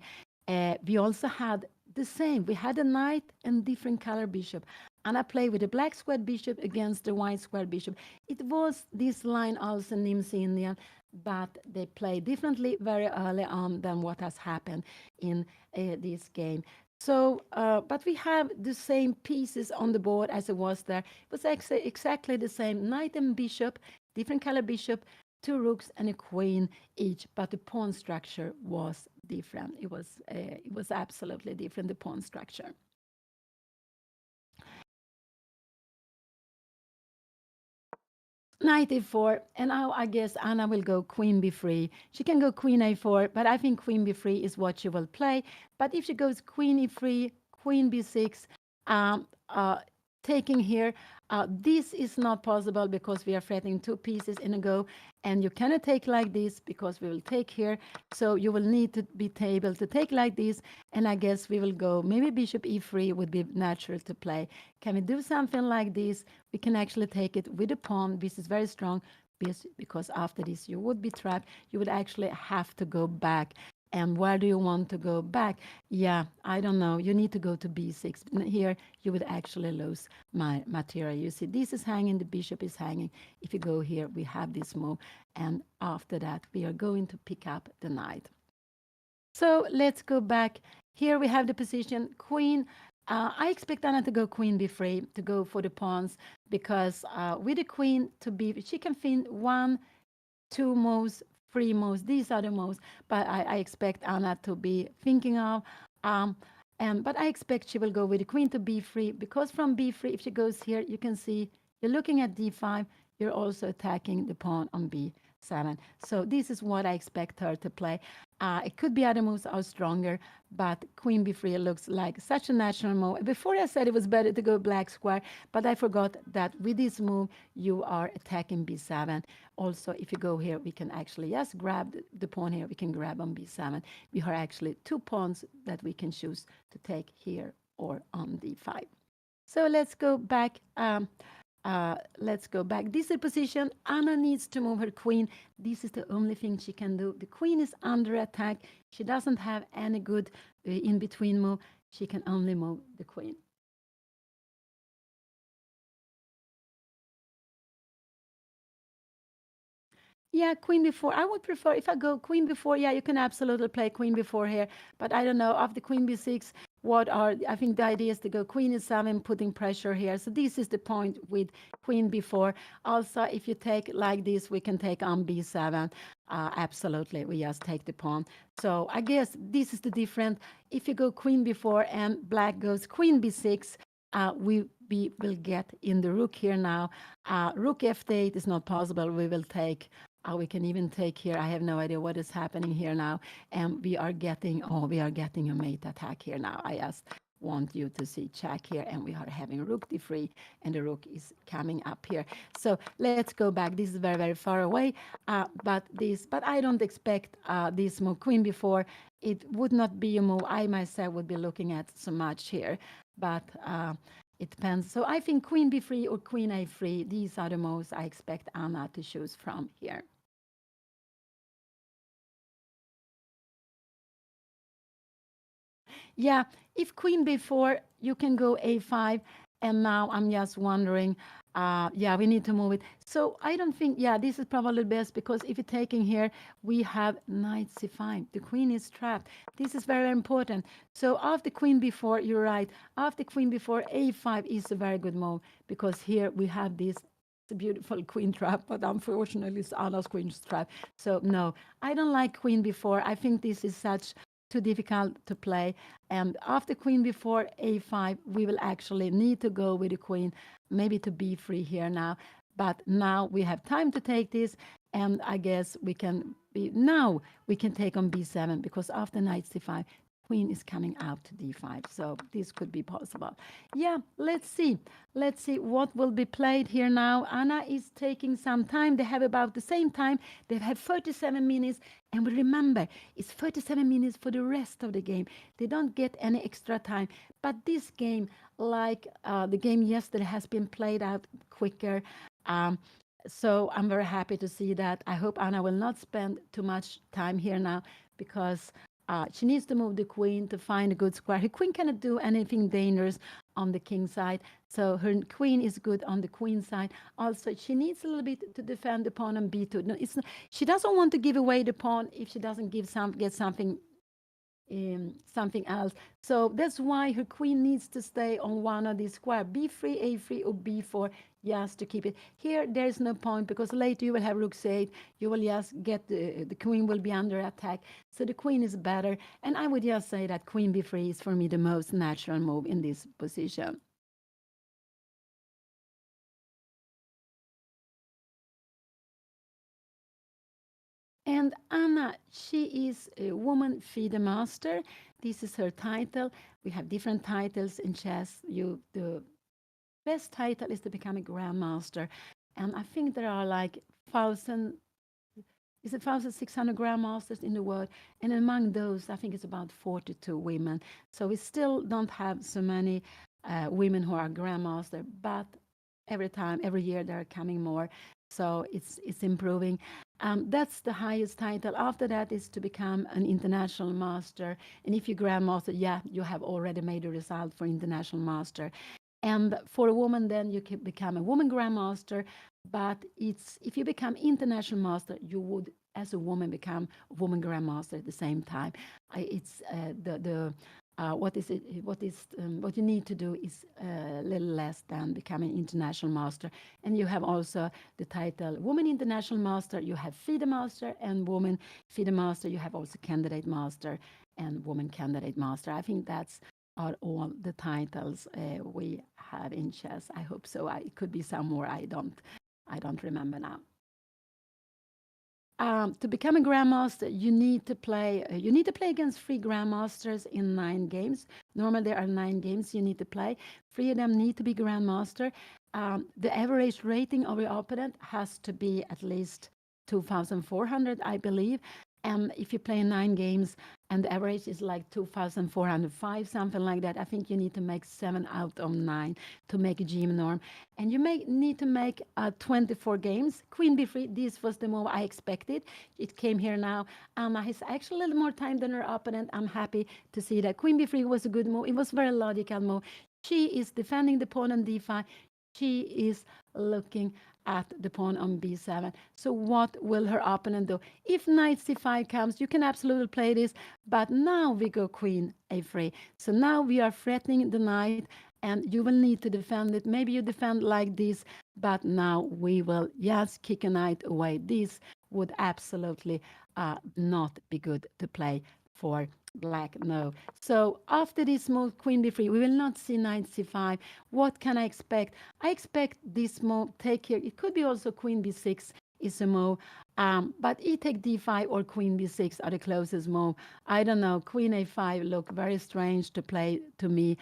we also had the same. We had a knight and different color bishop. Anna played with a black squared bishop against the white squared bishop. It was this line also Nimsi Indian, but they play differently very early on than what has happened in this game. So, but we have the same pieces on the board as it was there. It was exactly the same knight and bishop, different color bishop, 2 rooks and a queen each, but the pawn structure was different. It was absolutely different, the pawn structure. Knight e4, and now I guess Anna will go queen b3. She can go queen a4, but I think queen b3 is what she will play. But if she goes queen e3, queen b6, um, uh, taking here, this is not possible because we are threatening 2 pieces in a go, and you cannot take like this because we will take here. So you will need to be able to take like this, and I guess we will go, maybe bishop e3 would be natural to play. Can we do something like this? We can actually take it with a pawn. This is very strong because after this you would be trapped. You would actually have to go back. And where do you want to go back? Yeah, I don't know. You need to go to b6. Here, you would actually lose my material. You see, this is hanging, the bishop is hanging. If you go here, we have this move. And after that, we are going to pick up the knight. So let's go back. Here we have the position queen. I expect Anna to go queen b3, to go for the pawns, because with the queen to be, she can fin 1, 2 moves, 3 moves. These are the moves, but I expect Anna to be thinking of. But I expect she will go with the queen to b3, because from b3, if she goes here, you can see you're looking at d5. You're also attacking the pawn on b7. So this is what I expect her to play. It could be other moves are stronger, but queen b3 looks like such a natural move. Before I said it was better to go black square, but I forgot that with this move, you are attacking b7. Also, if you go here, we can actually just grab the pawn here. We can grab on b7. We have actually 2 pawns that we can choose to take here or on d5. So let's go back. Let's go back. This is the position. Anna needs to move her queen. This is the only thing she can do. The queen is under attack. She doesn't have any good in-between move. She can only move the queen. Yeah, queen b4. I would prefer if I go queen b4. Yeah, you can absolutely play queen b4 here. But I don't know, after queen b6, I think the idea is to go queen e7, putting pressure here. So this is the point with queen b4. Also, if you take like this, we can take on b7. Absolutely, we just take the pawn. So I guess this is the difference. If you go queen b4 and black goes queen b6, we will get in the rook here now. Rook f8 is not possible. We will take we can even take here. I have no idea what is happening here now. And we are getting a mate attack here now. I just want you to see check here, and we are having rook d3, and the rook is coming up here. So let's go back. This is very, very far away, but I don't expect this move queen b4. It would not be a move I myself would be looking at so much here, but it depends. So I think queen b3 or queen a3, these are the moves I expect Anna to choose from here. Yeah, if queen b4, you can go a5. And now I'm just wondering, yeah, we need to move it. So I don't think, yeah, this is probably best because if you're taking here, we have knight c5. The queen is trapped. This is very important. So after queen b4, you're right. After queen b4, a5 is a very good move because here we have this beautiful queen trap, but unfortunately it's Anna's queen trap. So no, I don't like queen b4. I think this is such too difficult to play. And after queen before a5, we will actually need to go with the queen, maybe to b3 here now. But now we have time to take this, and I guess we can be now we can take on b7 because after knight c5, queen is coming out to d5. So this could be possible. Yeah, let's see. Let's see what will be played here now. Anna is taking some time. They have about the same time. They have 37 minutes. And we remember, it's 37 minutes for the rest of the game. They don't get any extra time. But this game, like the game yesterday, has been played out quicker. Um, so I'm very happy to see that. I hope Anna will not spend too much time here now because she needs to move the queen to find a good square. Her queen cannot do anything dangerous on the king side. So her queen is good on the queen side. Also, she needs a little bit to defend the pawn on b2. No, it's not, she doesn't want to give away the pawn if she doesn't get something something else. So that's why her queen needs to stay on one of these square, b3, a3, or b4, just to keep it. Here, there's no point because later you will have rook c8. You will just get the queen will be under attack. So the queen is better. And I would just say that queen b3 is for me the most natural move in this position. And Anna, she is a woman FIDE master. This is her title. We have different titles in chess. The best title is to become a grandmaster. And I think there are like 1,000, is it 1,600 grandmasters in the world? And among those, I think it's about 42 women. So we still don't have so many women who are grandmaster, but every time, every year, there are coming more. So it's improving. That's the highest title. After that is to become an international master. And if you grandmaster, yeah, you have already made a result for international master. And for a woman, then you can become a woman grandmaster. But it's if you become international master, you would, as a woman, become a woman grandmaster at the same time. It's the what is it? What you need to do is a little less than becoming international master. And you have also the title woman international master. You have FIDE master and woman FIDE master. You have also candidate master and woman candidate master. I think that's are all the titles we have in chess. I hope so. It could be some more. I don't remember now. To become a grandmaster, you need to play. You need to play against three grandmasters in 9 games. Normally, there are 9 games you need to play. Three of them need to be grandmaster. The average rating of your opponent has to be at least 2,400, I believe. And if you play 9 games and the average is like 2,405, something like that, I think you need to make 7 out of 9 to make a GM norm. And you need to make 24 games. Queen b3, this was the move I expected. It came here now. Anna has actually a little more time than her opponent. I'm happy to see that. Queen b3 was a good move. It was a very logical move. She is defending the pawn on d5. She is looking at the pawn on b7. So what will her opponent do? If knight c5 comes, you can absolutely play this, but now we go queen a3. So now we are threatening the knight, and you will need to defend it. Maybe you defend like this, but now we will just kick a knight away. This would absolutely not be good to play for black. No. So after this move, queen b3, we will not see knight c5. What can I expect? I expect this move, take here. It could be also queen b6 is a move. But e take d5 or queen b6 are the closest move. I don't know. Queen a5 look very strange to play to me.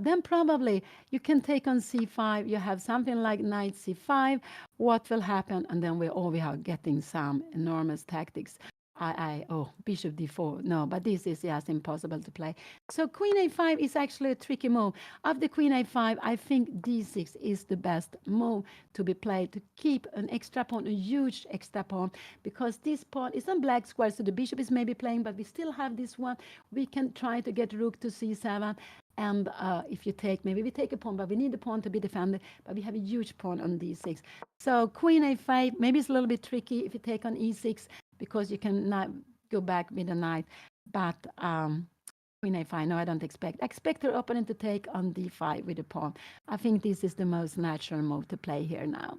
Then probably you can take on c5. You have something like knight c5. What will happen? And then we are getting some enormous tactics. oh, bishop d4. No, but this is just impossible to play. So queen a5 is actually a tricky move. After queen a5, I think d6 is the best move to be played to keep an extra pawn, a huge extra pawn, because this pawn is on black square, so the bishop is maybe playing, but we still have this one. We can try to get rook to c7. And if you take, maybe we take a pawn, but we need the pawn to be defended, but we have a huge pawn on d6. So queen a5, maybe it's a little bit tricky if you take on e6, because you can not go back with a knight. But queen a5, no, I don't expect. I expect her opponent to take on d5 with a pawn. I think this is the most natural move to play here now.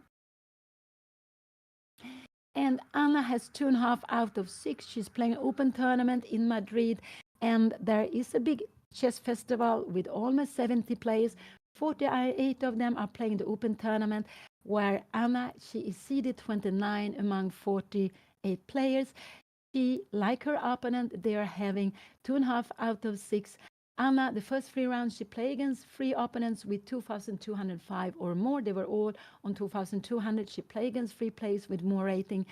And Anna has 2.5 out of 6. She's playing an open tournament in Madrid, and there is a big chess festival with almost 70 players. 48 of them are playing the open tournament, where Anna, she is seeded 29 among 48 players. She, like her opponent, they are having 2.5 out of 6. Anna, the first 3 rounds, she played against 3 opponents with 2,205 or more. They were all on 2,200. She played against 3 players with more rating.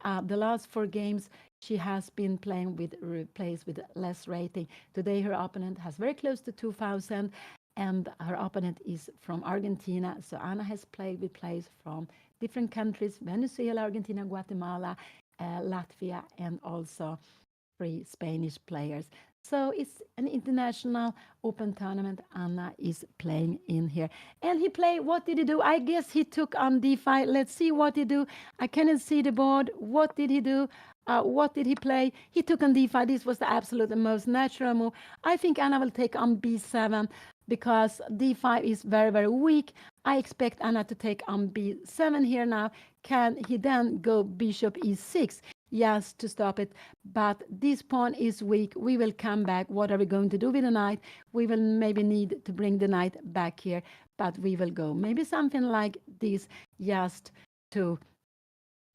The last 4 games, she has been playing with players with less rating. Today, her opponent has very close to 2,000, and her opponent is from Argentina. So Anna has played with players from different countries: Venezuela, Argentina, Guatemala, Latvia, and also 3 Spanish players. So it's an international open tournament Anna is playing in here. And he played, what did he do? I guess he took on d5. Let's see what he do. I cannot see the board. What did he do? What did he play? He took on d5. This was the absolute most natural move. I think Anna will take on b7 because d5 is very, very weak. I expect Anna to take on b7 here now. Can he then go bishop e6? Yes, to stop it. But this pawn is weak. We will come back. What are we going to do with the knight? We will maybe need to bring the knight back here, but we will go maybe something like this, just to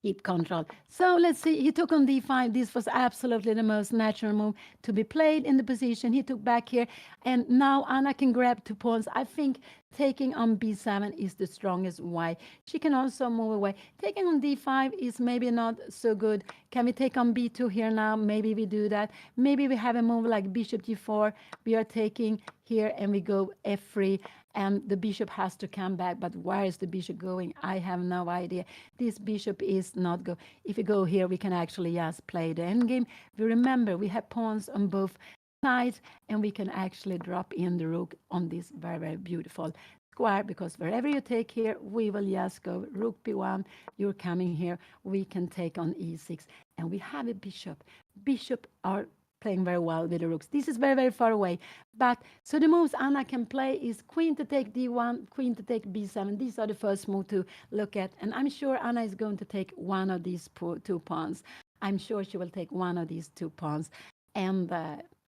keep control. So let's see. He took on d5. This was absolutely the most natural move to be played in the position. He took back here, and now Anna can grab 2 pawns. I think taking on b7 is the strongest way. She can also move away. Taking on d5 is maybe not so good. Can we take on b2 here now? Maybe we do that. Maybe we have a move like bishop g4. We are taking here, and we go f3. And the bishop has to come back. But where is the bishop going? I have no idea. This bishop is not go. If we go here, we can actually just play the endgame. We remember we have pawns on both sides, and we can actually drop in the rook on this very, very beautiful square, because wherever you take here, we will just go rook b1. You're coming here. We can take on e6, and we have a bishop. Bishop are playing very well with the rooks. This is very, very far away. But so the moves Anna can play is queen to take d1, queen to take b7. These are the first move to look at. And I'm sure Anna is going to take one of these 2 pawns. I'm sure she will take one of these 2 pawns. And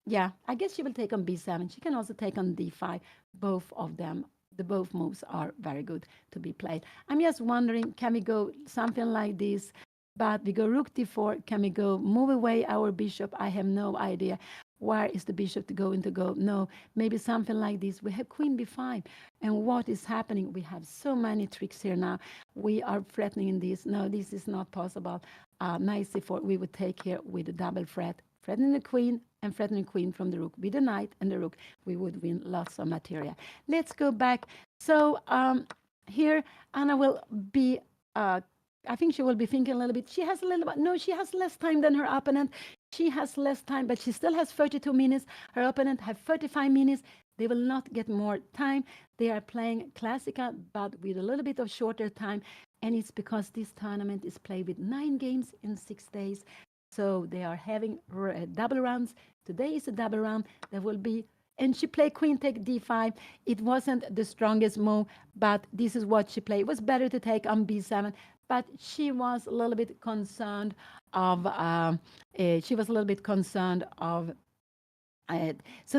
yeah, I guess she will take on b7. She can also take on d5. Both of them, both moves are very good to be played. I'm just wondering, can we go something like this? But we go rook d4. Can we go move away our bishop? I have no idea. Where is the bishop to go? No, maybe something like this. We have queen b5. And what is happening? We have so many tricks here now. We are threatening this. No, this is not possible. Knight c4, we would take here with a double threat. Threatening the queen and threatening the queen from the rook. With the knight and the rook, we would win lots of material. Let's go back. So here, Anna will be... I think she will be thinking a little bit. She has a little bit, no, she has less time than her opponent. She has less time, but she still has 32 minutes. Her opponent have 35 minutes. They will not get more time. They are playing classical, but with a little bit of shorter time. And it's because this tournament is played with 9 games in 6 days. So they are having double rounds. Today is a double round. There will be, and she played queen take d5. It wasn't the strongest move, but this is what she played. It was better to take on b7. But she was a little bit concerned of, so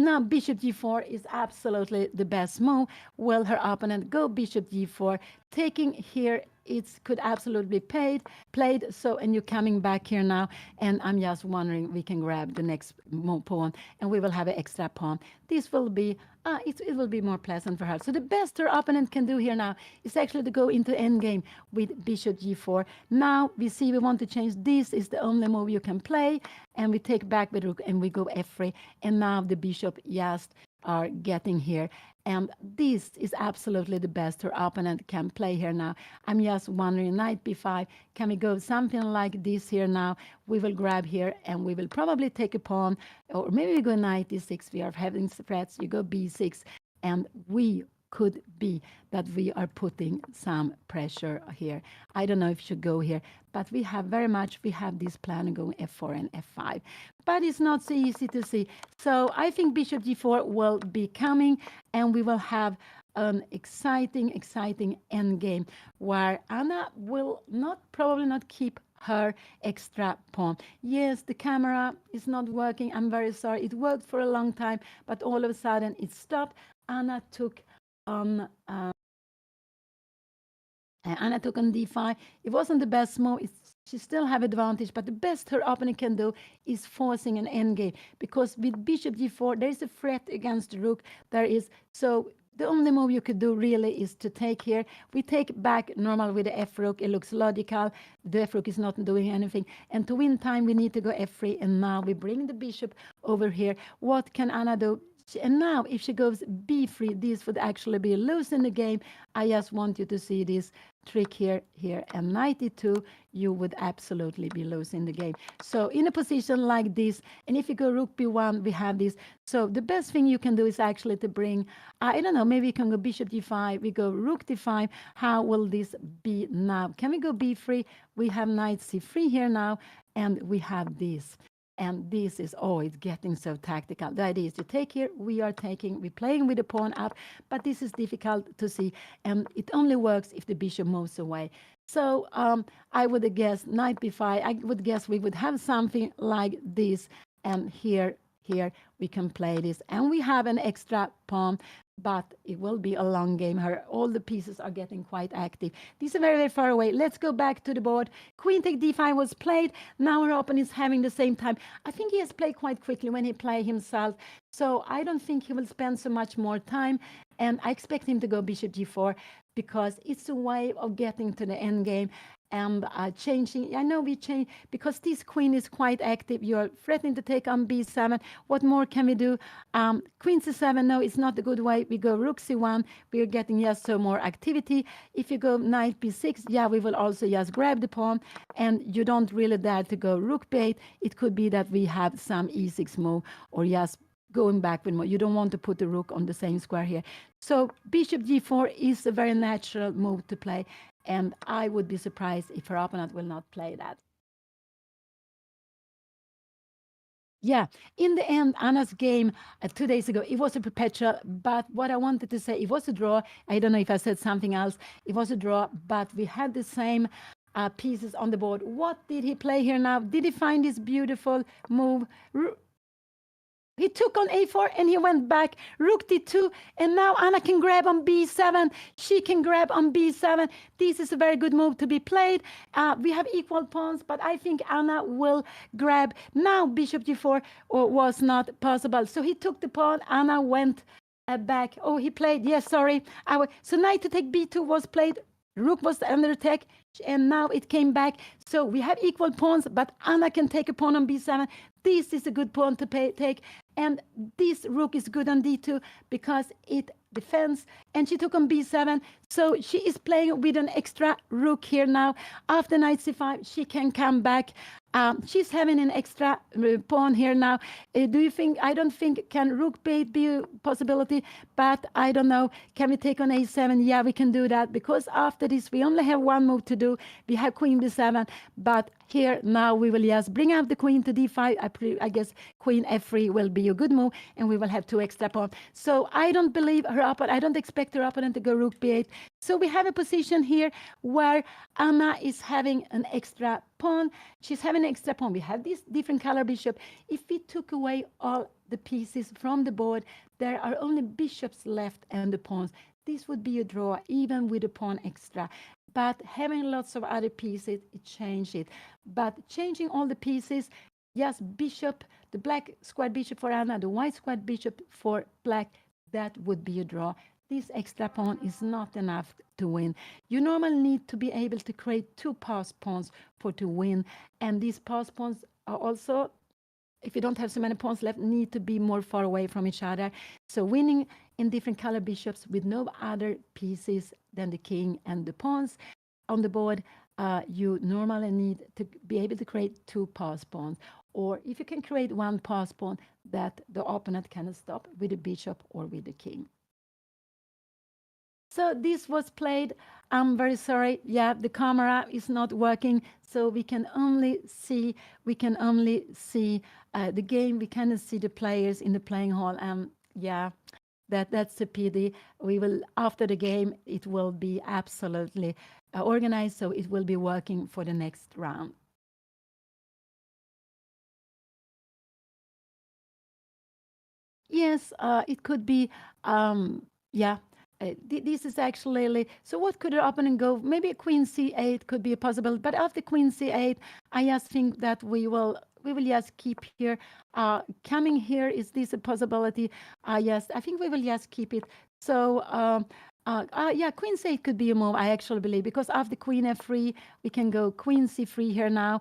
now bishop g4 is absolutely the best move. Will her opponent go bishop g4, taking here it could absolutely be played. So, and you're coming back here now, and I'm just wondering, we can grab the next pawn, and we will have an extra pawn. This will be, it will be more pleasant for her. So the best her opponent can do here now is actually to go into endgame with bishop g4. Now we see we want to change. This is the only move you can play, and we take back the rook, and we go f3, and now the bishop just are getting here. And this is absolutely the best her opponent can play here now. I'm just wondering, knight b5, can we go something like this here now? We will grab here, and we will probably take a pawn, or maybe we go knight d6. We are having threats. You go b6, and we could be that we are putting some pressure here. I don't know if you should go here, but we have this plan going f4 and f5. But it's not so easy to see. So I think bishop g4 will be coming, and we will have an exciting endgame where Anna will probably not keep her extra pawn. Yes, the camera is not working. I'm very sorry. It worked for a long time, but all of a sudden it stopped. Anna took on d5. It wasn't the best move. She still have advantage, but the best her opponent can do is forcing an endgame, because with bishop g4 there is a threat against the rook. So the only move you could do really is to take here. We take back normal with the f rook. It looks logical. The f rook is not doing anything, and to win time we need to go f3, and now we bring the bishop over here. What can Anna do? And now if she goes b3, this would actually be losing the game. I just want you to see this trick here, and knight e2, you would absolutely be losing the game. So in a position like this, and if you go rook b1, we have this. So the best thing you can do is actually to bring, I don't know, maybe you can go bishop d5, we go rook d5. How will this be now? Can we go b3? We have knight c3 here now, and we have this. And this is, it's getting so tactical. The idea is to take here. We're playing with the pawn up, but this is difficult to see. And it only works if the bishop moves away. So I would guess knight b5. I would guess we would have something like this. And here we can play this. And we have an extra pawn, but it will be a long game. All the pieces are getting quite active. These are very, very far away. Let's go back to the board. Queen take d5 was played. Now her opponent is having the same time. I think he has played quite quickly when he played himself. So I don't think he will spend so much more time. And I expect him to go bishop g4, because it's a way of getting to the end game. And changing, I know we change, because this queen is quite active. You're threatening to take on b7. What more can we do? Queen c7, no, it's not a good way. We go rook c1. We're getting just so more activity. If you go knight b6, yeah, we will also just grab the pawn. And you don't really dare to go rook b8. It could be that we have some e6 move, or just going back with more. You don't want to put the rook on the same square here. So bishop g4 is a very natural move to play. And I would be surprised if her opponent will not play that. Yeah, in the end, Anna's game 2 days ago, it was a perpetual, but what I wanted to say, it was a draw. I don't know if I said something else. It was a draw, but we had the same pieces on the board. What did he play here now? Did he find this beautiful move? He took on a4 and he went back, rook d2, and now Anna can grab on b7. She can grab on b7. This is a very good move to be played. We have equal pawns, but I think Anna will grab. Now bishop g4 was not possible. So he took the pawn. Anna went back. Oh, he played. Yes, sorry. So knight to take b2 was played. Rook was under attack, and now it came back. So we have equal pawns, but Anna can take a pawn on b7. This is a good pawn to take. And this rook is good on d2 because it defends. And she took on b7. So she is playing with an extra rook here now. After knight c5, she can come back. She's having an extra pawn here now. Do you think? I don't think can rook b8 be a possibility, but I don't know. Can we take on a7? Yeah, we can do that, because after this we only have one move to do. We have queen b7, but here now we will just bring up the queen to d5. I guess queen f3 will be a good move, and we will have 2 extra pawns. So I don't believe her opponent. I don't expect her opponent to go rook b8. So we have a position here where Anna is having an extra pawn. She's having an extra pawn. We have this different color bishop. If we took away all the pieces from the board, there are only bishops left and the pawns. This would be a draw, even with a pawn extra. but having lots of other pieces, it changed it. But changing all the pieces, yes, bishop, the black square bishop for Anna, the white square bishop for black, that would be a draw. This extra pawn is not enough to win. You normally need to be able to create two pass pawns for to win, and these pass pawns are also, if you don't have so many pawns left, need to be more far away from each other. So winning in different color bishops with no other pieces than the king and the pawns on the board, you normally need to be able to create two pass pawns. Or if you can create one pass pawn that the opponent cannot stop with the bishop or with the king. So this was played. I'm very sorry. Yeah, the camera is not working, so we can only see the game. We cannot see the players in the playing hall. Yeah, that's a pity. We will, after the game, it will be absolutely organized, so it will be working for the next round. Yes, it could be. Yeah, this is actually. So, what could the opponent go? Maybe a queen c8 could be a possible. But after queen c8, I just think that we will just keep here. Coming here, is this a possibility? Yes, I think we will just keep it. So. Yeah, queen c8 could be a move, I actually believe, because after queen f3, we can go queen c3 here now.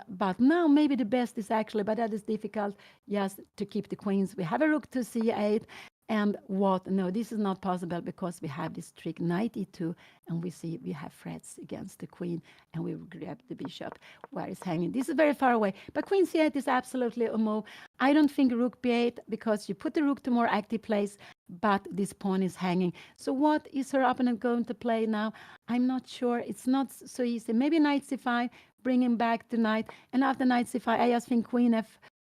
But now maybe the best is actually, but that is difficult, yes, to keep the queens. We have a rook to c8, and what? No, this is not possible because we have this trick knight e2, and we see we have threats against the queen, and we will grab the bishop where it's hanging. This is very far away, but queen c8 is absolutely a move. I don't think rook b8 because you put the rook to more active place, but this pawn is hanging. So what is her opponent going to play now? I'm not sure. It's not so easy. Maybe knight c5, bringing back the knight, and after knight c5, I just think queen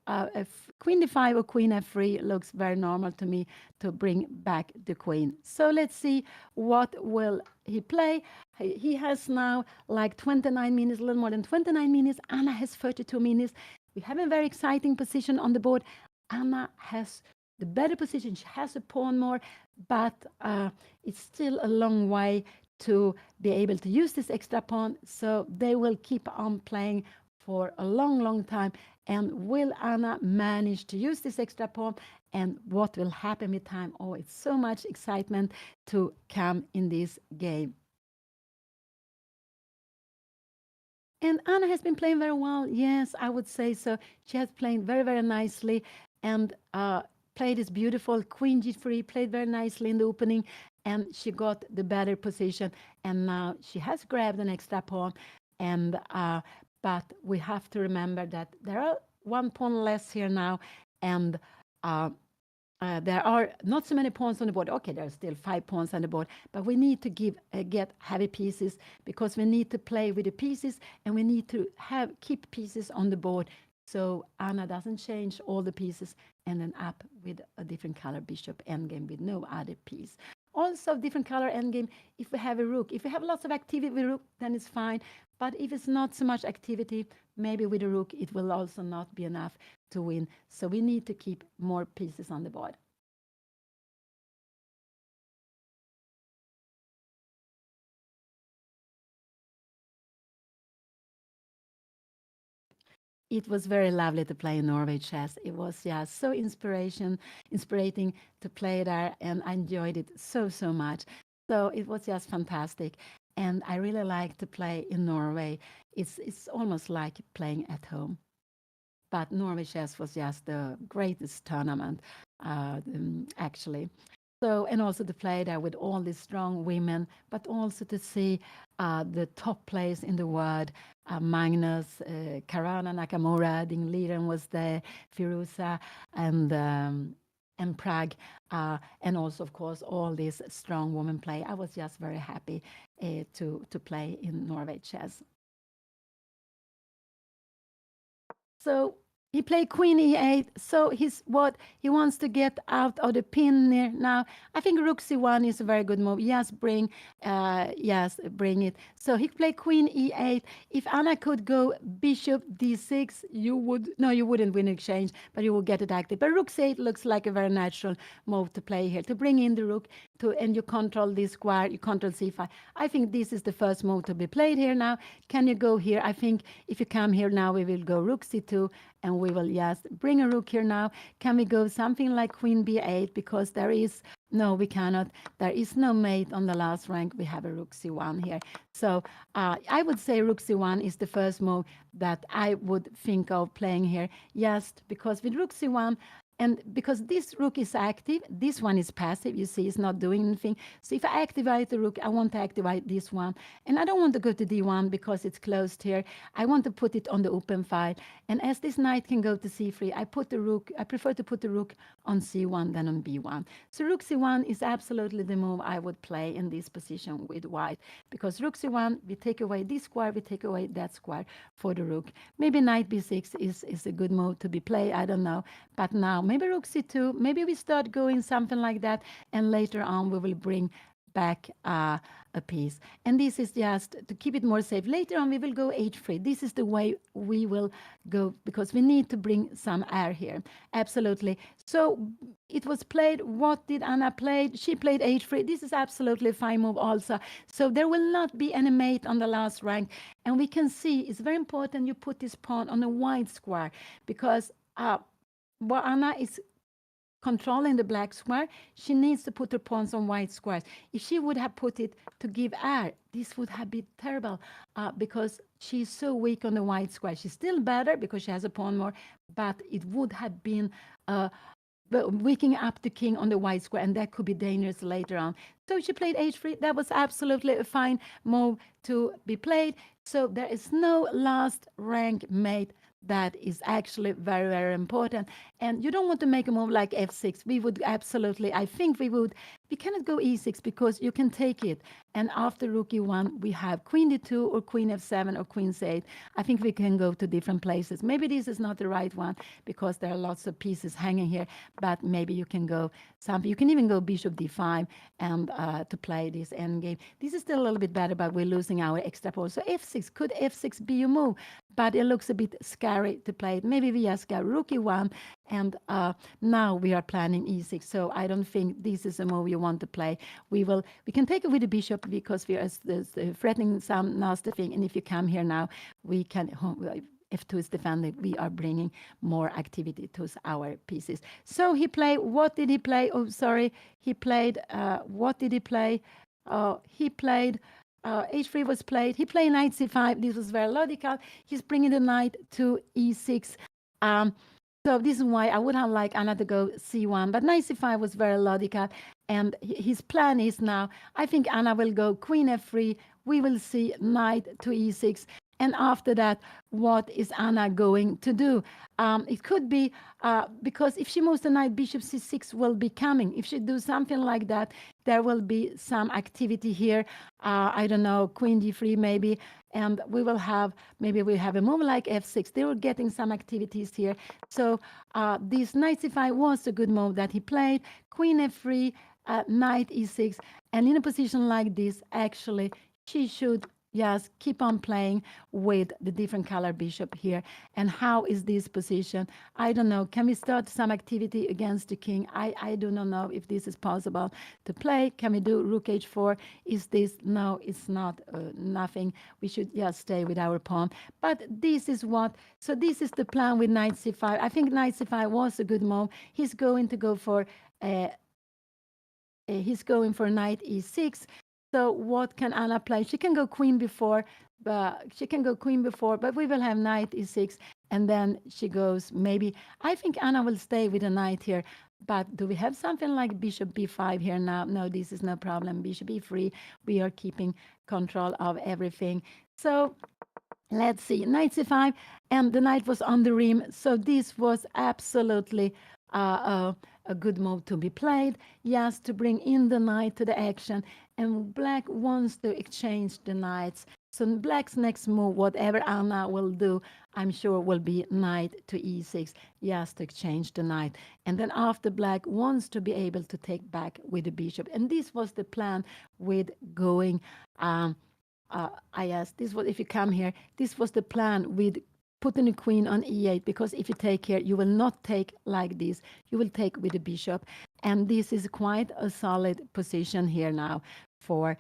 d5 or queen f3 looks very normal to me to bring back the queen. So let's see what will he play. He has now like 29 minutes, a little more than 29 minutes. Anna has 32 minutes. We have a very exciting position on the board. Anna has the better position. She has a pawn more, but it's still a long way to be able to use this extra pawn. So they will keep on playing for a long, long time. And will Anna manage to use this extra pawn? And what will happen with time? Oh, it's so much excitement to come in this game. And Anna has been playing very well. Yes, I would say so. She has played very, very nicely and played this beautiful queen g3, played very nicely in the opening, and she got the better position. And now she has grabbed an extra pawn. And but we have to remember that there are one pawn less here now, and there are not so many pawns on the board. Okay, there are still 5 pawns on the board, but we need to get heavy pieces because we need to play with the pieces, and we need to keep pieces on the board so Anna doesn't change all the pieces and then up with a different color bishop endgame with no other piece. Also, different color endgame if we have a rook. If we have lots of activity with rook, then it's fine. But if it's not so much activity, maybe with a rook, it will also not be enough to win. So we need to keep more pieces on the board. It was very lovely to play Norway chess. It was so inspiring to play there, and I enjoyed it so much. So it was just fantastic, and I really like to play in Norway. It's almost like playing at home. But Norway chess was just the greatest tournament, actually. So, and also to play there with all these strong women, but also to see the top players in the world, Magnus, Karana Nakamura, Ding Liren was there, Firuza, and Prague, and also, of course, all these strong women play. I was just very happy to play in Norway chess. So he played queen e8. So he wants to get out of the pin there now. I think rook c1 is a very good move. Yes, bring it. So he played queen e8. If Anna could go bishop d6, you wouldn't win exchange, but you will get it active. But rook c8 looks like a very natural move to play here to bring in the rook and you control this square, you control c5. I think this is the first move to be played here now. Can you go here? I think if you come here now, we will go rook c2, and we will just bring a rook here now. Can we go something like queen b8? Because there is, no, we cannot. There is no mate on the last rank. We have a rook c1 here. So I would say rook c1 is the first move that I would think of playing here. Just because with rook c1, and because this rook is active, this one is passive. You see, it's not doing anything. So if I activate the rook, I want to activate this one. And I don't want to go to d1 because it's closed here. I want to put it on the open file. And as this knight can go to c3, I prefer to put the rook on c1 than on b1. So rook c1 is absolutely the move I would play in this position with white. Because rook c1, we take away this square, we take away that square for the rook. Maybe knight b6 is a good move to be played. I don't know. But now, maybe rook c2, maybe we start going something like that, and later on we will bring back a piece. And this is just to keep it more safe. Later on we will go h3. This is the way we will go, because we need to bring some air here. Absolutely. So it was played. What did Anna play? She played h3. This is absolutely a fine move also. So there will not be any mate on the last rank. And we can see it's very important you put this pawn on a white square, because well, Anna is controlling the black square. She needs to put her pawns on white squares. If she would have put it to give air, this would have been terrible, because she's so weak on the white square. She's still better because she has a pawn more, but it would have been waking up the king on the white square, and that could be dangerous later on. So she played h3. That was absolutely a fine move to be played. So there is no last rank mate. That is actually very, very important. And you don't want to make a move like f6. We would absolutely, I think we cannot go e6 because you can take it. And after rook e1, we have queen d2 or queen f7 or queen c8. I think we can go to different places. Maybe this is not the right one because there are lots of pieces hanging here, but maybe you can go something. You can even go bishop d5 and to play this endgame. This is still a little bit better, but we're losing our extra pawn. So f6, could f6 be your move? But it looks a bit scary to play it. Maybe we just got rook e1, and now we are planning e6. So I don't think this is a move you want to play. We can take it with the bishop because we are threatening some nasty thing. And if you come here now, we can. F2 is defended. We are bringing more activity to our pieces. So he played. What did he play? Oh, sorry. He played. What did he play? He played. h3 was played. He played knight c5. This was very logical. He's bringing the knight to e6. So this is why I would have liked Anna to go c1. But knight c5 was very logical. And his plan is now, I think Anna will go queen f3. We will see knight to e6. And after that, what is Anna going to do? It could be because if she moves the knight, bishop c6 will be coming. If she do something like that, there will be some activity here. I don't know, queen d3 maybe. And we will have, maybe we have a move like f6. They were getting some activities here. So this knight c5 was a good move that he played. Queen f3, knight e6. And in a position like this, actually, she should just keep on playing with the different color bishop here. And how is this position? I don't know. Can we start some activity against the king? I do not know if this is possible to play. Can we do rook h4? Is this? No, it's not. Nothing. We should just stay with our pawn. But this is what. So this is the plan with knight c5. I think knight c5 was a good move. He's going to go for. He's going for knight e6. So what can Anna play? She can go queen before, but we will have knight e6, and then she goes maybe. I think Anna will stay with a knight here. But do we have something like bishop b5 here now? No, this is no problem. Bishop e3. We are keeping control of everything. So let's see, knight c5, and the knight was on the rim. So this was absolutely a good move to be played, yes, to bring in the knight to the action. And black wants to exchange the knights. So black's next move, whatever Anna will do, I'm sure will be knight to e6, yes, to exchange the knight. And then after black wants to be able to take back with the bishop. And this was the plan with going, this was, if you come here, this was the plan with putting the queen on e8, because if you take here, you will not take like this. You will take with the bishop. And this is quite a solid position here now for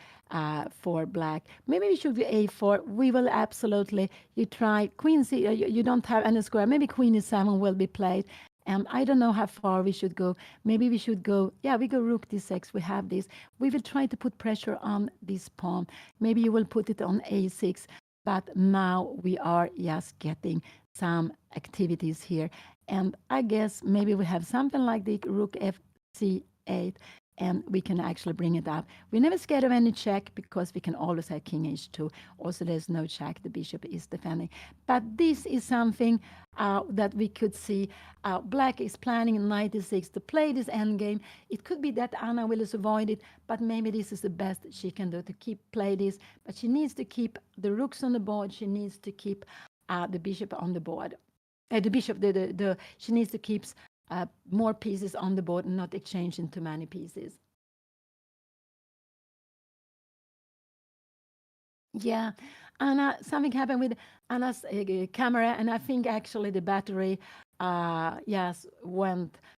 black. Maybe we should be a4. We will absolutely, you try queen c, you don't have any square. Maybe queen e7 will be played. And I don't know how far we should go. Maybe we should go, yeah, we go rook d6. We have this. We will try to put pressure on this pawn. Maybe you will put it on a6. But now we are just getting some activities here. And I guess maybe we have something like the rook f c8, and we can actually bring it up. We're never scared of any check because we can always have king h2. Also, there's no check. The bishop is defending. But this is something that we could see. Black is planning in 96 to play this endgame. It could be that Anna will avoid it, but maybe this is the best she can do to keep play this. But she needs to keep the rooks on the board. She needs to keep the bishop on the board. The bishop, she needs to keep more pieces on the board and not exchange into many pieces. Yeah, Anna, something happened with Anna's camera, and I think actually the battery, yes,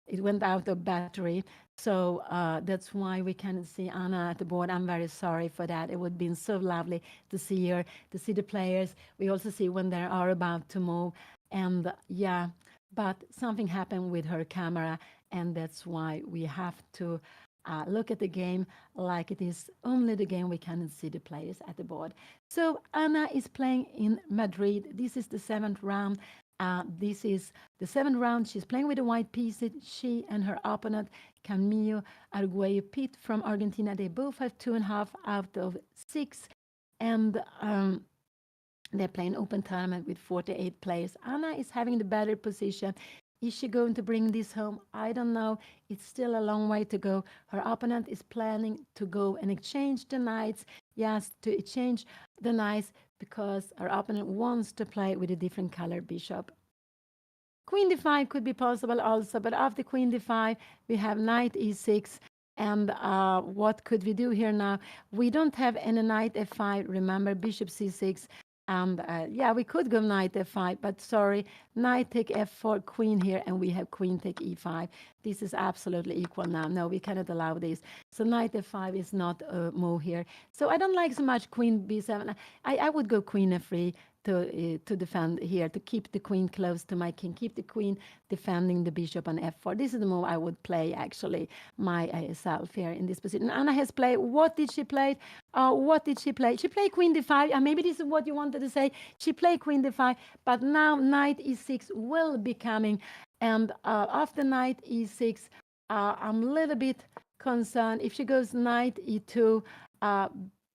it went out of battery. So that's why we can't see Anna at the board. I'm very sorry for that. It would have been so lovely to see her, to see the players. We also see when they are about to move. And yeah, but something happened with her camera, and that's why we have to look at the game like it is only the game. We cannot see the players at the board. So Anna is playing in Madrid. This is the 7th round. This is the 7th round. She's playing with the white pieces. She and her opponent, Camilo Arguello Pitt from Argentina, they both have 2.5 out of 6. And they're playing open tournament with 48 players. Anna is having the better position. Is she going to bring this home? I don't know. It's still a long way to go. Her opponent is planning to go and exchange the knights. Yes, to exchange the knights because her opponent wants to play with a different color bishop. Queen d5 could be possible also, but after queen d5, we have knight e6. And what could we do here now? We don't have any knight f5. Remember, bishop c6. And yeah, we could go knight f5, but sorry, knight take f4, queen here, and we have queen take e5. This is absolutely equal now. No, we cannot allow this. So knight f5 is not a move here. So I don't like so much queen b7. I would go queen f3 to defend here, to keep the queen close to my king, keep the queen defending the bishop on f4. This is the move I would play, actually, myself here in this position. Anna has played. What did she play? What did she play? She played queen d5. Maybe this is what you wanted to say. She played queen d5, but now knight e6 will be coming. And after knight e6, I'm a little bit concerned. If she goes knight e2,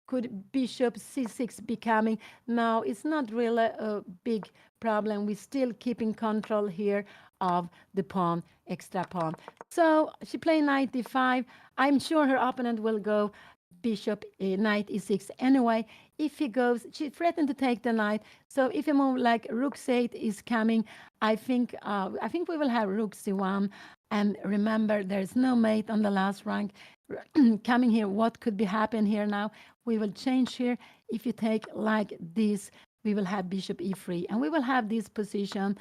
could bishop c6 be coming? Now, it's not really a big problem. We're still keeping control here of the pawn, extra pawn. So she played knight d5. I'm sure her opponent will go bishop knight e6 anyway. If he goes, she threatened to take the knight. So if a move like rook c8 is coming, I think we will have rook c1. And remember, there's no mate on the last rank coming here. What could be happen here now? We will change here. If you take like this, we will have bishop e3, and we will have this position,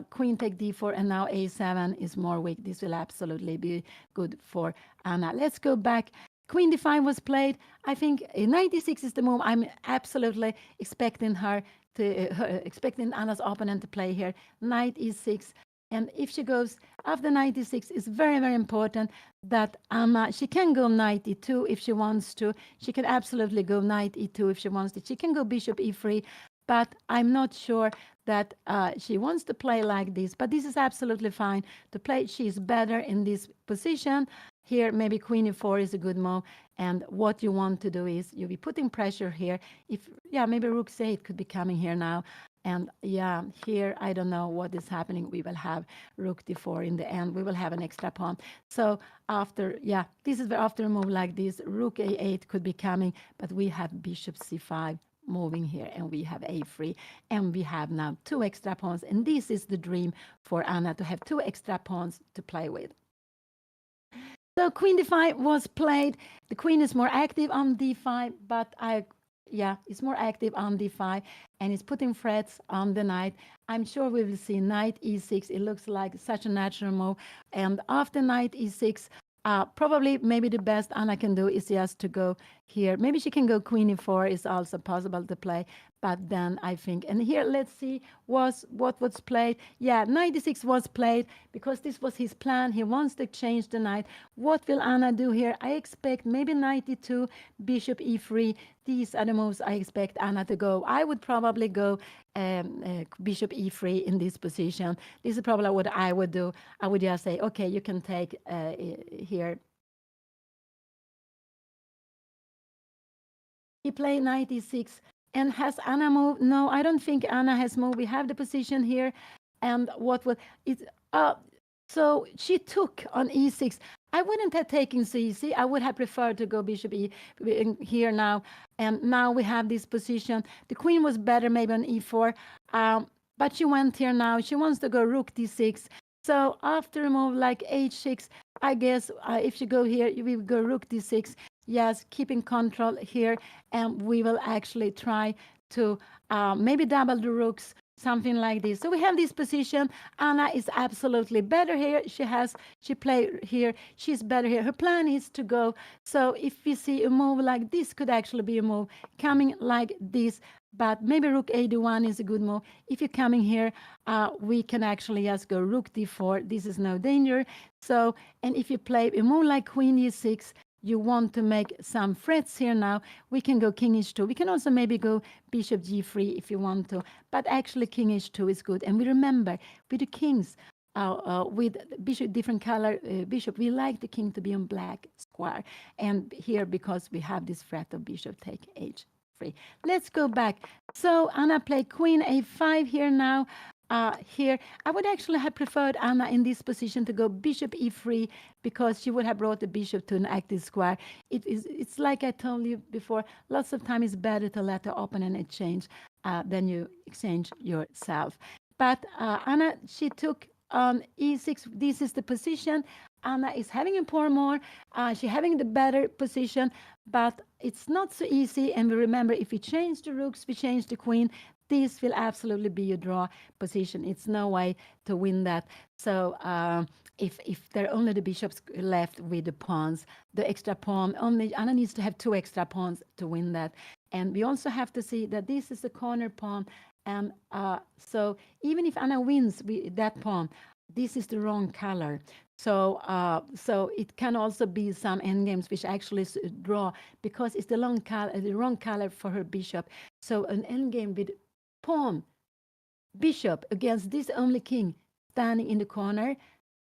queen take d4, and now a7 is more weak. This will absolutely be good for Anna. Let's go back. Queen d5 was played. I think 96 is the move. I'm absolutely expecting her to expecting Anna's opponent to play here. Knight e6. And if she goes after 96, it's very, very important that Anna, she can go knight e2 if she wants to. She can absolutely go knight e2 if she wants to. She can go bishop e3, but I'm not sure that she wants to play like this. But this is absolutely fine to play. She's better in this position. Here, maybe queen e4 is a good move. And what you want to do is you'll be putting pressure here. If, yeah, maybe rook c8 could be coming here now. And yeah, here, I don't know what is happening. We will have rook d4 in the end. We will have an extra pawn. So after, yeah, this is after a move like this, rook a8 could be coming, but we have bishop c5 moving here, and we have a3, and we have now 2 extra pawns. And this is the dream for Anna, to have 2 extra pawns to play with. So queen d5 was played. The queen is more active on d5, but it's more active on d5, and it's putting threats on the knight. I'm sure we will see knight e6. It looks like such a natural move. And after knight e6, Probably maybe the best Anna can do is just to go here. Maybe she can go queen e4 is also possible to play. But then I think, and here let's see what was played. Yeah, knight d6 was played because this was his plan. He wants to change the knight. What will Anna do here? I expect maybe knight e2, bishop e3. These are the moves I expect Anna to go. I would probably go bishop e3 in this position. This is probably what I would do. I would just say, okay, you can take here. He played knight e6. And has Anna moved? No, I don't think Anna has moved. We have the position here. And what will it? So she took on e6. I wouldn't have taken c. I would have preferred to go bishop e here now. And now we have this position. The queen was better maybe on e4. But she went here now. She wants to go rook d6. So after a move like h6, I guess if you go here, we will go rook d6. Yes, keeping control here, and we will actually try to maybe double the rooks, something like this. So we have this position. Anna is absolutely better here. She played here. She's better here. Her plan is to go. So if we see a move like this, could actually be a move coming like this. But maybe rook a1 is a good move. If you're coming here, we can actually just go rook d4. This is no danger. So, and if you play a move like queen e6, you want to make some threats here now, we can go king h2. We can also maybe go bishop g3 if you want to, but actually king h2 is good. And we remember, with the kings, with bishop, different color bishop, we like the king to be on black square. And here, because we have this threat of bishop take h3. Let's go back. So Anna played queen a5 here now. Here, I would actually have preferred Anna in this position to go bishop e3 because she would have brought the bishop to an active square. It's like I told you before, lots of time it's better to let the opponent exchange than you exchange yourself. But Anna, she took on e6. This is the position. Anna is having a pawn more. She's having the better position, but it's not so easy. And we remember, if we change the rooks, we change the queen, this will absolutely be a draw position. It's no way to win that. So if there are only the bishops left with the pawns, the extra pawn, only Anna needs to have 2 extra pawns to win that. And we also have to see that this is a corner pawn. And so even if Anna wins with that pawn, this is the wrong color. So so it can also be some endgames which actually draw because it's the wrong color for her bishop. So an endgame with pawn, bishop against this only king standing in the corner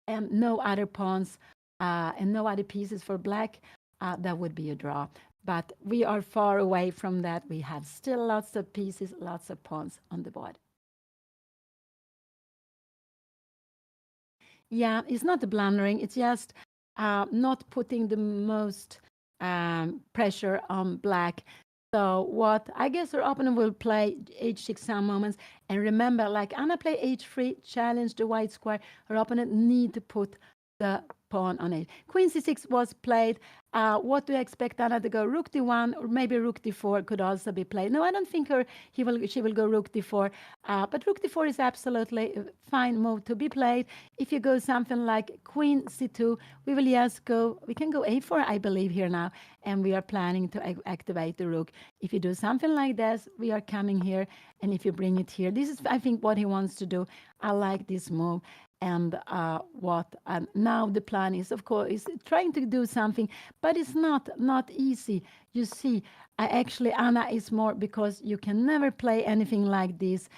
and no other pawns and no other pieces for black, that would be a draw. But we are far away from that. We have still lots of pieces, lots of pawns on the board. Yeah, it's not a blundering. It's just not putting the most pressure on black. So what I guess her opponent will play h6 some moments. And remember, like Anna play h3, challenge the white square. Her opponent need to put the pawn on it. Queen c6 was played. What do you expect Anna to go? Rook d1 or maybe rook d4 could also be played. No, I don't think she will go rook d4. But rook d4 is absolutely a fine move to be played. If you go something like queen c2, we will just go, we can go a4, I believe, here now. And we are planning to activate the rook. If you do something like this, we are coming here. And if you bring it here, this is, I think, what he wants to do. I like this move. And now the plan is, of course, is trying to do something, but it's not easy. You see, actually, Anna is more, because you can never play anything like this.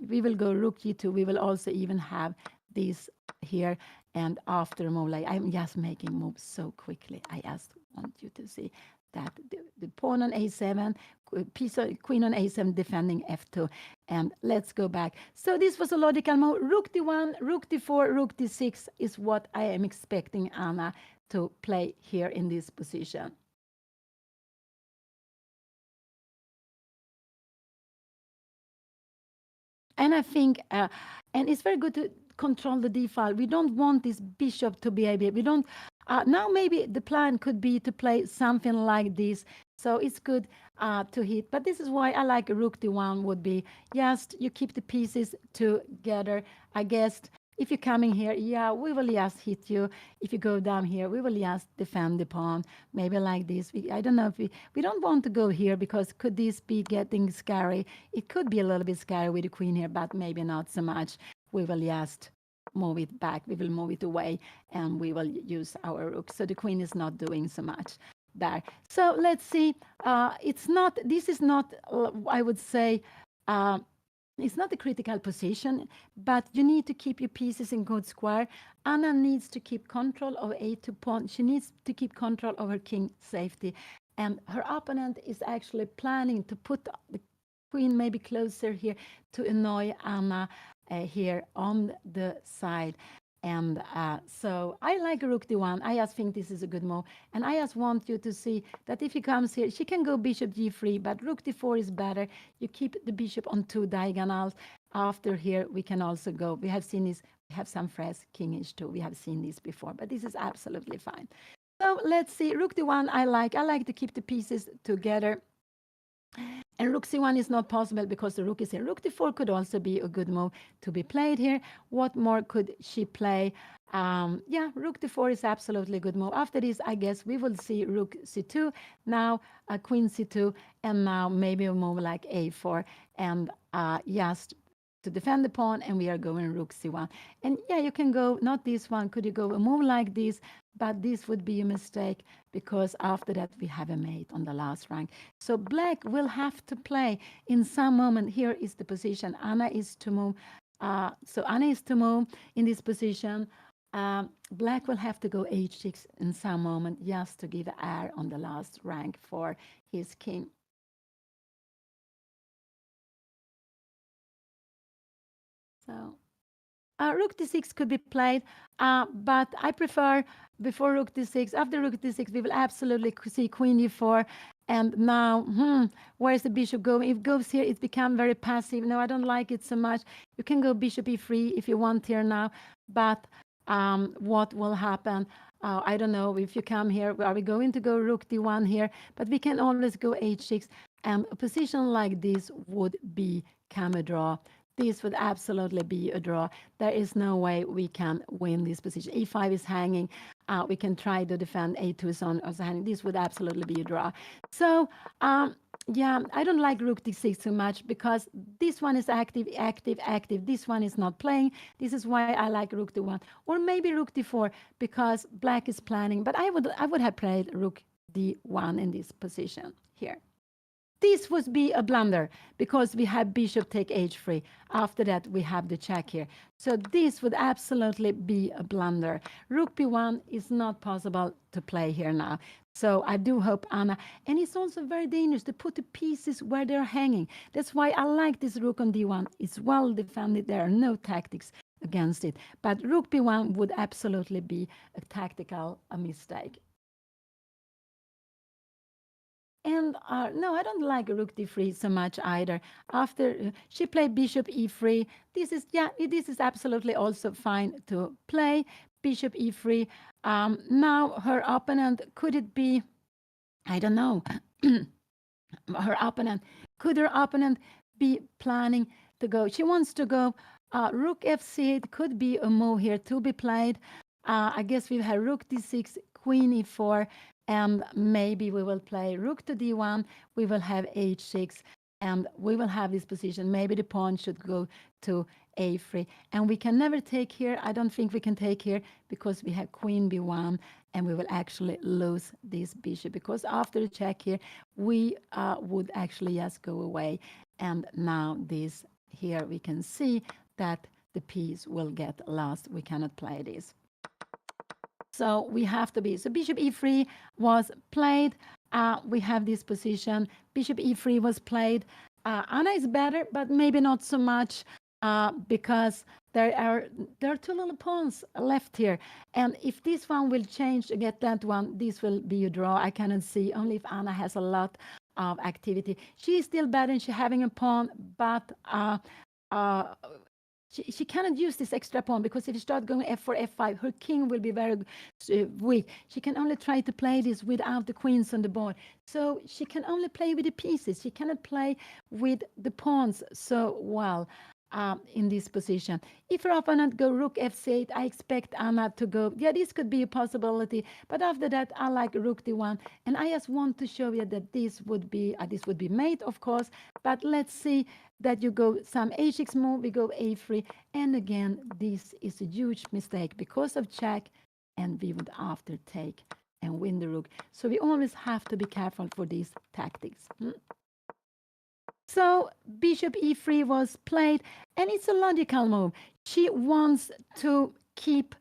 We will go rook g2. We will also even have this here. And after a move, like I'm just making moves so quickly. I just want you to see that the pawn on a7, queen on a7 defending f2. And let's go back. So this was a logical move. Rook d1, rook d4, rook d6 is what I am expecting Anna to play here in this position. And I think, and it's very good to control the d-file. We don't want this bishop to be able, we don't, now maybe the plan could be to play something like this. So it's good to hit. But this is why I like rook d1 would be, just you keep the pieces together. I guess If you're coming here, yeah, we will just hit you. If you go down here, we will just defend the pawn. Maybe like this. I don't know if we don't want to go here because could this be getting scary? It could be a little bit scary with the queen here, but maybe not so much. We will just move it back. We will move it away and we will use our rook. So the queen is not doing so much there. So let's see. This is not, I would say, uh, it's not a critical position, but you need to keep your pieces in good square. Anna needs to keep control of a2 pawn. She needs to keep control of her king safety. And her opponent is actually planning to put the queen maybe closer here to annoy Anna here on the side. And so I like rook d1. I just think this is a good move. And I just want you to see that if he comes here, she can go bishop g3, but rook d4 is better. You keep the bishop on 2 diagonals. After here, we can also go. We have seen this. We have some phrase king h2. We have seen this before, but this is absolutely fine. So let's see. Rook d1 I like. I like to keep the pieces together. And rook c1 is not possible because the rook is here. Rook d4 could also be a good move to be played here. What more could she play? Yeah, rook d4 is absolutely a good move. After this, I guess we will see rook c2, now queen c2, and now maybe a move like a4, and just to defend the pawn, and we are going rook c1. And yeah, you can go, not this one, could you go a move like this, but this would be a mistake because after that we have a mate on the last rank. So black will have to play in some moment. Here is the position. Anna is to move. So Anna is to move in this position. Black will have to go h6 in some moment just to give air on the last rank for his king. So rook d6 could be played, but I prefer before rook d6. After rook d6, we will absolutely see queen e4. And now, where is the bishop going? If it goes here, it's become very passive. No, I don't like it so much. You can go bishop e3 if you want here now, but what will happen? I don't know. If you come here, are we going to go rook d1 here? But we can always go h6, and a position like this would become a draw. This would absolutely be a draw. There is no way we can win this position. E5 is hanging. We can try to defend. A2 is also hanging. This would absolutely be a draw. So, yeah, I don't like rook d6 too much because this one is active, active, active. This one is not playing. This is why I like rook d1. Or maybe rook d4 because black is planning. But I would have played rook d1 in this position here. This would be a blunder because we have bishop take h3. After that, we have the check here. So this would absolutely be a blunder. Rook b1 is not possible to play here now. So I do hope Anna, and it's also very dangerous to put the pieces where they're hanging. That's why I like this rook on d1. It's well defended. There are no tactics against it. But rook b1 would absolutely be a tactical mistake. And no, I don't like rook d3 so much either. After she played bishop e3, this is absolutely also fine to play bishop e3. Now her opponent, could it be? I don't know. Her opponent, could her opponent be planning to go? She wants to go rook f6. It could be a move here to be played. I guess we have rook d6, queen e4, and maybe we will play rook to d1. We will have h6, and we will have this position. Maybe the pawn should go to a3, and we can never take here. I don't think we can take here because we have queen b1, and we will actually lose this bishop because after the check here, we would actually just go away. And now this here, we can see that the piece will get lost. We cannot play this. So we have to be. So bishop e3 was played. We have this position. Bishop e3 was played. Anna is better, but maybe not so much because there are two little pawns left here. And if this one will change to get that one, this will be a draw. I cannot see, only if Anna has a lot of activity. She is still better and she's having a pawn, but she cannot use this extra pawn because if you start going f4, f5, her king will be very weak. She can only try to play this without the queens on the board. So she can only play with the pieces. She cannot play with the pawns so well. in this position. If your opponent go rook f8, I expect Anna to go. Yeah, this could be a possibility, but after that, I like rook d1, and I just want to show you that this would be mate, of course. But let's see that you go some h6 move, we go a3, and again, this is a huge mistake because of check, and we would after take and win the rook. So we always have to be careful for these tactics. So bishop e3 was played, and it's a logical move. She wants to keep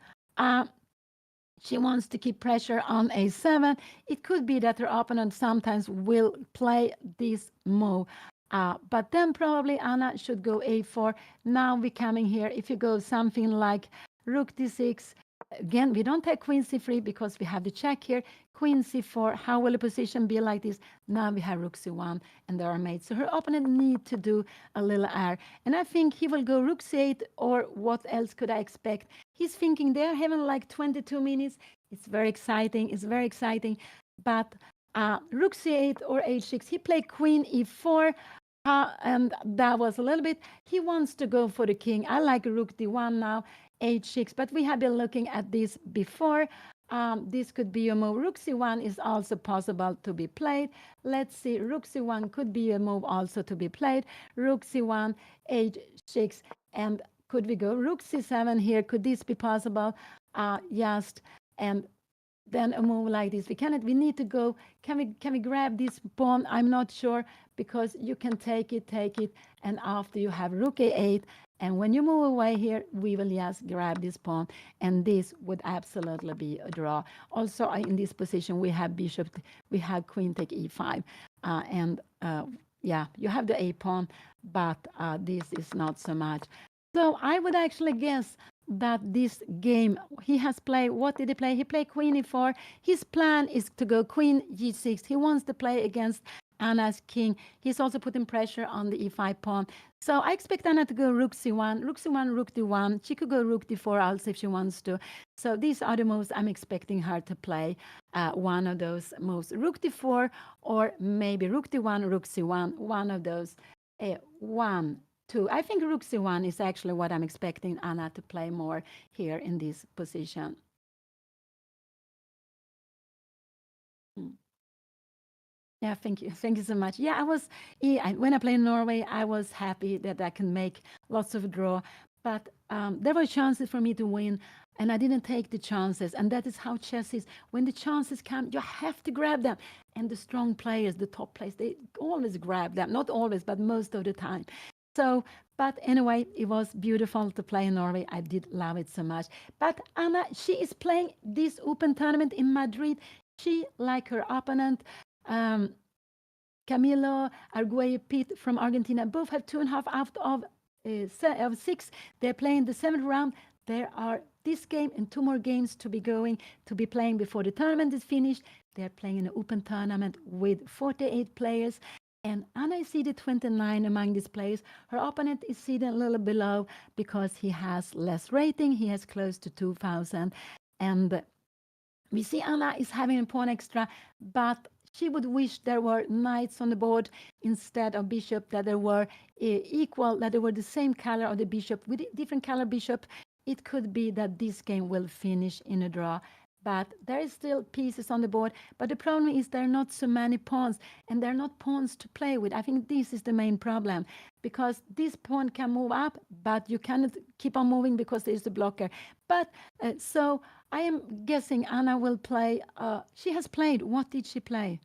pressure on a7. It could be that her opponent sometimes will play this move. But then probably Anna should go a4. Now we're coming here. If you go something like rook d6, again, we don't take queen c3 because we have the check here. Queen c4, how will the position be like this? Now we have rook c1 and there are mates. So her opponent need to do a little air. And I think he will go rook c8, or what else could I expect? He's thinking they're having like 22 minutes. It's very exciting. It's very exciting. But rook c8 or h6, he played queen e4. And that was a little bit, he wants to go for the king. I like rook d1 now, h6, but we have been looking at this before. This could be a move. Rook c1 is also possible to be played. Let's see, rook c1 could be a move also to be played. Rook c1, h6, and could we go rook c7 here? Could this be possible? Yes, and then a move like this. We need to go. Can we grab this pawn? I'm not sure, because you can take it, and after you have rook a8, and when you move away here, we will just grab this pawn, and this would absolutely be a draw. Also, in this position, we have queen take e5, and yeah, you have the a pawn, but this is not so much. So I would actually guess that this game he has played, what did he play? He played queen e4. His plan is to go queen g6. He wants to play against Anna's king. He's also putting pressure on the e5 pawn. So I expect Anna to go rook c1, rook d1. She could go rook d4 also if she wants to. So these are the moves I'm expecting her to play. One of those moves, rook d4, or maybe rook d1, rook c1, one of those. One, two. I think rook c1 is actually what I'm expecting Anna to play more here in this position. Yeah, thank you. Thank you so much. Yeah, when I play in Norway, I was happy that I can make lots of draw, but there were chances for me to win, and I didn't take the chances. And that is how chess is. When the chances come, you have to grab them. And the strong players, the top players, they always grab them. Not always, but most of the time. So, but anyway, it was beautiful to play in Norway. I did love it so much. But Anna, she is playing this open tournament in Madrid. She, like her opponent, Camilo Arguello Pitt from Argentina, both have 2.5 out of 6. They're playing the 7th round. There are this game and 2 more games to be playing before the tournament is finished. They're playing an open tournament with 48 players. And Anna is seeded 29 among these players. Her opponent is seeded a little below because he has less rating. He has close to 2,000. And we see Anna is having a pawn extra, but she would wish there were knights on the board instead of bishop, that they were equal, that they were the same color of the bishop with a different color bishop. It could be that this game will finish in a draw. But there is still pieces on the board. But the problem is there are not so many pawns, and there are not pawns to play with. I think this is the main problem, because this pawn can move up, but you cannot keep on moving because there is a blocker. But so I am guessing Anna will play. She has played. What did she play?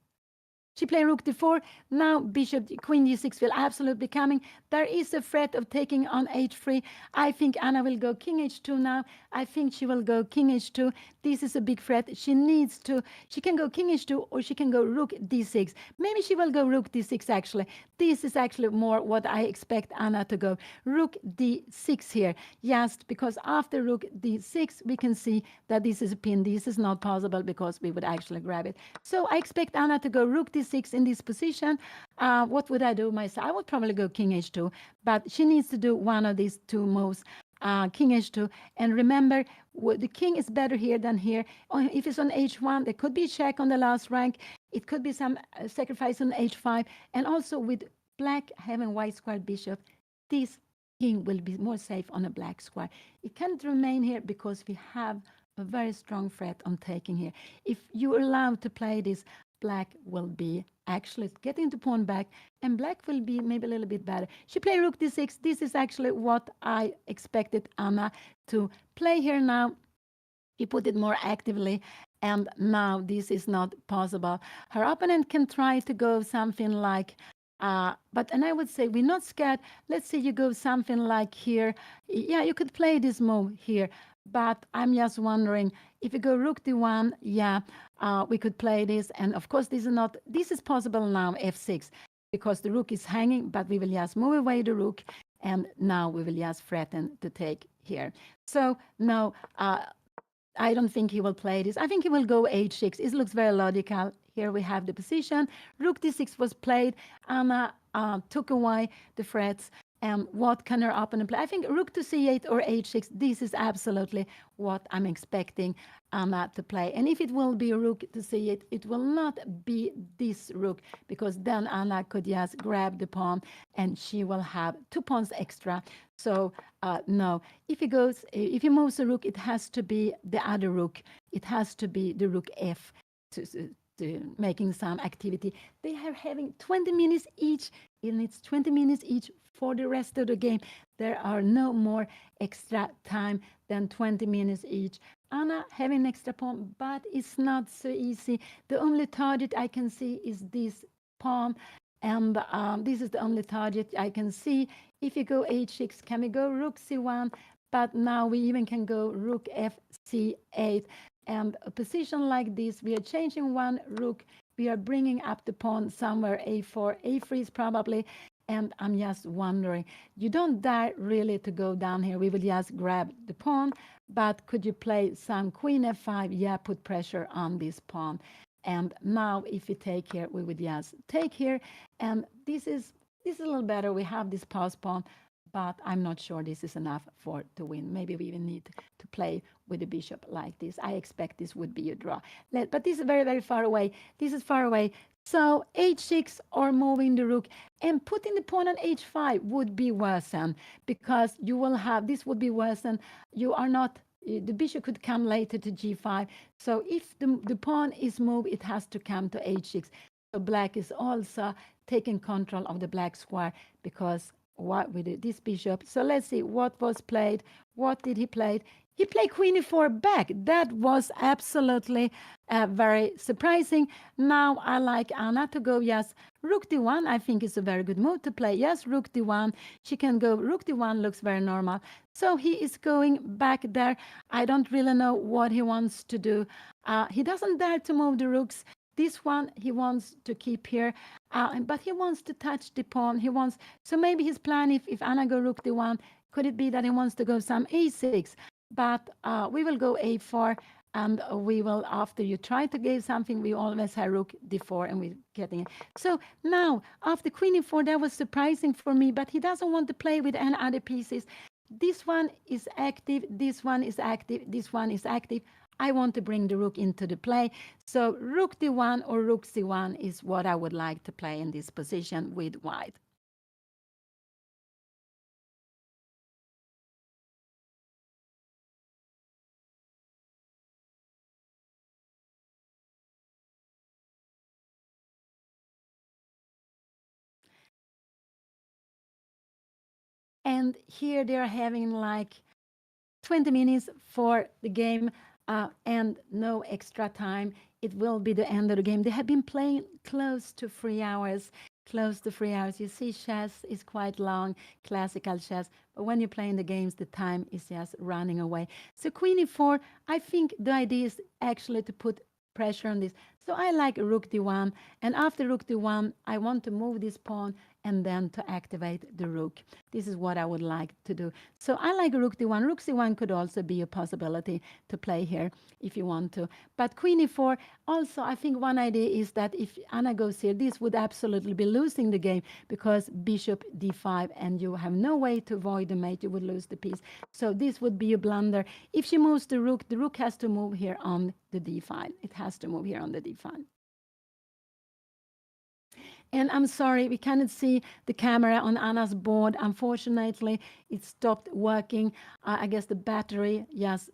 She played rook d4. Now bishop, queen d6 will absolutely be coming. There is a threat of taking on h3. I think Anna will go king h2 now. I think she will go king h2. This is a big threat. She can go king h2, or she can go rook d6. Maybe she will go rook d6 actually. This is actually more what I expect Anna to go. Rook d6 here. Yes, because after rook d6, we can see that this is a pin. This is not possible because we would actually grab it. So I expect Anna to go rook d6 in this position. What would I do myself? I would probably go king h2, but she needs to do one of these 2 moves. King h2, and remember, the king is better here than here. If it's on h1, there could be a check on the last rank. It could be some sacrifice on h5, and also with black having white squared bishop, this king will be more safe on a black square. It can't remain here because we have a very strong threat on taking here. If you're allowed to play this, black will be actually getting the pawn back, and black will be maybe a little bit better. She played rook d6. This is actually what I expected Anna to play here now. He put it more actively, and now this is not possible. Her opponent can try to go something like, and I would say we're not scared. Let's say you go something like here. Yeah, you could play this move here, but I'm just wondering if you go rook d1, yeah, we could play this. And of course, this is possible now, f6, because the rook is hanging, but we will just move away the rook, and now we will just threaten to take here. So no, I don't think he will play this. I think he will go h6. It looks very logical. Here we have the position. Rook d6 was played. Anna took away the threats. And what can her opponent play? I think rook to c8 or h6. This is absolutely what I'm expecting Anna to play. And if it will be rook to c8, it will not be this rook, because then Anna could just grab the pawn and she will have 2 pawns extra. So no, if he moves a rook, it has to be the other rook. It has to be the rook f to making some activity. They are having 20 minutes each, and it's 20 minutes each for the rest of the game. There are no more extra time than 20 minutes each. Anna having extra pawn, but it's not so easy. The only target I can see is this pawn, and this is the only target I can see. If you go h6, can we go rook c1? But now we even can go rook f c8. And a position like this, we are changing one rook. We are bringing up the pawn somewhere a4. a3 is probably, and I'm just wondering, you don't dare really to go down here. We will just grab the pawn, but could you play some queen f5? Yeah, put pressure on this pawn. And now if we take here, we would just take here. And this is a little better. We have this pass pawn, but I'm not sure this is enough to win. Maybe we even need to play with the bishop like this. I expect this would be a draw. But this is very, very far away. This is far away. So h6 or moving the rook and putting the pawn on h5 would be worsen, because you will have, this would be worsen. You are not, the bishop could come later to g5. So if the pawn is moved, it has to come to h6. So black is also taking control of the black square, because what we did this bishop. So let's see what was played. What did he play? He played queen e4 back. That was absolutely very surprising. Now I like Anna to go, yes, rook d1. I think it's a very good move to play. Yes, rook d1. She can go rook d1, looks very normal. So he is going back there. I don't really know what he wants to do. He doesn't dare to move the rooks. This one he wants to keep here, but he wants to touch the pawn. So maybe his plan, if Anna go rook d1, could it be that he wants to go some a6? But we will go a4, and we will, after you try to give something, we always have rook d4, and we're getting it. So now, after queen e4, that was surprising for me, but he doesn't want to play with any other pieces. This one is active, this one is active, this one is active. I want to bring the rook into the play. So rook d1 or rook c1 is what I would like to play in this position with white. And here they're having like 20 minutes for the game and no extra time. It will be the end of the game. They have been playing close to 3 hours. Close to 3 hours. You see, chess is quite long, classical chess. But when you're playing the games, the time is just running away. So queen e4, I think the idea is actually to put pressure on this. So I like rook d1. And after rook d1, I want to move this pawn and then to activate the rook. This is what I would like to do. So I like rook d1. Rook c1 could also be a possibility to play here if you want to. But queen e4, also I think one idea is that if Anna goes here, this would absolutely be losing the game, because bishop d5, and you have no way to avoid the mate. You would lose the piece. So this would be a blunder. If she moves the rook has to move here on the d5. It has to move here on the d5. And I'm sorry, we cannot see the camera on Anna's board. Unfortunately, it stopped working. I guess the battery, yes,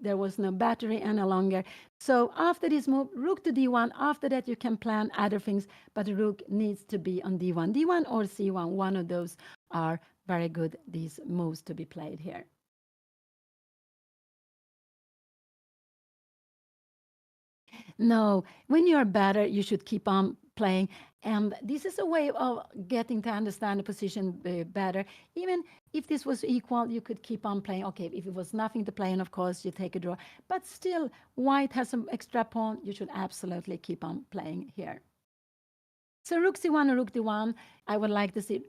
there was no battery any longer. So after this move, rook to d1. After that, you can plan other things, but the rook needs to be on d1. D1 or c1, one of those are very good, these moves to be played here. No, when you're better, you should keep on playing. And this is a way of getting to understand the position better. Even if this was equal, you could keep on playing. Okay, if it was nothing to play, and of course, you take a draw. But still, white has some extra pawn. You should absolutely keep on playing here. So rook c1 or rook d1, I would like to see.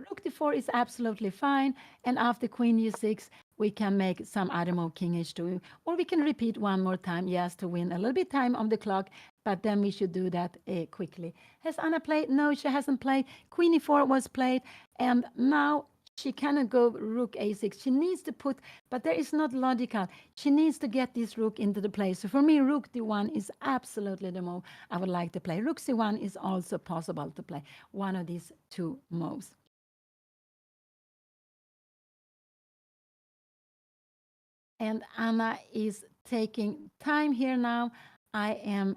Rook d4 is absolutely fine. And after queen e6, we can make some other move, king h2. Or we can repeat one more time, yes, to win a little bit time on the clock. But then we should do that quickly. Has Anna played? No, she hasn't played. Queen e4 was played. And now she cannot go rook a6. She needs to put, but there is not logical. She needs to get this rook into the place. So for me, rook d1 is absolutely the move I would like to play. Rook c1 is also possible to play, one of these two moves. And Anna is taking time here now. I am,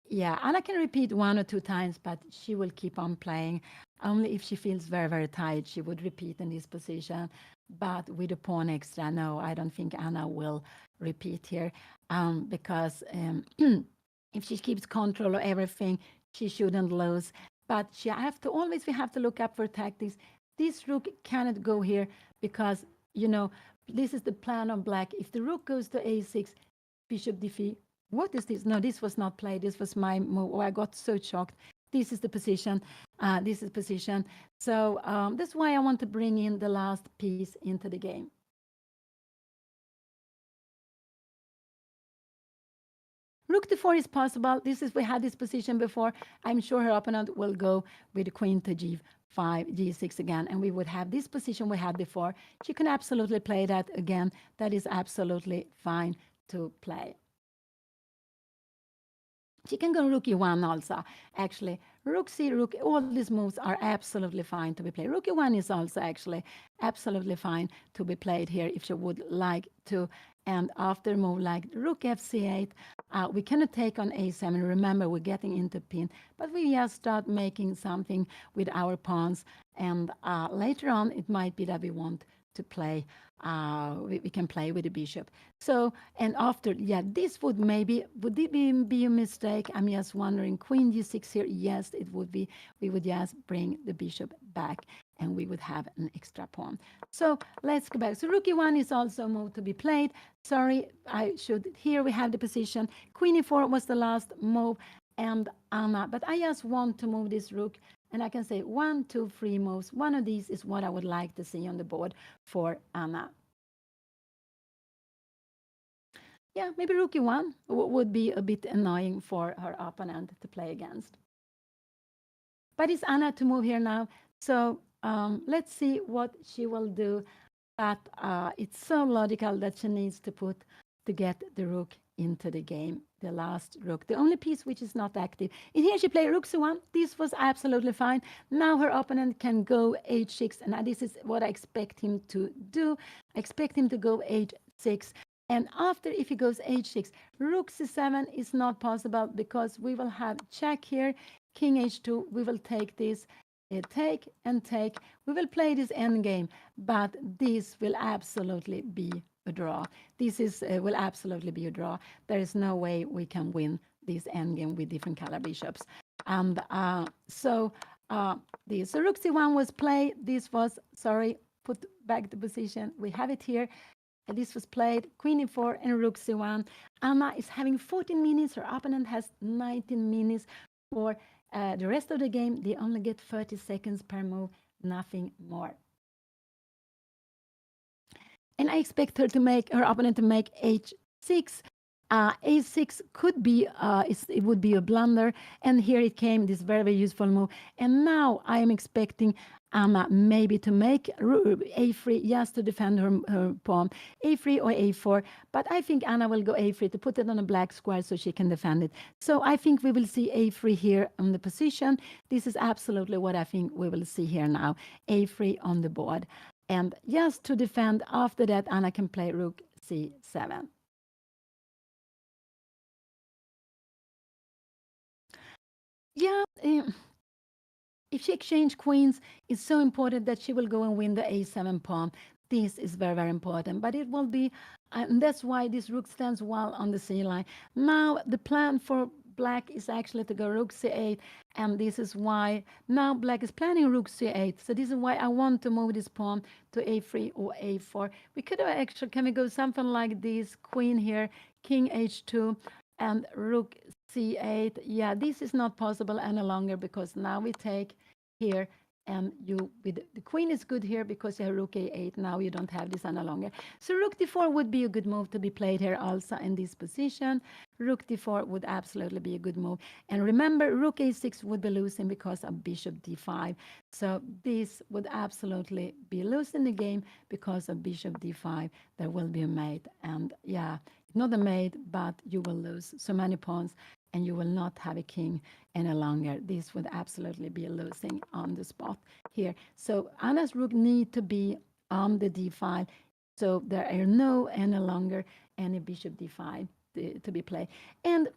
yeah, Anna can repeat one or two times, but she will keep on playing. Only if she feels very, very tired, she would repeat in this position. But with a pawn extra, no, I don't think Anna will repeat here because if she keeps control of everything, she shouldn't lose. But she have to always, we have to look up for tactics. This rook cannot go here because, you know, this is the plan of black. If the rook goes to a6, bishop d3. What is this? No, this was not played. This was my move. Oh, I got so shocked. This is the position. This is position. So that's why I want to bring in the last piece into the game. Rook to 4 is possible. This is, we had this position before. I'm sure her opponent will go with the queen to g5, g6 again, and we would have this position we had before. She can absolutely play that again. That is absolutely fine to play. She can go rook e1 also. Actually, rook c, rook, all these moves are absolutely fine to be played. Rook e1 is also actually absolutely fine to be played here if she would like to. And after a move like rook fc8, we cannot take on a7. Remember, we're getting into pin, but we just start making something with our pawns. And later on, it might be that we want to play, we can play with the bishop. So, and after, yeah, this would maybe, would it be a mistake? I'm just wondering, queen g6 here, yes, it would be. We would just bring the bishop back and we would have an extra pawn. So let's go back. So rook e1 is also a move to be played. Sorry, I should, here we have the position. Queen e4 was the last move and Anna, but I just want to move this rook. And I can say 1, 2, 3 moves. One of these is what I would like to see on the board for Anna. Yeah, maybe rook e1 would be a bit annoying for her opponent to play against. But it's Anna to move here now. So let's see what she will do. But it's so logical that she needs to put to get the rook into the game, the last rook, the only piece which is not active. And here she played rook c1. This was absolutely fine. Now her opponent can go h6, and this is what I expect him to do. I expect him to go h6. And after, if he goes h6, rook c7 is not possible because we will have check here, king h2. We will take this, take and take. We will play this endgame, but this will absolutely be a draw. This is will absolutely be a draw. There is no way we can win this endgame with different color bishops. And so rook c1 was played. This was, sorry, put back the position. We have it here. This was played, queen e4 and rook c1. Anna is having 14 minutes. Her opponent has 19 minutes. For the rest of the game, they only get 30 seconds per move, nothing more. And I expect her to make, her opponent to make h6. A6 could be, it would be a blunder. And here it came, this very, very useful move. And now I am expecting Anna maybe to make A3, yes, to defend her pawn, A3 or A4. But I think Anna will go A3 to put it on a black square so she can defend it. So I think we will see A3 here on the position. This is absolutely what I think we will see here now, A3 on the board. And just to defend, after that, Anna can play rook C7. Yeah, if she exchange queens, it's so important that she will go and win the A7 pawn. This is very, very important. But it will be, and that's why this rook stands well on the C line. Now, the plan for black is actually to go rook C8, and this is why now black is planning rook C8. So this is why I want to move this pawn to A3 or A4. We could have actually, can we go something like this, queen here, king H2, and rook C8. Yeah, this is not possible any longer because now we take here and you with the queen is good here because you have rook A8. Now you don't have this any longer. So rook D4 would be a good move to be played here also in this position. Rook D4 would absolutely be a good move. And remember, rook A6 would be losing because of bishop D5. So this would absolutely be losing the game because of bishop D5. There will be a mate. And yeah, not a mate, but you will lose so many pawns and you will not have a king any longer. This would absolutely be losing on the spot here. So Anna's rook need to be on the d5. So there are no any longer any bishop d5 to be played. And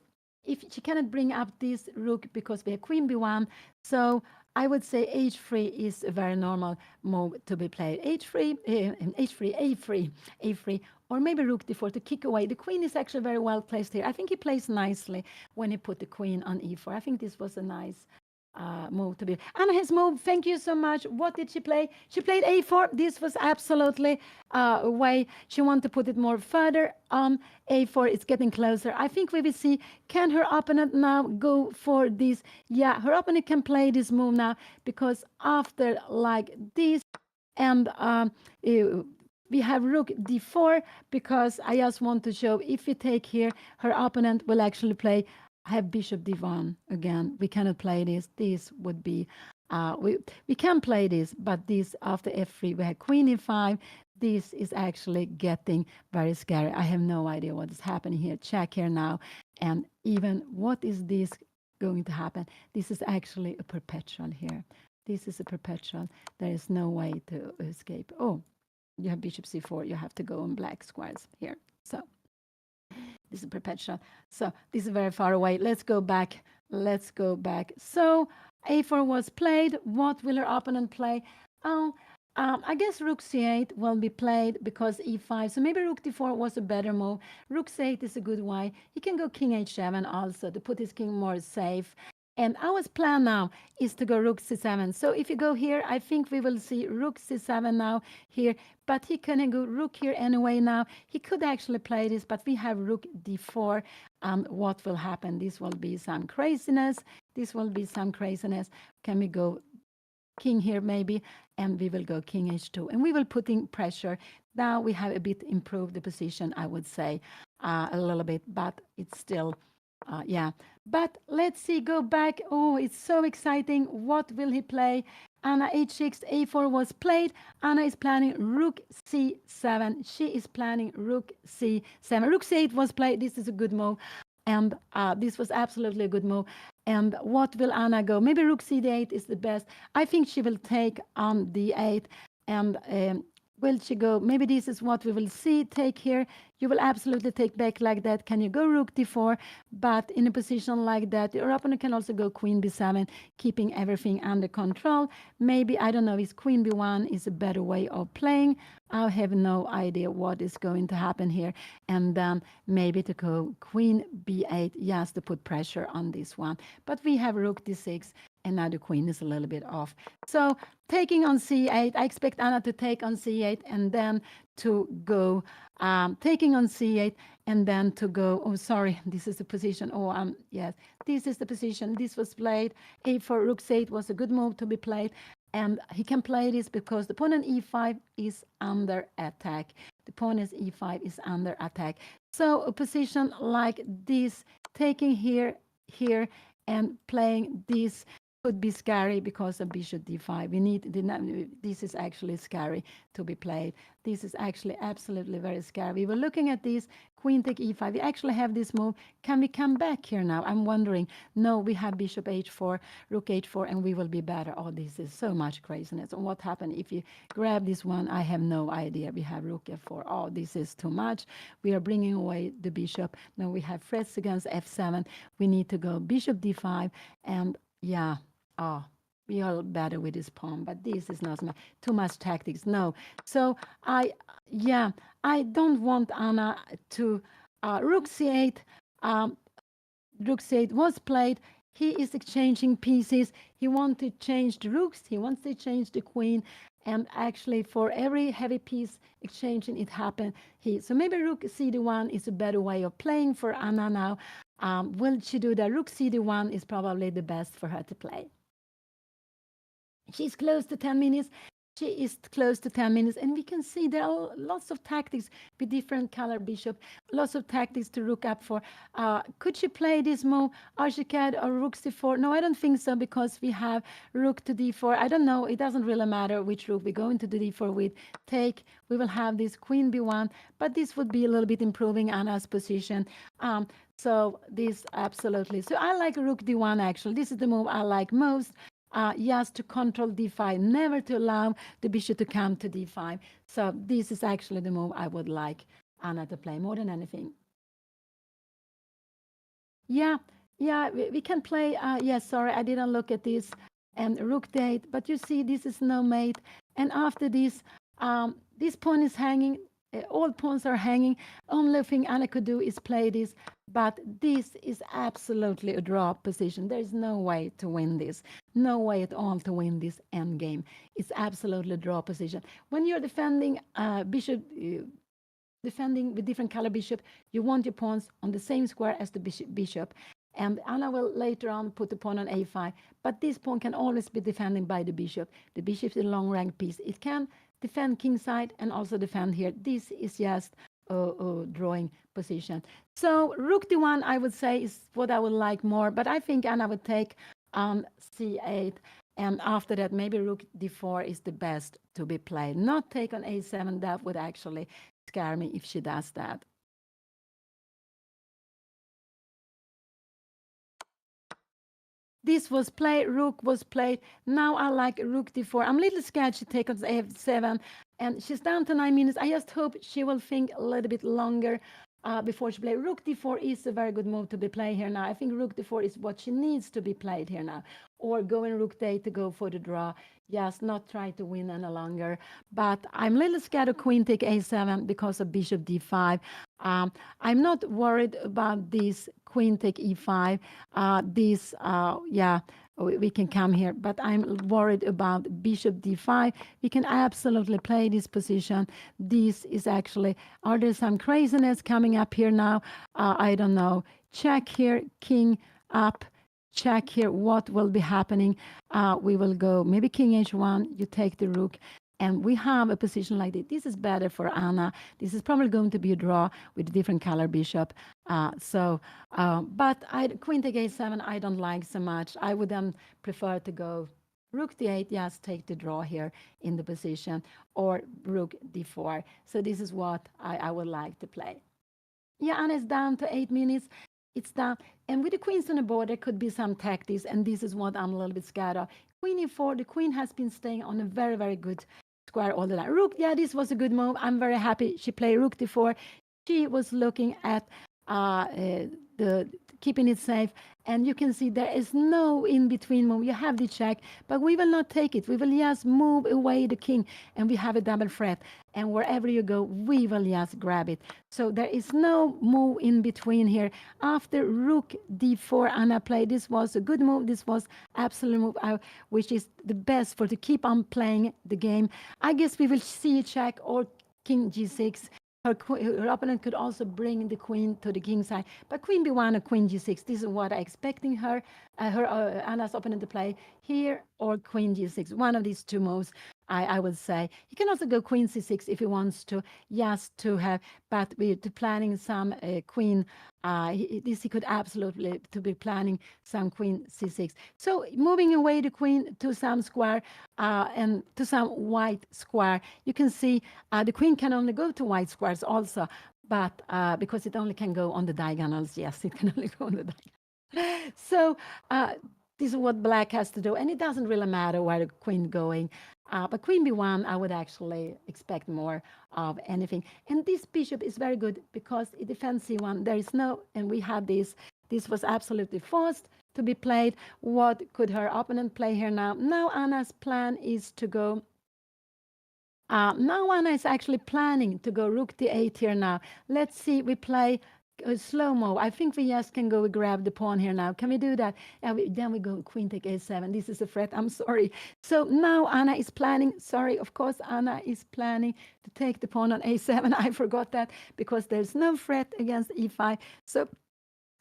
if she cannot bring up this rook because we have queen b1, so I would say h3 is a very normal move to be played. H3, h3, a3, a3, or maybe rook d4 to kick away. The queen is actually very well placed here. I think he plays nicely when he put the queen on e4. I think this was a nice move to be. Anna has moved. Thank you so much. What did she play? She played a4. This was absolutely a way she wanted to put it more further on a4. It's getting closer. I think we will see, can her opponent now go for this? Yeah, her opponent can play this move now because after like this and we have rook d4 because I just want to show if we take here, her opponent will actually play have bishop d1 again. We cannot play this. This would be, we can play this, but this after f3, we have queen e5. This is actually getting very scary. I have no idea what is happening here. Check here now. And even what is this going to happen? This is actually a perpetual here. This is a perpetual. There is no way to escape. Oh, you have bishop c4. You have to go on black squares here. So this is perpetual. So this is very far away. Let's go back. Let's go back. So a4 was played. What will her opponent play? I guess rook c8 will be played because e5. So maybe rook d4 was a better move. Rook c8 is a good way. He can go king h7 also to put his king more safe. And our plan now is to go rook c7. So if you go here, I think we will see rook c7 now here. But he can go rook here anyway now. He could actually play this, but we have rook d4. What will happen? This will be some craziness. This will be some craziness. Can we go king here maybe? And we will go king h2. And we will put in pressure. Now we have a bit improved the position, I would say, a little bit. But it's still... yeah, but let's see, go back. Oh, it's so exciting. What will he play? Anna h6, a4 was played. Anna is planning rook c7. She is planning rook c7. Rook c8 was played. This is a good move. And this was absolutely a good move. And what will Anna go? Maybe rook c8 is the best. I think she will take on d8. And will she go? Maybe this is what we will see. Take here. You will absolutely take back like that. Can you go rook d4? But in a position like that, your opponent can also go queen b7, keeping everything under control. Maybe, I don't know, is queen b1 is a better way of playing. I have no idea what is going to happen here. And then maybe to go queen b8, yes, to put pressure on this one. But we have rook d6. And now the queen is a little bit off. So taking on c8, I expect Anna to take on c8 and then to go taking on c8 and then to go, oh, sorry, this is the position. Oh, yes, this is the position. This was played. A4, rook c8 was a good move to be played. And he can play this because the pawn on e5 is under attack. the pawn is e5 is under attack. So a position like this, taking here, and playing this could be scary because of bishop d5. This is actually scary to be played. This is actually absolutely very scary. We were looking at this, queen take e5. We actually have this move. Can we come back here now? I'm wondering. No, we have bishop h4, rook h4, and we will be better. Oh, this is so much craziness. And what happened if you grab this one? I have no idea. We have rook f4. Oh, this is too much. We are bringing away the bishop. Now we have threats against f7. We need to go bishop d5, and yeah. Oh, we are better with this pawn, but this is not too much tactics. No. So I don't want Anna to rook c8. Um, rook c8 was played. He is exchanging pieces. He wants to change the rooks. He wants to change the queen. And actually, for every heavy piece exchanging, it happened. So maybe rook cd1 is a better way of playing for Anna now. Will she do that? Rook cd1 is probably the best for her to play. She's close to 10 minutes. She is close to 10 minutes, and we can see there are lots of tactics with different color bishop, lots of tactics to rook up for. Could she play this move, archicad or rook c4? No, I don't think so, because we have rook to d4. I don't know. It doesn't really matter which rook we go into the d4 with. Take. We will have this queen b1, but this would be a little bit improving Anna's position. So this absolutely. So I like rook d1, actually. This is the move I like most. Yes, to control d5, never to allow the bishop to come to d5. So this is actually the move I would like Anna to play more than anything. Yeah, we can play. Yes, sorry, I didn't look at this. And rook d8, but you see, this is no mate. And after this, this pawn is hanging. All pawns are hanging. Only thing Anna could do is play this, but this is absolutely a draw position. There is no way to win this. No way at all to win this endgame. It's absolutely a draw position. When you're defending bishop, defending with different color bishop, you want your pawns on the same square as the bishop. And Anna will later on put the pawn on a5, but this pawn can always be defended by the bishop. The bishop is a long rank piece. It can defend kingside and also defend here. This is just a drawing position. So rook d1, I would say, is what I would like more, but I think Anna would take c8, and after that maybe rook d4 is the best to be played. Not take on a7. That would actually scare me if she does that. This was played, rook was played. Now I like rook d4. I'm a little scared she takes on f7, and she's down to 9 minutes. I just hope she will think a little bit longer before she plays. Rook d4 is a very good move to be played here now. I think rook d4 is what she needs to be played here now. Or going rook d8 to go for the draw. Yes, not try to win any longer. But I'm a little scared of queen take a7 because of bishop d5. I'm not worried about this queen take e5. We can come here, but I'm worried about bishop d5. We can absolutely play this position. This is actually, are there some craziness coming up here now? I don't know. Check here, king up. Check here what will be happening. We will go maybe king h1, you take the rook, and we have a position like this. This is better for Anna. This is probably going to be a draw with a different color bishop. But queen take a7, I don't like so much. I would then prefer to go rook d8, yes, take the draw here in the position, or rook d4. So this is what I would like to play. Yeah, Anna is down to 8 minutes. It's down. And with the queens on the board, there could be some tactics, and this is what I'm a little bit scared of. Queen e4, the queen has been staying on a very, very good square all the time. Rook, yeah, this was a good move. I'm very happy she played rook d4. She was looking at the keeping it safe, and you can see there is no in-between move. You have the check, but we will not take it. We will just move away the king, and we have a double threat, and wherever you go, we will just grab it. So there is no move in between here. After rook d4, Anna played. This was a good move. This was absolute move, which is the best for to keep on playing the game. I guess we will see a check or king g6. Her opponent could also bring the queen to the king side, but queen b1 or queen g6. This is what I'm expecting Anna's opponent to play here, or queen g6. One of these two moves I would say. He can also go queen c6 if he wants to, just to have, but we're planning some queen. He could absolutely to be planning some queen c6. So moving away the queen to some square and to some white square, you can see the queen can only go to white squares also, but because it only can go on the diagonals. Yes, it can only go on the diagonals. So this is what black has to do, and it doesn't really matter where the queen going. But queen b1, I would actually expect more of anything. And this bishop is very good because it defends c1. There is no, and we had this. This was absolutely forced to be played. What could her opponent play here now? Now Anna's plan is to go. Now Anna is actually planning to go rook d8 here now. Let's see. We play slow-mo. I think we just can go grab the pawn here now. Can we do that? Then we go queen take a7. This is a threat. I'm sorry. So now Anna is planning. Sorry, of course, Anna is planning to take the pawn on a7. I forgot that because there's no threat against e5. So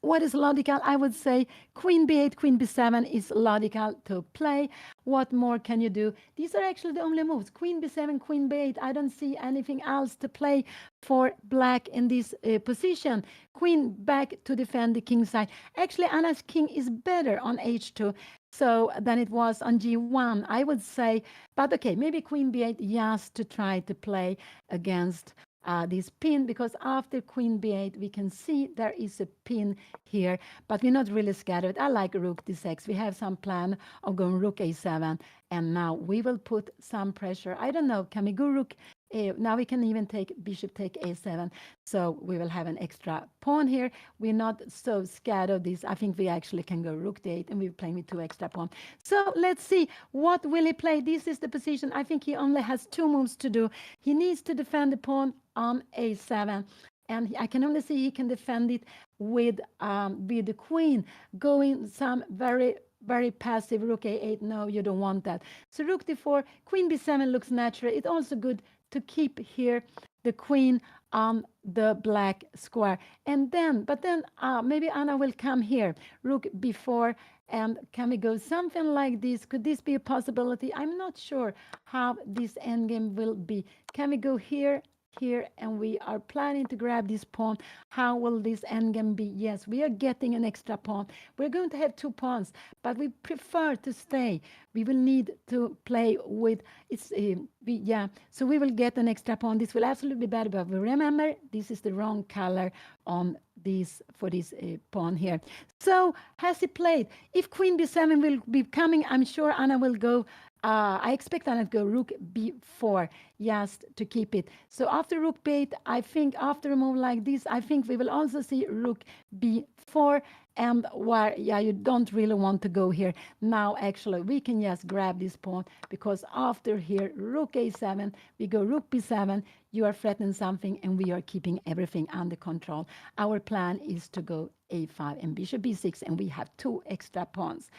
what is logical? I would say queen b8, queen b7 is logical to play. What more can you do? These are actually the only moves. Queen b7, queen b8. I don't see anything else to play for black in this position. Queen back to defend the king side. Actually, Anna's king is better on h2 so than it was on g1, I would say. But okay, maybe queen b8 just to try to play against this pin, because after queen b8 we can see there is a pin here, but we're not really scattered. I like rook d6. We have some plan of going rook a7, and now we will put some pressure. I don't know, can we go rook now we can even take bishop take a7, so we will have an extra pawn here. We're not so scared of this. I think we actually can go rook d8, and we're playing with 2 extra pawns. So let's see, what will he play? This is the position. I think he only has 2 moves to do. He needs to defend the pawn on a7, and I can only see he can defend it with the queen going some very passive rook a8. No, you don't want that. So rook d4, queen b7 looks natural. It's also good to keep here the queen on the black square. And then, but then maybe Anna will come here, rook b4, and can we go something like this? Could this be a possibility? I'm not sure how this endgame will be. Can we go here, and we are planning to grab this pawn? How will this endgame be? Yes, we are getting an extra pawn. We're going to have 2 pawns, but we prefer to stay. We will need to play with it's so we will get an extra pawn. This will absolutely be bad, but remember, this is the wrong color on this for this pawn here. So has he played? If queen b7 will be coming, I'm sure Anna will go. I expect Anna to go rook b4 just to keep it. So after rook b8, I think after a move like this, I think we will also see rook b4, and where you don't really want to go here. Now actually we can just grab this pawn, because after here rook a7, we go rook b7, you are threatening something, and we are keeping everything under control. Our plan is to go a5 and bishop b6, and we have 2 extra pawns.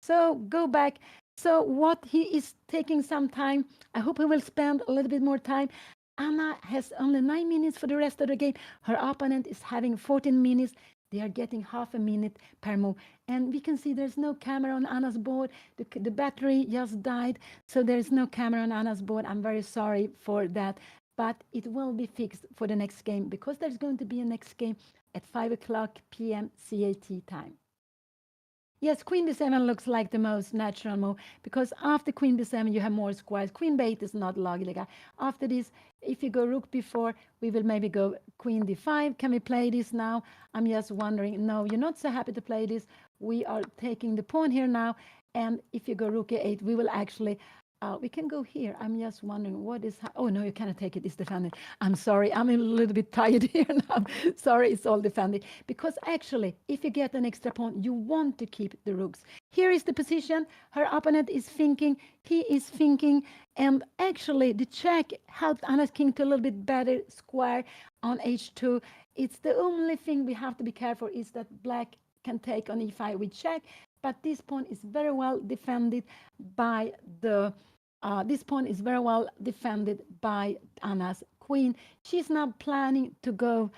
So go back. So what he is taking some time. I hope he will spend a little bit more time. Anna has only 9 minutes for the rest of the game. Her opponent is having 14 minutes. They are getting half a minute per move. And we can see there's no camera on Anna's board. The battery just died, so there's no camera on Anna's board. I'm very sorry for that. But it will be fixed for the next game, because there's going to be a next game at 5 o'clock p.m. CAT time. Yes, queen b7 looks like the most natural move, because after queen b7 you have more squares. Queen b8 is not logical. After this, if you go rook b4, we will maybe go queen d5. Can we play this now? I'm just wondering. No, you're not so happy to play this. We are taking the pawn here now, and if you go rook a8, we will actually we can go here. I'm just wondering what is. Oh no, you cannot take it. It's defended. I'm sorry. I'm a little bit tired here now. Sorry, it's all defended. Because actually, if you get an extra pawn, you want to keep the rooks. Here is the position. Her opponent is thinking. He is thinking. And actually, the check helped Anna's king to a little bit better square on h2. It's the only thing we have to be careful is that black can take on e5 with check. But this pawn is very well defended by the. This pawn is very well defended by Anna's queen. She's now planning to go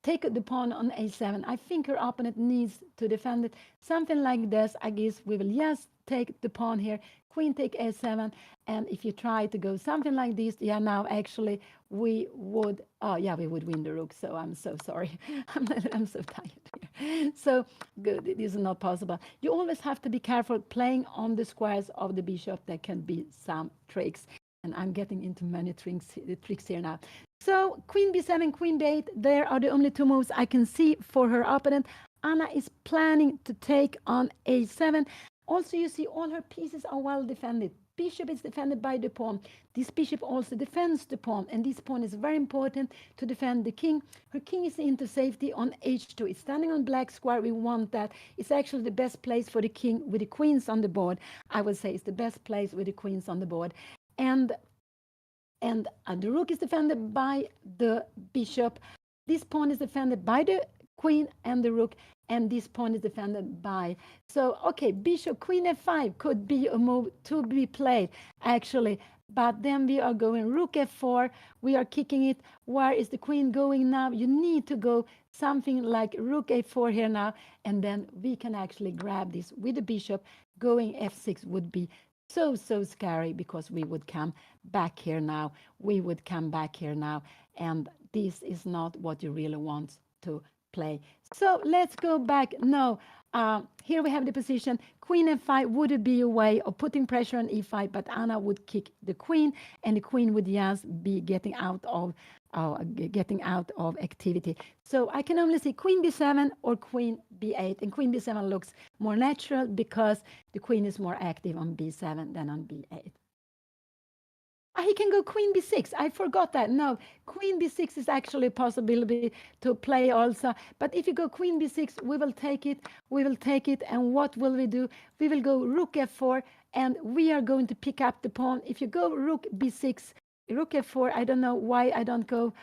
take the pawn on a7. I think her opponent needs to defend it. Something like this, I guess we will just take the pawn here. Queen take a7. And if you try to go something like this, yeah, now actually we would, oh yeah, we would win the rook. So I'm so sorry. I'm so tired here. So good, this is not possible. You always have to be careful playing on the squares of the bishop. There can be some tricks. And I'm getting into many tricks here now. So queen b7, queen b8, there are the only two moves I can see for her opponent. Anna is planning to take on a7. Also, you see all her pieces are well defended. Bishop is defended by the pawn. This bishop also defends the pawn, and this pawn is very important to defend the king. Her king is into safety on h2. It's standing on black square. We want that. It's actually the best place for the king with the queens on the board. I would say it's the best place with the queens on the board. And the rook is defended by the bishop. This pawn is defended by the queen and the rook, and this pawn is defended by. So, okay, bishop, queen f5 could be a move to be played, actually. But then we are going rook f4. We are kicking it. Where is the queen going now? You need to go something like rook a4 here now, and then we can actually grab this with the bishop. Going f6 would be so scary because we would come back here now. We would come back here now, and this is not what you really want to play. So let's go back. No, here we have the position. Queen f5 would be a way of putting pressure on e5, but Anna would kick the queen, and the queen would just be getting out of activity. So I can only see queen b7 or queen b8, and queen b7 looks more natural because the queen is more active on b7 than on b8. He can go queen b6. I forgot that. No, queen b6 is actually a possibility to play also. But if you go queen b6, we will take it. We will take it. And what will we do? We will go rook f4, and we are going to pick up the pawn. If you go rook b6, rook f4, I don't know why I don't go.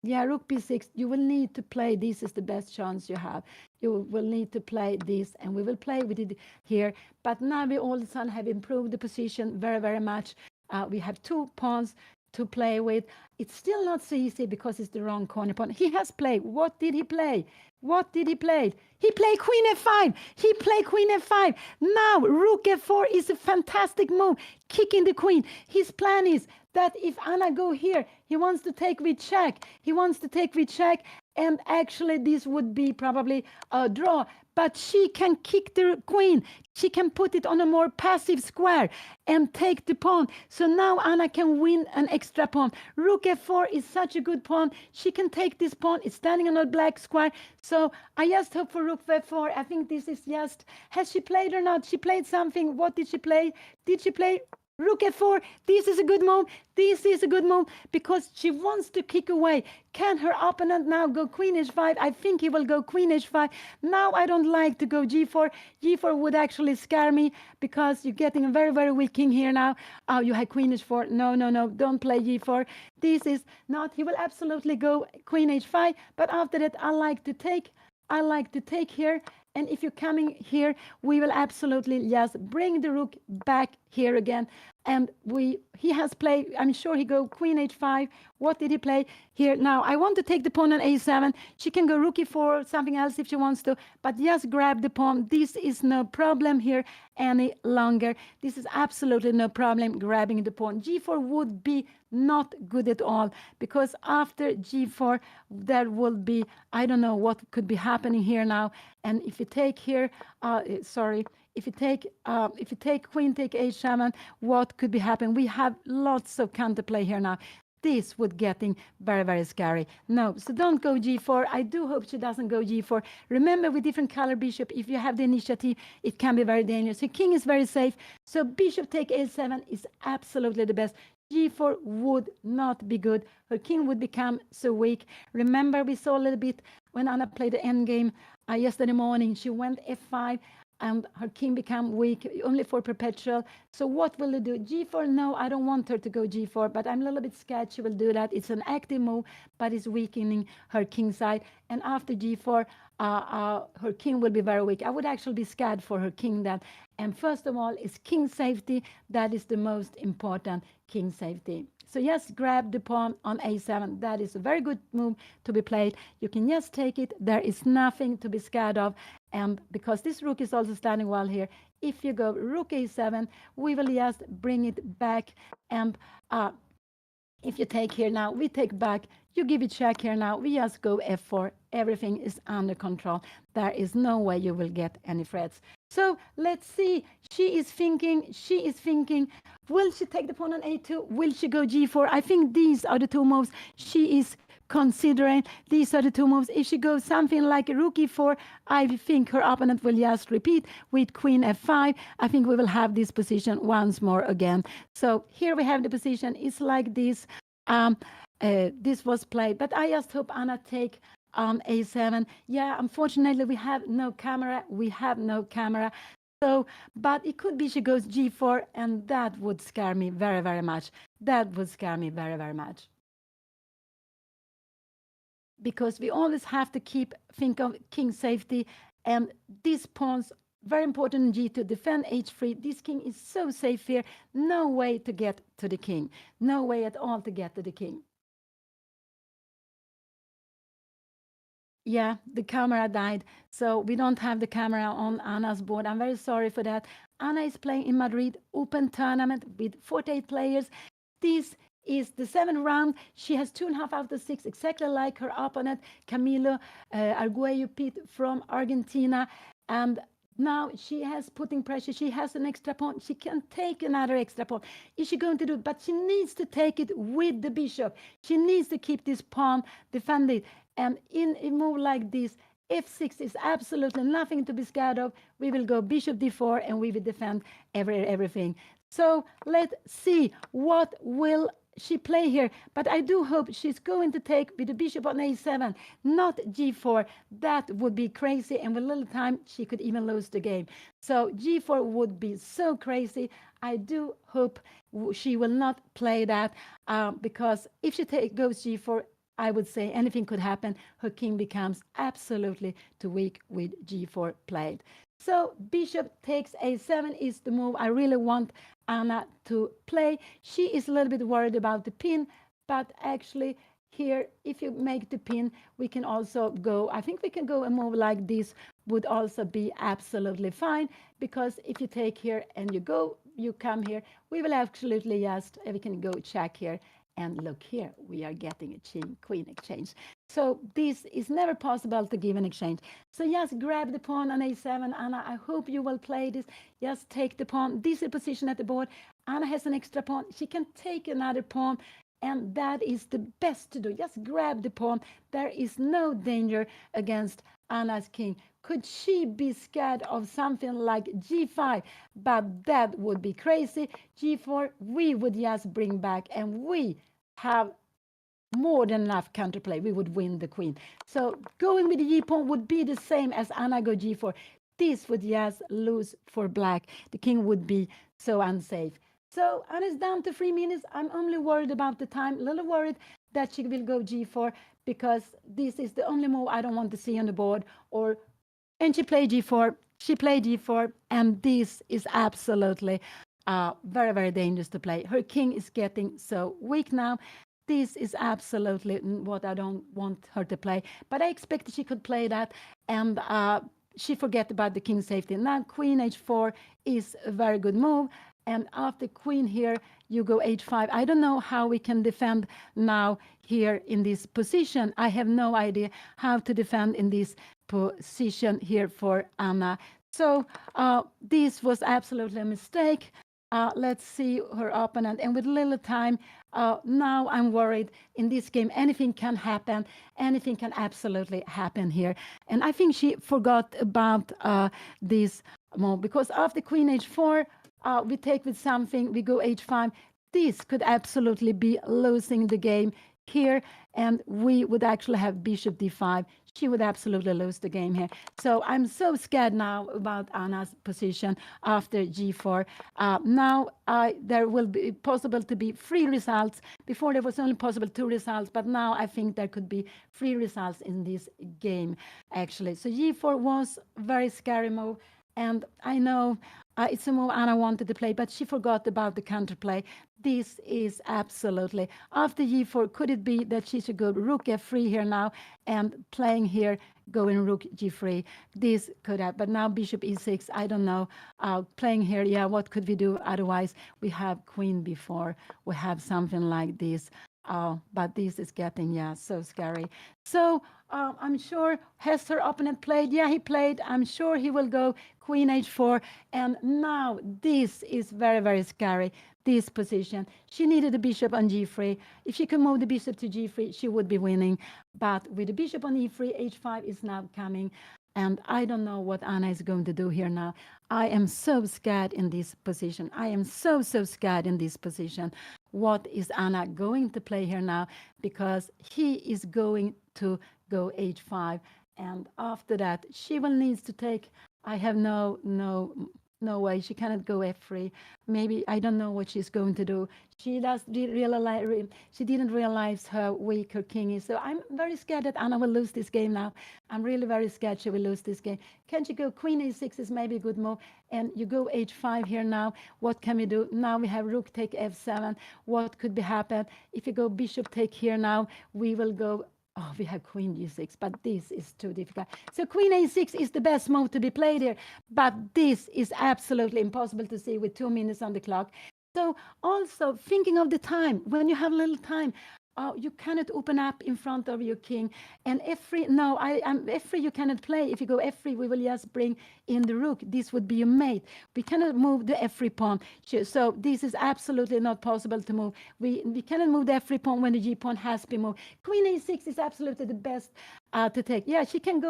Yeah, rook b6, you will need to play. This is the best chance you have. You will need to play this, and we will play with it here. But now we all of a sudden have improved the position very much. We have two pawns to play with. It's still not so easy because it's the wrong corner pawn. He has played. What did he play? What did he play? He played queen f5. He played queen f5. Now rook f4 is a fantastic move, kicking the queen. His plan is that if Anna go here, he wants to take with check. He wants to take with check, and actually this would be probably a draw. But she can kick the queen. She can put it on a more passive square and take the pawn. So now Anna can win an extra pawn. Rook f4 is such a good pawn. She can take this pawn. It's standing on a black square. So I just hope for rook f4. I think this is just, has she played or not? She played something. What did she play? Did she play rook f4? This is a good move. This is a good move because she wants to kick away. Can her opponent now go queen h5? I think he will go queen h5. Now I don't like to go g4. G4 would actually scare me because you're getting a very weak king here now. Oh, you had queen h4. No, don't play g4. This is not, he will absolutely go queen h5. But after that, I like to take here. And if you're coming here, we will absolutely just bring the rook back here again. And he has played, I'm sure he go queen h5. What did he play here? Now, I want to take the pawn on a7. She can go rook e4, something else if she wants to, but just grab the pawn. This is no problem here any longer. This is absolutely no problem grabbing the pawn. g4 would be not good at all because after g4, there will be, I don't know what could be happening here now. And if you take here, if you take queen take h7, what could be happening? We have lots of counterplay here now. This would getting very scary. No, so don't go g4. I do hope she doesn't go g4. Remember, with different color bishop, if you have the initiative, it can be very dangerous. The king is very safe. So bishop take a7 is absolutely the best. g4 would not be good. Her king would become so weak. Remember, we saw a little bit when Anna played the endgame yesterday morning. She went f5. and her king become weak only for perpetual. So what will they do? G4, no, I don't want her to go G4, but I'm a little bit scared she will do that. It's an active move, but it's weakening her king side. And after G4, her king will be very weak. I would actually be scared for her king then. And first of all is king safety. That is the most important, king safety. So just grab the pawn on a7. That is a very good move to be played. You can just take it. There is nothing to be scared of. And because this rook is also standing well here, if you go rook a7, we will just bring it back. And if you take here now, we take back, you give it check here now, we just go f4. Everything is under control. There is no way you will get any threats. So let's see. She is thinking, will she take the pawn on a2? Will she go g4? I think these are the two moves she is considering. These are the two moves. If she goes something like rook e4, I think her opponent will just repeat with queen f5. I think we will have this position once more again. So here we have the position. It's like this. This was played, but I just hope Anna take a7. Yeah, unfortunately, we have no camera. So, but it could be she goes g4, and that would scare me very, very much. That would scare me very, very much. Because we always have to think of king safety, and these pawns, very important in g2, defend h3. This king is so safe here. No way to get to the king. No way at all to get to the king. Yeah, the camera died, so we don't have the camera on Anna's board. I'm very sorry for that. Anna is playing in Madrid Open Tournament with 48 players. This is the 7th round. She has 2.5 out of 6, exactly like her opponent, Camilo Arguello Pit from Argentina. And now she has putting pressure. She has an extra pawn. She can take another extra pawn. Is she going to do it? But she needs to take it with the bishop. She needs to keep this pawn defended. And in a move like this, f6 is absolutely nothing to be scared of. We will go bishop d4, and we will defend everything. So let's see, what will she play here? But I do hope she's going to take with the bishop on a7, not g4. That would be crazy, and with a little time, she could even lose the game. So g4 would be so crazy. I do hope she will not play that, because if she goes g4, I would say anything could happen. Her king becomes absolutely too weak with g4 played. So bishop takes a7 is the move I really want Anna to play. She is a little bit worried about the pin, but actually here, if you make the pin, we can also go, I think we can go a move like this would also be absolutely fine, because if you take here and you come here, we will absolutely just, we can go check here. And look here, we are getting a queen exchange. So this is never possible to give an exchange. So just grab the pawn on a7, Anna. I hope you will play this. Just take the pawn. This is the position at the board. Anna has an extra pawn. She can take another pawn, and that is the best to do. Just grab the pawn. There is no danger against Anna's king. Could she be scared of something like g5? But that would be crazy. g4, we would just bring back, and we have more than enough counterplay. We would win the queen. So going with the g-pawn would be the same as Anna go g4. This would just lose for black. The king would be so unsafe. So Anna's down to 3 minutes. I'm only worried about the time, a little worried that she will go g4, because this is the only move I don't want to see on the board. And she played g4, and this is absolutely very, very dangerous to play. Her king is getting so weak now. This is absolutely what I don't want her to play. But I expected she could play that, and she forget about the king safety. Now queen h4 is a very good move. And after queen here, you go h5. I don't know how we can defend now here in this position. I have no idea how to defend in this position here for Anna. So this was absolutely a mistake. Let's see her opponent. And with little time, now I'm worried. In this game, anything can happen. Anything can absolutely happen here. And I think she forgot about this move, because after queen h4, we take with something, we go h5. This could absolutely be losing the game here, and we would actually have bishop d5. she would absolutely lose the game here. So I'm so scared now about Anna's position after g4. Now there will be possible to be three results. Before there was only possible two results, but now I think there could be three results in this game, actually. So g4 was a very scary move, and I know it's a move Anna wanted to play, but she forgot about the counterplay. This is absolutely after g4. Could it be that she should go rook f3 here now and playing here, going rook g3? This could have, but now bishop e6. I don't know. Playing here, yeah. What could we do otherwise? We have queen b4. We have something like this. But this is getting, yeah, so scary. So I'm sure, has her opponent played? Yeah, he played. I'm sure he will go queen h4. And now this is very, very scary, this position. She needed a bishop on g3. If she could move the bishop to g3, she would be winning. But with the bishop on e3, h5 is now coming. And I don't know what Anna is going to do here now. I am so scared in this position. I am so scared in this position. What is Anna going to play here now? Because he is going to go h5. And after that, she will needs to take, I have no way. She cannot go f3. Maybe, I don't know what she's going to do. She didn't realize how weak her king is. So I'm very scared that Anna will lose this game now. I'm really very scared she will lose this game. Can she go queen a6 is maybe a good move. And you go h5 here now. What can we do? Now we have rook take f7. What could be happen? If you go bishop take here now, we will go. Oh, we have queen g6, but this is too difficult. So queen a6 is the best move to be played here, but this is absolutely impossible to see with 2 minutes on the clock. So also thinking of the time, when you have a little time, you cannot open up in front of your king. And f3, no, f3 you cannot play. If you go f3, we will just bring in the rook. This would be a mate. We cannot move the f3 pawn. So this is absolutely not possible to move. We cannot move the f3 pawn when the g pawn has been moved. Queen a6 is absolutely the best to take. Yeah, she can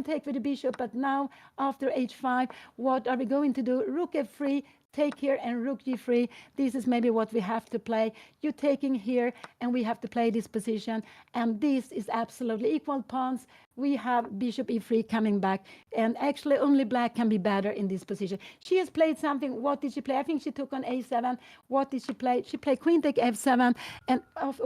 take with the bishop, but now after h5, what are we going to do? Rook f3, take here and rook g3. This is maybe what we have to play. You're taking here and we have to play this position. And this is absolutely equal pawns. We have bishop e3 coming back. And actually only black can be better in this position. She has played something. What did she play? I think she took on a7. What did she play? She played queen take f7. And after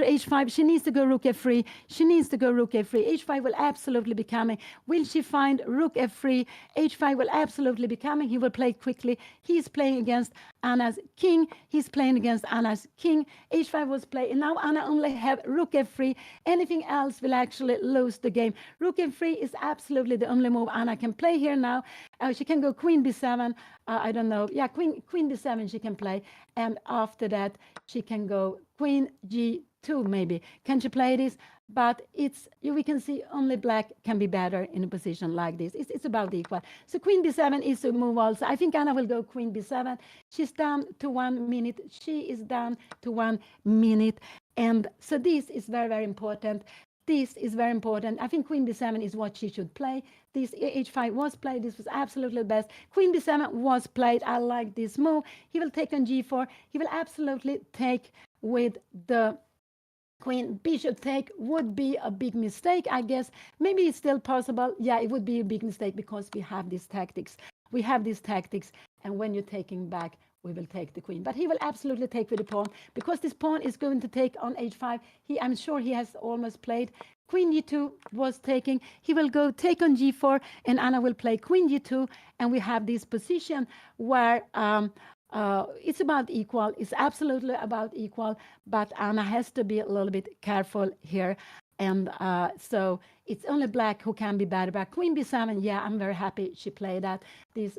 h5, she needs to go rook f3. She needs to go rook f3. h5 will absolutely be coming. Will she find rook f3? h5 will absolutely be coming. He will play quickly. He's playing against Anna's king. He's playing against Anna's king. h5 was played. And now Anna only have rook f3. Anything else will actually lose the game. Rook f3 is absolutely the only move Anna can play here now. She can go queen b7. I don't know. Yeah, queen b7 she can play. And after that, she can go queen g2 maybe. Can she play this? But we can see only black can be better in a position like this. It's about equal. So queen b7 is a move also. I think Anna will go queen b7. She's down to 1 minute. She is down to 1 minute. And so this is very, very important. This is very important. I think queen b7 is what she should play. This h5 was played. This was absolutely the best. Queen b7 was played. I like this move. He will take on g4. He will absolutely take with the queen. Bishop take would be a big mistake, I guess. Maybe it's still possible. Yeah, it would be a big mistake because we have these tactics. We have these tactics, and when you're taking back, we will take the queen. But he will absolutely take with the pawn because this pawn is going to take on h5. I'm sure he has almost played. Queen g2 was taking. He will go take on g4, and Anna will play queen g2, and we have this position where it's about equal. It's absolutely about equal, but Anna has to be a little bit careful here. And so it's only black who can be better. But queen b7, yeah, I'm very happy she played that.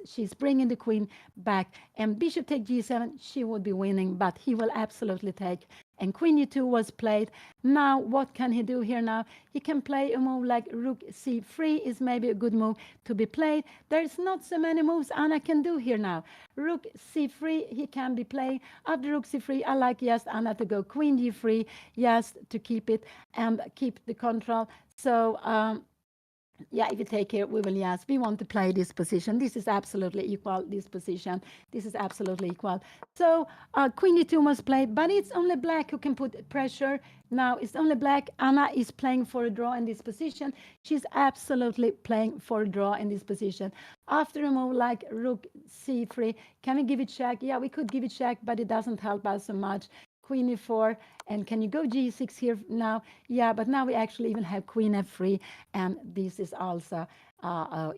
She's bringing the queen back. And bishop take g7, she would be winning, but he will absolutely take. And queen e2 was played. Now, what can he do here now? He can play a move like rook c3 is maybe a good move to be played. There's not so many moves Anna can do here now. Rook c3, he can be playing. After rook c3, I like just Anna to go queen g3, just to keep it and keep the control. So Yeah, if you take here, we will, yes, we want to play this position. This is absolutely equal, this position. This is absolutely equal. So queen e2 must play, but it's only black who can put pressure. Now it's only black. Anna is playing for a draw in this position. She's absolutely playing for a draw in this position. After a move like rook c3, can we give it check? Yeah, we could give it check, but it doesn't help us so much. Queen e4, and can you go g6 here now? Yeah, but now we actually even have queen f3, and this is also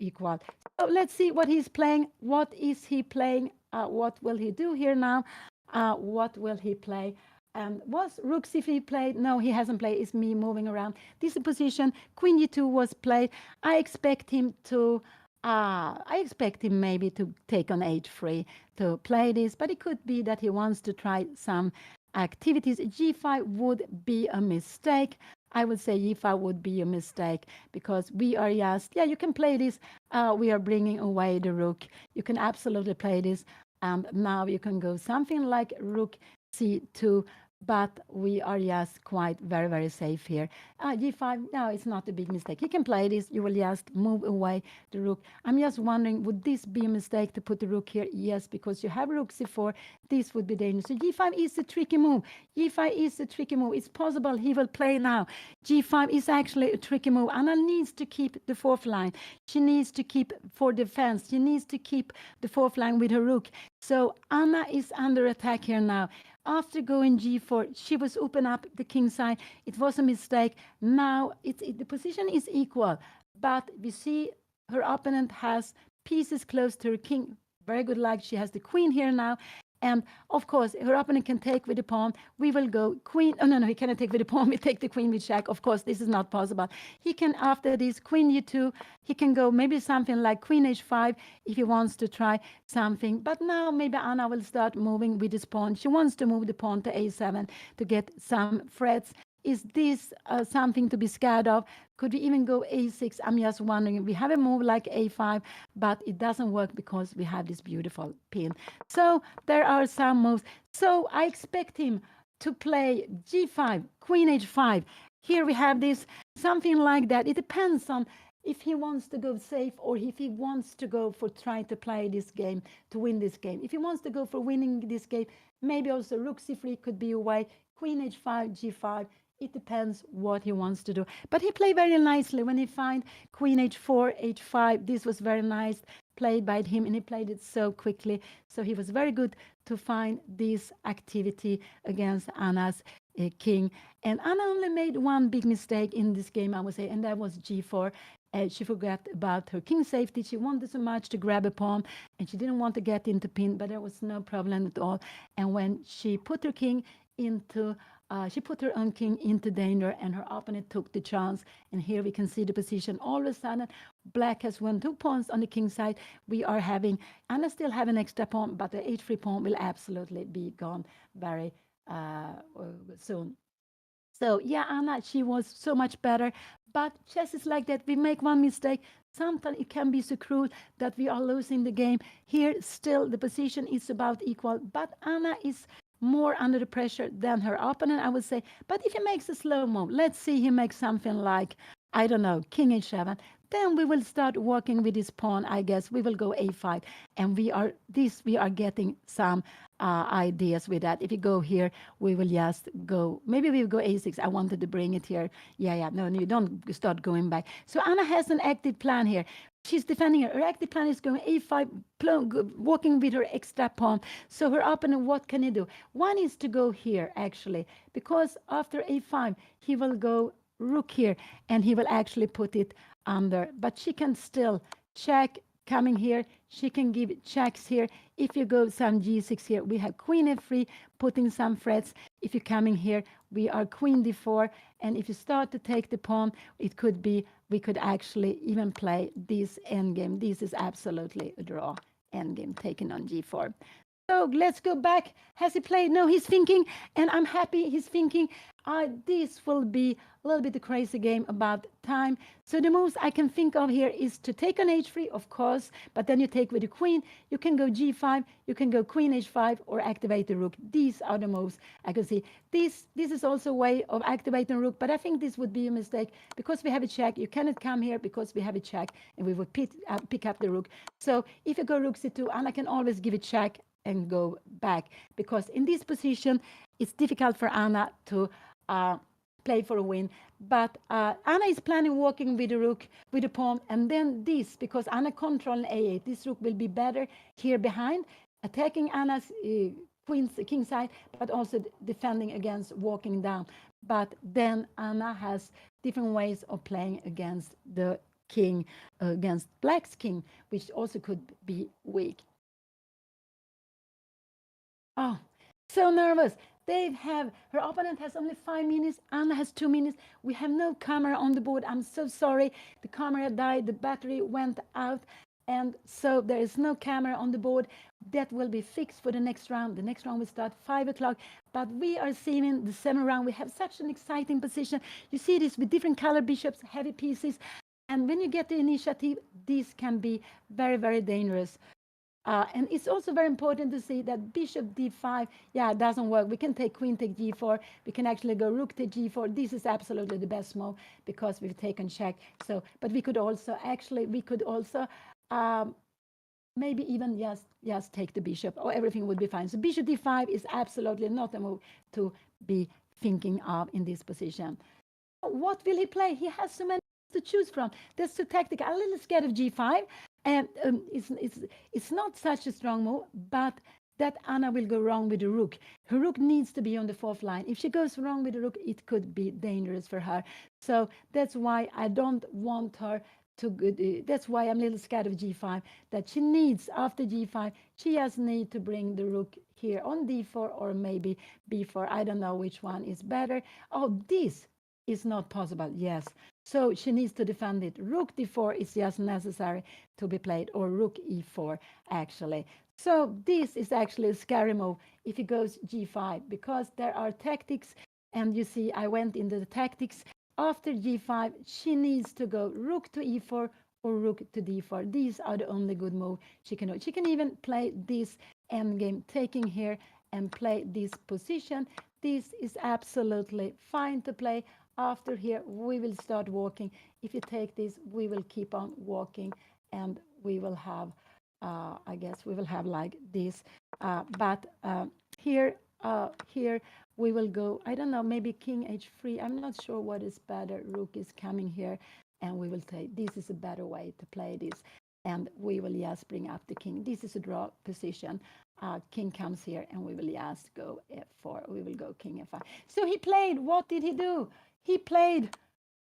equal. So let's see what he's playing. What is he playing? What will he do here now? What will he play? Was rook c3 played? No, he hasn't played. It's me moving around. This is position. Queen e2 was played. I expect him to. I expect him maybe to take on h3 to play this, but it could be that he wants to try some activities. G5 would be a mistake. I would say G5 would be a mistake because we are just, yeah, you can play this. We are bringing away the rook. You can absolutely play this. And now you can go something like rook c2, but we are just quite very, very safe here. G5, no, it's not a big mistake. You can play this. You will just move away the rook. I'm just wondering, would this be a mistake to put the rook here? Yes, because you have rook c4. This would be dangerous. So G5 is a tricky move. G5 is a tricky move. It's possible he will play now. G5 is actually a tricky move. Anna needs to keep the fourth line. She needs to keep for defense. She needs to keep the fourth line with her rook. So Anna is under attack here now. After going g4, she was open up the king side. It was a mistake. Now the position is equal, but we see her opponent has pieces close to her king. Very good luck. She has the queen here now. And of course, her opponent can take with the pawn. We will go queen. Oh, no, he cannot take with the pawn. We take the queen with check. Of course, this is not possible. He can, after this, queen e2, he can go maybe something like queen h5 if he wants to try something. But now maybe Anna will start moving with this pawn. She wants to move the pawn to a7 to get some threats. Is this something to be scared of? Could we even go a6? I'm just wondering. We have a move like a5, but it doesn't work because we have this beautiful pin. So there are some moves. So I expect him to play g5, queen h5. Here we have this, something like that. It depends on if he wants to go safe or if he wants to go for trying to play this game, to win this game. If he wants to go for winning this game, maybe also rook c3 could be a way, queen h5, g5. It depends what he wants to do. But he played very nicely when he found queen h4, h5. This was very nice played by him, and he played it so quickly. So he was very good to find this activity against Anna's king. And Anna only made one big mistake in this game, I would say, and that was g4. She forgot about her king safety. She wanted so much to grab a pawn, and she didn't want to get into pin, but there was no problem at all. And when she put her king into she put her own king into danger, and her opponent took the chance. And here we can see the position. All of a sudden, black has won 2 pawns on the king side. We are having, Anna still have an extra pawn, but the h3 pawn will absolutely be gone very soon. So yeah, Anna, she was so much better. But chess is like that. We make one mistake. Sometimes it can be so cruel that we are losing the game. Here, still, the position is about equal. But Anna is more under the pressure than her opponent, I would say. But if he makes a slow move, let's see him make something like, I don't know, king h7, then we will start working with this pawn, I guess. We will go a5, and we are getting some ideas with that. If you go here, we will just go, maybe we'll go a6. I wanted to bring it here. Yeah, no, you don't start going back. So Anna has an active plan here. She's defending her. Her active plan is going a5, walking with her extra pawn. So her opponent, what can he do? One is to go here, actually, because after a5, he will go rook here, and he will actually put it under. But she can still check coming here. She can give checks here. If you go some g6 here, we have queen f3, putting some threats. If you're coming here, we are queen d4. And if you start to take the pawn, it could be, we could actually even play this endgame. This is absolutely a draw endgame taken on g4. So let's go back. Has he played? No, he's thinking, and I'm happy he's thinking. This will be a little bit a crazy game about time. So the moves I can think of here is to take on h3, of course, but then you take with the queen. You can go g5, you can go queen h5, or activate the rook. These are the moves I can see. This is also a way of activating rook, but I think this would be a mistake because we have a check. You cannot come here because we have a check, and we would pick up the rook. So if you go rook c2, Anna can always give a check and go back, because in this position it's difficult for Anna to play for a win. But Anna is planning walking with the rook, with the pawn, and then this, because Anna controlling a8, this rook will be better here behind, attacking Anna's king side, but also defending against walking down. But then Anna has different ways of playing against the king, against black's king, which also could be weak. Oh, so nervous. Her opponent has only 5 minutes. Anna has 2 minutes. We have no camera on the board. I'm so sorry. The camera died. The battery went out. And so there is no camera on the board. That will be fixed for the next round. The next round will start 5 o'clock. But we are seeing the 7th round. We have such an exciting position. You see this with different color bishops, heavy pieces. And when you get the initiative, this can be very, very dangerous. And it's also very important to see that bishop d5, yeah, it doesn't work. We can take queen take g4. We can actually go rook to g4. This is absolutely the best move because we've taken check. So, but we could also maybe even just take the bishop, or everything would be fine. So bishop d5 is absolutely not a move to be thinking of in this position. What will he play? He has so many to choose from. That's too tactical. I'm a little scared of g5. And it's not such a strong move, but that Anna will go wrong with the rook. Her rook needs to be on the 4th line. If she goes wrong with the rook, it could be dangerous for her. So that's why I don't want her to. That's why I'm a little scared of g5. That she needs, after g5, she just needs to bring the rook here on d4 or maybe b4. I don't know which one is better. Oh, this is not possible. Yes. So she needs to defend it. Rook d4 is just necessary to be played, or rook e4 actually. So this is actually a scary move if it goes g5, because there are tactics, and you see I went into the tactics. After g5, she needs to go rook to e4 or rook to d4. These are the only good move she can do. She can even play this endgame, taking here and play this position. This is absolutely fine to play. After here, we will start walking. If you take this, we will keep on walking, and we will have, I guess we will have like this. But here we will go, I don't know, maybe king h3. I'm not sure what is better. Rook is coming here, and we will take, this is a better way to play this. And we will just bring up the king. This is a draw position. King comes here, and we will just go f4. We will go king f5. So he played. What did he do? He played.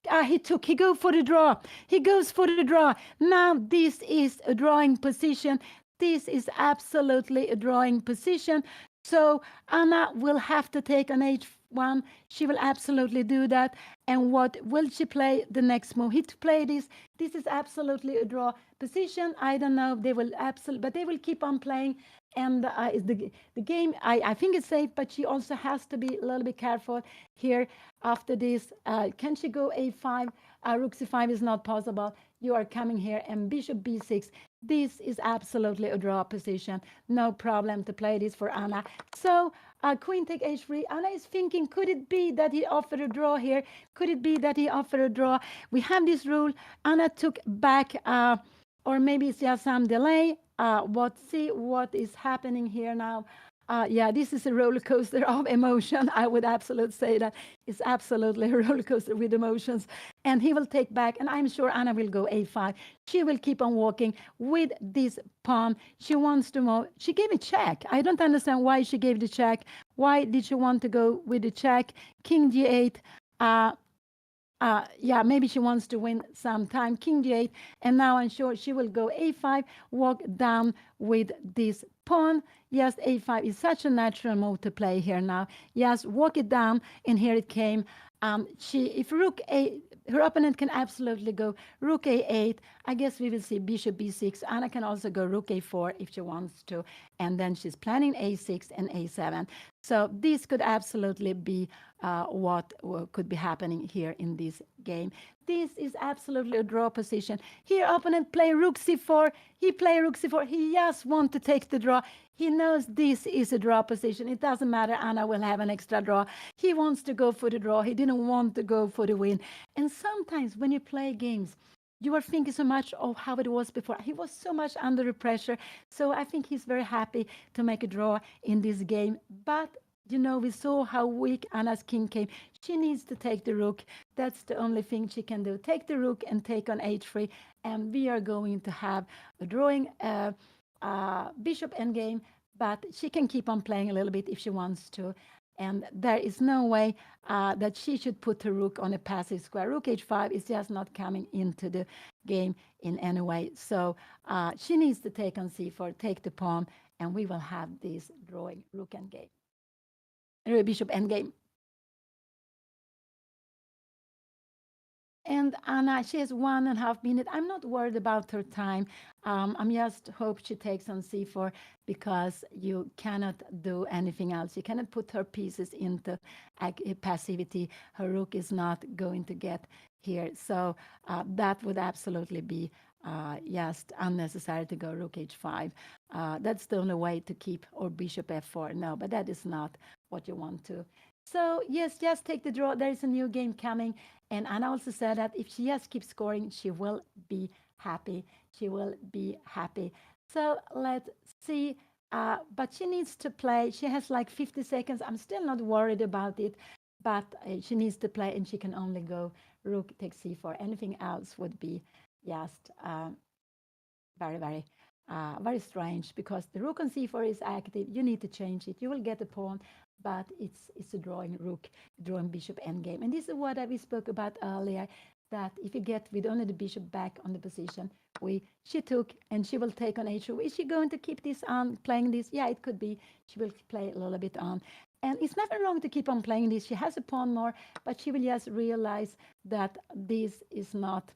He go for the draw. He goes for the draw. Now this is a drawing position. This is absolutely a drawing position. So Anna will have to take an h1. She will absolutely do that. And what will she play the next move? He to play this. This is absolutely a draw position. I don't know. They will absolutely, but they will keep on playing. And the game, I think it's safe, but she also has to be a little bit careful here. After this, can she go a5? Rook c5 is not possible. You are coming here, and bishop b6. This is absolutely a draw position. No problem to play this for Anna. So queen take h3. Anna is thinking, could it be that he offered a draw here? Could it be that he offered a draw? We have this rule. Anna took back, or maybe it's just some delay. See what is happening here now. Yeah, this is a roller coaster of emotion. I would absolutely say that it's absolutely a roller coaster with emotions. And he will take back, and I'm sure Anna will go a5. She will keep on walking with this pawn. She wants to move. She gave a check. I don't understand why she gave the check. Why did she want to go with the check? King g8. Yeah, maybe she wants to win some time. King g8, and now I'm sure she will go a5, walk down with this pawn. Yes, a5 is such a natural move to play here now. Yes, walk it down, and here it came. If rook her opponent can absolutely go rook a8. I guess we will see bishop b6. Anna can also go rook a4 if she wants to. And then she's planning a6 and a7. So this could absolutely be what could be happening here in this game. This is absolutely a draw position. Here, opponent play rook c4. He play rook c4. He just want to take the draw. He knows this is a draw position. It doesn't matter. Anna will have an extra draw. He wants to go for the draw. He didn't want to go for the win. And sometimes when you play games, you are thinking so much of how it was before. He was so much under the pressure. So I think he's very happy to make a draw in this game. But we saw how weak Anna's king came. She needs to take the rook. That's the only thing she can do. Take the rook and take on h3. And we are going to have a drawing bishop endgame. But she can keep on playing a little bit if she wants to. And there is no way that she should put her rook on a passive square. Rook h5 is just not coming into the game in any way. So she needs to take on c4, take the pawn, and we will have this drawing rook endgame. Bishop endgame. And Anna, she has 1.5 minutes. I'm not worried about her time. I'm just hope she takes on c4 because you cannot do anything else. You cannot put her pieces into passivity. Her rook is not going to get here. So that would absolutely be just unnecessary to go rook h5. That's the only way to keep, or bishop f4. No, but that is not what you want to. So yes, just take the draw. There is a new game coming. And Anna also said that if she just keeps scoring, she will be happy. She will be happy. So let's see. But she needs to play. She has like 50 seconds. I'm still not worried about it. But she needs to play, and she can only go rook takes c4. Anything else would be just very, very, very strange because the rook on c4 is active. You need to change it. You will get a pawn, but it's a drawing rook, drawing bishop endgame. And this is what we spoke about earlier, that if you get with only the bishop back on the position, she took and she will take on h2. Is she going to keep this on, playing this? Yeah, it could be. She will play a little bit on. And it's nothing wrong to keep on playing this. She has a pawn more, but she will just realize that this is not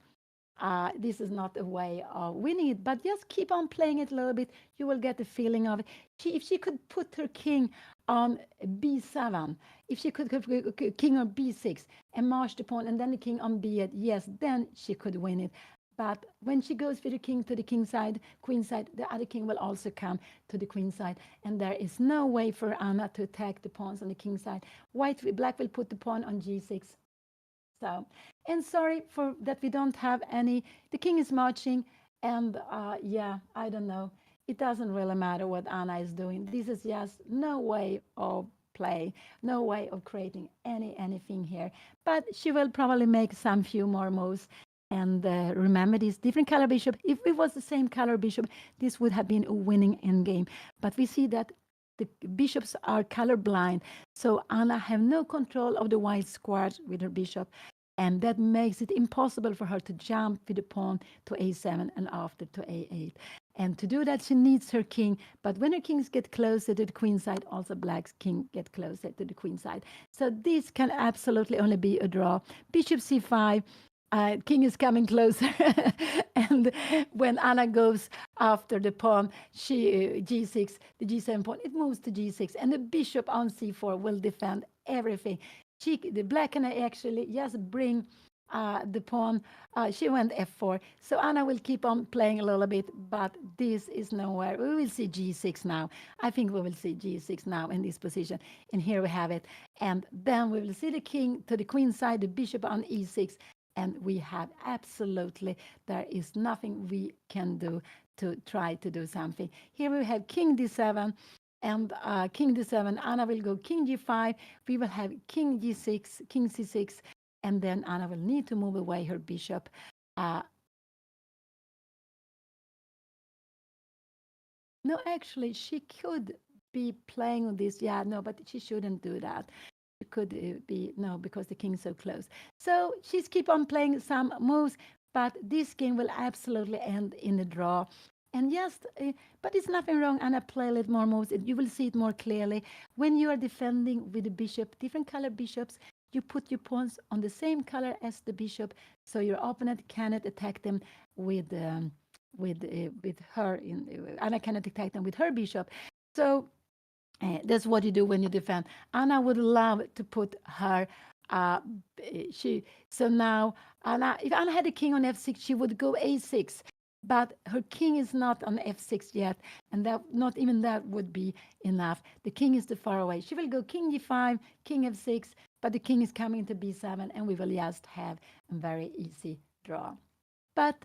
a way of winning it, but just keep on playing it a little bit. You will get the feeling of it. If she could put her king on b7, if she could king on b6 and march the pawn, and then the king on b8, yes, then she could win it. But when she goes with the king to the king side, queen side, the other king will also come to the queen side, and there is no way for Anna to attack the pawns on the king side. Black will put the pawn on g6. So, and sorry for that we don't have any. The king is marching, and yeah, I don't know. It doesn't really matter what Anna is doing. This is just no way of play, no way of creating anything here. But she will probably make some few more moves. And remember this different color bishop. If it was the same color bishop, this would have been a winning endgame. But we see that the bishops are colorblind. So Anna have no control of the white squares with her bishop. And that makes it impossible for her to jump with the pawn to a7 and after to a8. And to do that, she needs her king. But when her kings get closer to the queen side, also Black's king get closer to the queen side. So this can absolutely only be a draw. Bishop c5. King is coming closer, and when Anna goes after the pawn, she g6, the g7 pawn, it moves to g6, and the bishop on c4 will defend everything. The black can actually just bring the pawn. She went f4, so Anna will keep on playing a little bit, but this is nowhere. We will see g6 now. I think we will see g6 now in this position, and here we have it. And then we will see the king to the queen side, the bishop on e6. And we have absolutely, there is nothing we can do to try to do something. Here we have king d7 and king d7. Anna will go king g5. We will have king g6, king c6, and then Anna will need to move away her bishop. No, actually, she could be playing this. Yeah, no, but she shouldn't do that. Could be no, because the king is so close. So she's keep on playing some moves, but this game will absolutely end in a draw. And yes, but it's nothing wrong. Anna play a little more moves. You will see it more clearly when you are defending with the bishop, different color bishops. you put your pawns on the same color as the bishop, so your opponent cannot attack them with with her. Anna cannot attack them with her bishop. So that's what you do when you defend. Anna would love to put her. Uh, she so now Anna, if Anna had a king on f6, she would go a6, but her king is not on f6 yet, and that not even that would be enough. The king is too far away. She will go king d5, king f6, but the king is coming to b7, and we will just have a very easy draw. But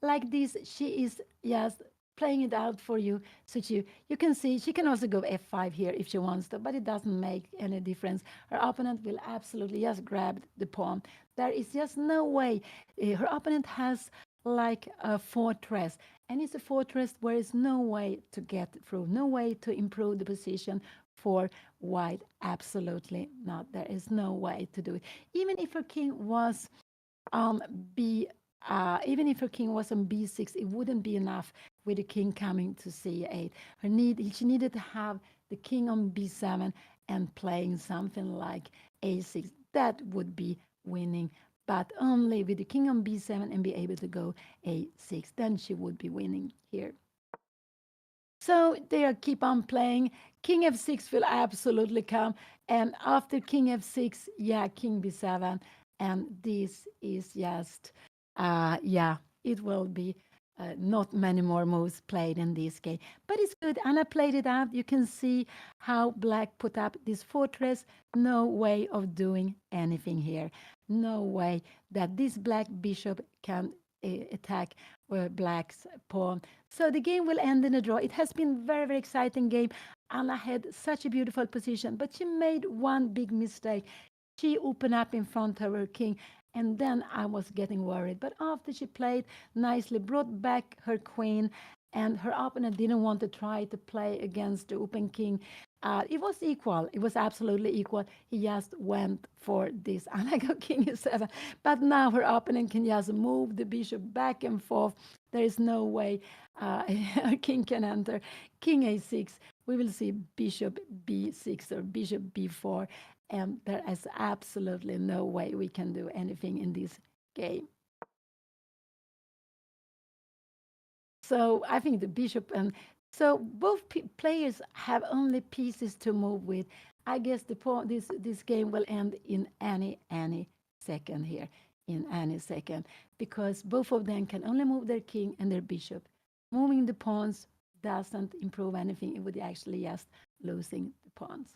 like this, she is just playing it out for you. So you can see she can also go f5 here if she wants to, but it doesn't make any difference. Her opponent will absolutely just grab the pawn. There is just no way. Her opponent has like a fortress, and it's a fortress where is no way to get through, no way to improve the position for white. Absolutely not. There is no way to do it. Even if her king was on b even if her king was on b6, it wouldn't be enough with the king coming to c8. She needed to have the king on b7 and playing something like a6. That would be winning, but only with the king on b7 and be able to go a6. Then she would be winning here. So they keep on playing. King f6 will absolutely come. And after king f6, yeah, king b7. And this is just, yeah, it will be not many more moves played in this game. But it's good. Anna played it out. You can see how black put up this fortress. No way of doing anything here. No way that this black bishop can attack black's pawn. So the game will end in a draw. It has been very, very exciting game. Anna had such a beautiful position, but she made one big mistake. She opened up in front of her king, and then I was getting worried. But after she played nicely, brought back her queen, and her opponent didn't want to try to play against the open king. It was equal. It was absolutely equal. He just went for this. And I go king e7. But now her opponent can just move the bishop back and forth. There is no way her king can enter. King a6. We will see bishop b6 or bishop b4. And there is absolutely no way we can do anything in this game. So I think the bishop and so both players have only pieces to move with. I guess this game will end in any second here, in any second, because both of them can only move their king and their bishop. Moving the pawns doesn't improve anything. It would actually just losing the pawns.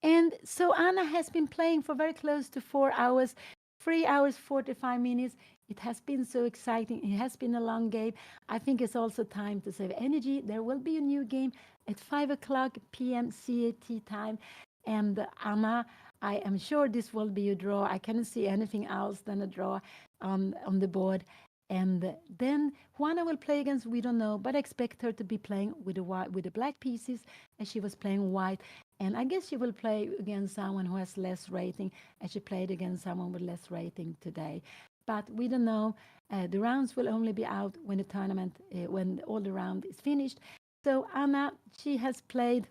And so Anna has been playing for very close to 4 hours, 3 hours, 45 minutes. It has been so exciting. It has been a long game. I think it's also time to save energy. There will be a new game at 5 o'clock p.m. CAT time. And Anna, I am sure this will be a draw. I cannot see anything else than a draw on the board. And then Juana will play against, we don't know, but I expect her to be playing with the black pieces as she was playing white. And I guess she will play against someone who has less rating, as she played against someone with less rating today. But we don't know. The rounds will only be out when the tournament, when all the round is finished. So Anna, she has played.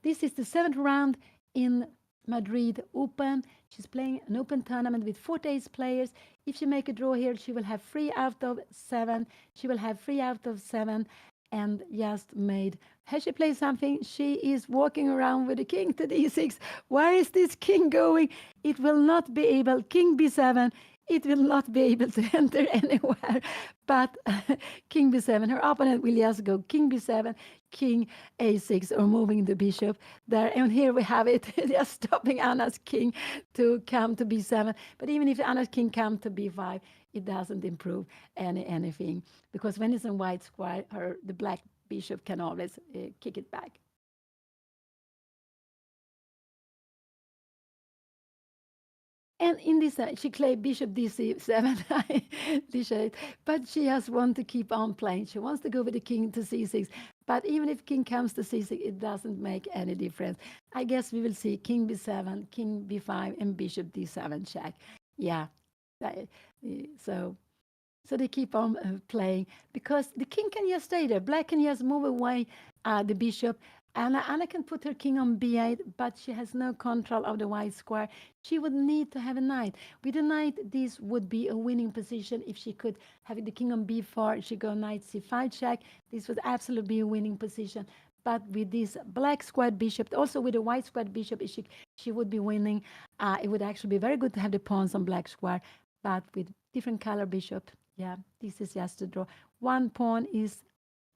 This is the 7th round in Madrid Open. She's playing an open tournament with 48 players. If she make a draw here, she will have 3 out of 7. She will have 3 out of 7 and just made. Has she played something? She is walking around with the king to d6. Where is this king going? It will not be able. King b7. It will not be able to enter anywhere. But king b7. Her opponent will just go king b7, king a6, or moving the bishop there. And here we have it, just stopping Anna's king to come to b7. But even if Anna's king comes to b5, it doesn't improve anything, because when it's in white square, the black bishop can always kick it back. And in this, she played bishop d7, d8, but she has want to keep on playing. She wants to go with the king to c6. But even if king comes to c6, it doesn't make any difference. I guess we will see king b7, king b5, and bishop d7 check. Yeah. So so they keep on playing, because the king can just stay there. Black can just move away the bishop. Anna can put her king on b8, but she has no control of the white square. She would need to have a knight. With a knight, this would be a winning position. If she could have the king on b4, she go knight c5 check. This would absolutely be a winning position. But with this black squared bishop, also with a white squared bishop, she would be winning. It would actually be very good to have the pawns on black square, but with different color bishop, yeah, this is just a draw. One pawn is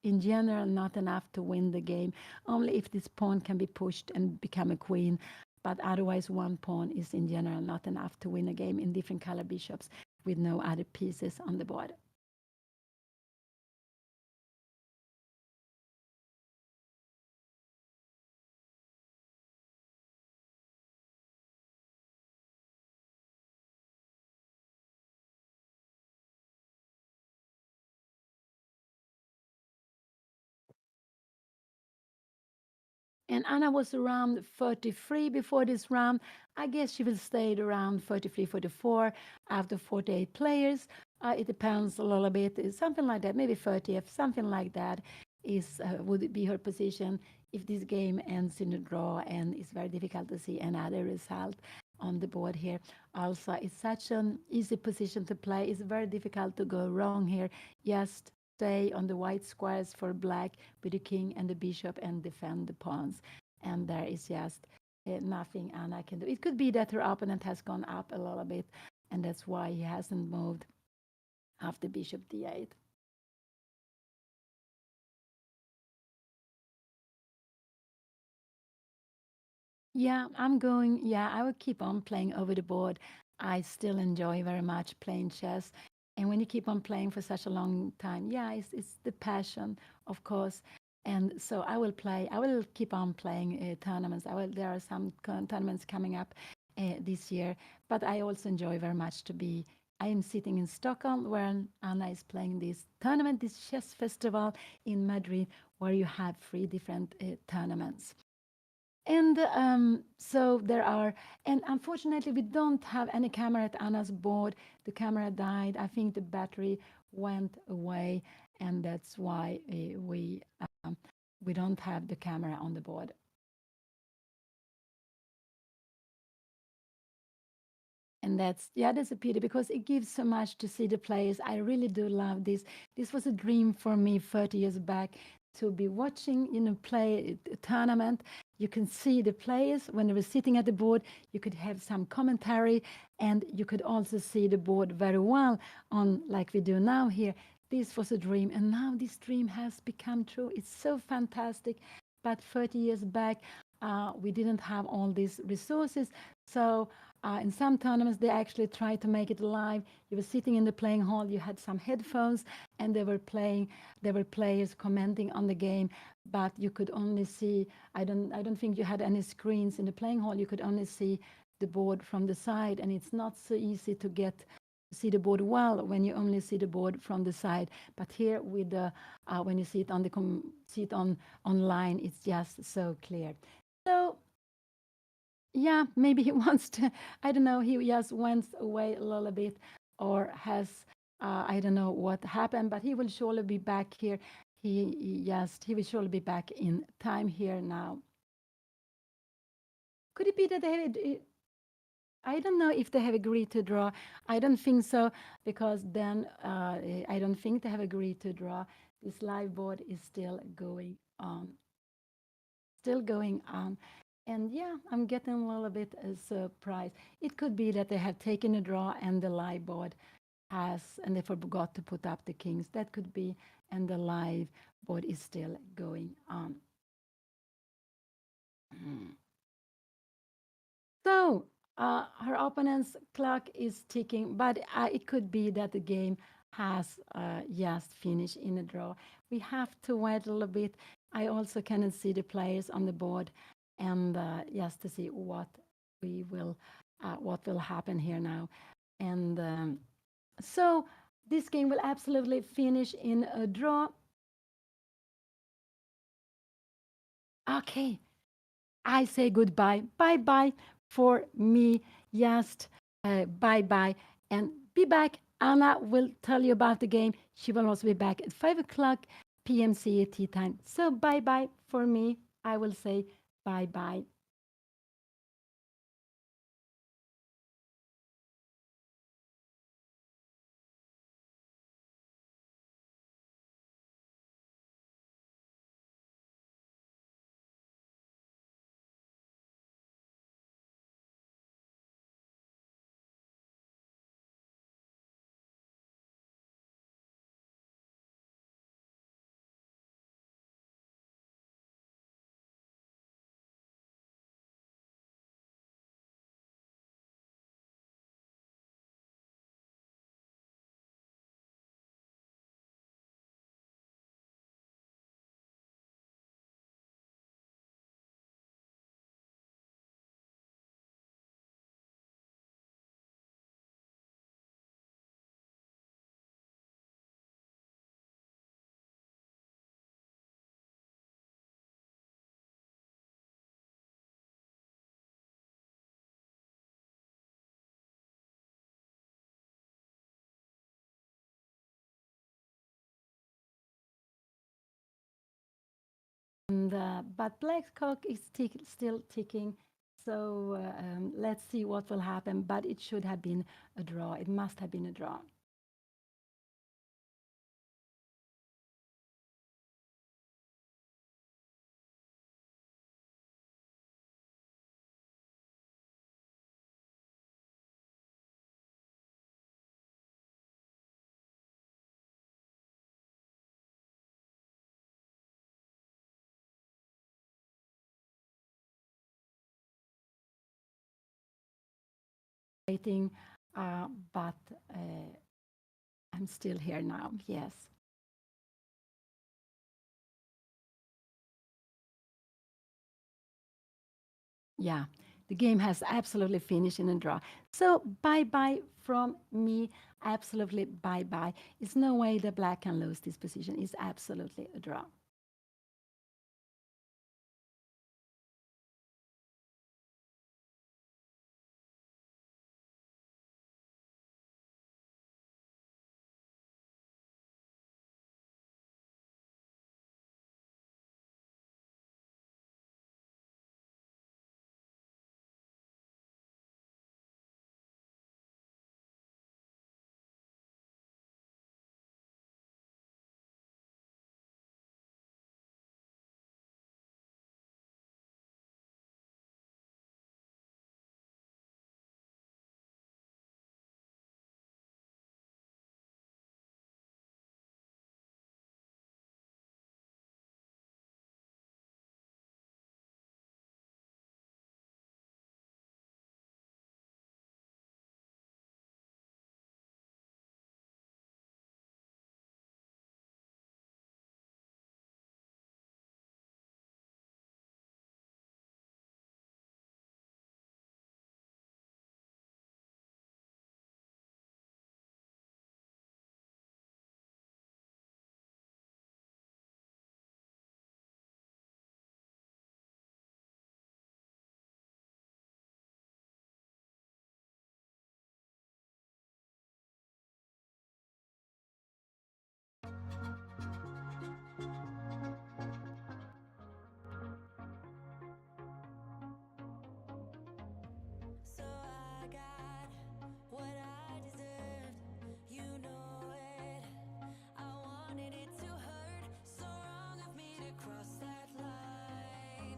in general not enough to win the game, only if this pawn can be pushed and become a queen. But otherwise, one pawn is in general not enough to win a game in different color bishops with no other pieces on the board. And Anna was around 33 before this round. I guess she will stay around 33, 44 after 48 players. It depends a little bit. It's something like that, maybe 30th, something like that is would be her position if this game ends in a draw, and it's very difficult to see another result on the board here. Also, it's such an easy position to play. It's very difficult to go wrong here. Just stay on the white squares for black with the king and the bishop and defend the pawns. And there is just nothing Anna can do. It could be that her opponent has gone up a little bit, and that's why he hasn't moved after bishop d8. Yeah, I'm going. Yeah, I will keep on playing over the board. I still enjoy very much playing chess. And when you keep on playing for such a long time, yeah, it's the passion, of course. And so I will play, I will keep on playing tournaments. There are some tournaments coming up this year, but I also enjoy very much to be. I am sitting in Stockholm where Anna is playing this tournament, this chess festival in Madrid, where you have three different tournaments. And so there are, and unfortunately, we don't have any camera at Anna's board. The camera died. I think the battery went away, and that's why we don't have the camera on the board. And that's a pity because it gives so much to see the players. I really do love this. This was a dream for me 30 years back to be watching, play a tournament. You can see the players when they were sitting at the board. You could have some commentary, and you could also see the board very well on like we do now here. This was a dream, and now this dream has become true. It's so fantastic. But 30 years back, we didn't have all these resources. So in some tournaments, they actually tried to make it live. You were sitting in the playing hall, you had some headphones, and they were playing. There were players commenting on the game, but you could only see. I don't think you had any screens in the playing hall. You could only see the board from the side, and it's not so easy to get see the board well when you only see the board from the side. But here, with the when you see it on the see it on online, it's just so clear. So yeah, maybe he wants to, I don't know, he just went away a little bit or has, I don't know what happened, but he will surely be back here. He will surely be back in time here now. Could it be that I don't know if they have agreed to draw. I don't think so, because then I don't think they have agreed to draw. This live board is still going on. Still going on. And yeah, I'm getting a little bit surprised. It could be that they have taken a draw and the live board has, and they forgot to put up the kings. That could be, and the live board is still going on. So her opponent's clock is ticking, but it could be that the game has just finished in a draw. We have to wait a little bit. I also cannot see the players on the board, and just to see what will happen here now. And so this game will absolutely finish in a draw. Okay, I say goodbye. Bye bye for me. Just bye bye. And be back. Anna will tell you about the game. She will also be back at 5 o'clock p.m. CET time. So bye bye for me. I will say bye bye. And, but Black Cock is still ticking. So let's see what will happen. But it should have been a draw. It must have been a draw. Waiting, but I'm still here now. Yes. Yeah, the game has absolutely finished in a draw. So bye bye from me. Absolutely bye bye. It's no way the black can lose this position. It's absolutely a draw. So I got what I deserved, you know it. I wanted it to hurt, so wrong of me to cross that line.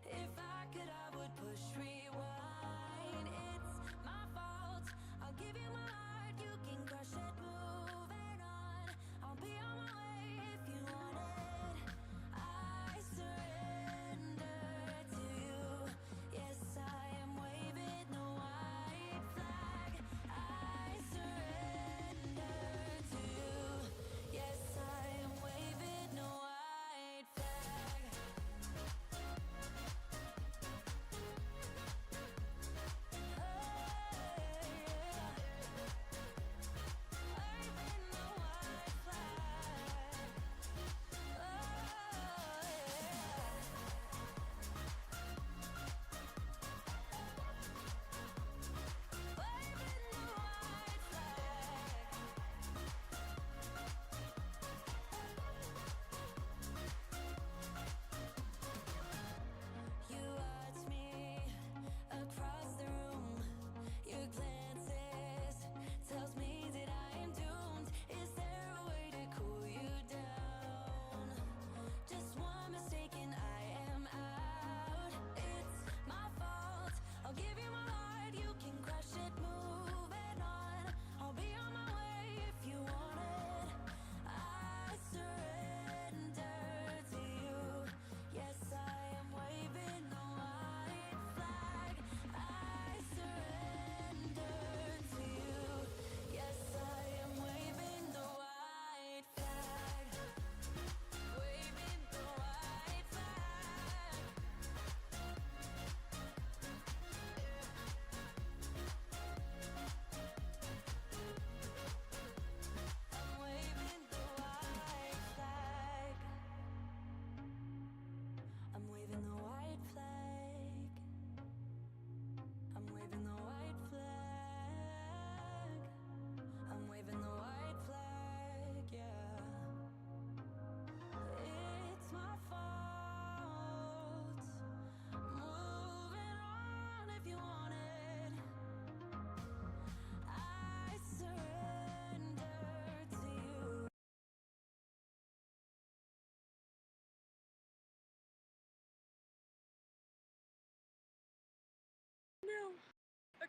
If I could, I would push rewind. It's my fault. I'll give you my heart, you can crush it, moving on. I'll be on my way if you want it. I surrender to you. Yes, I am waving the white flag.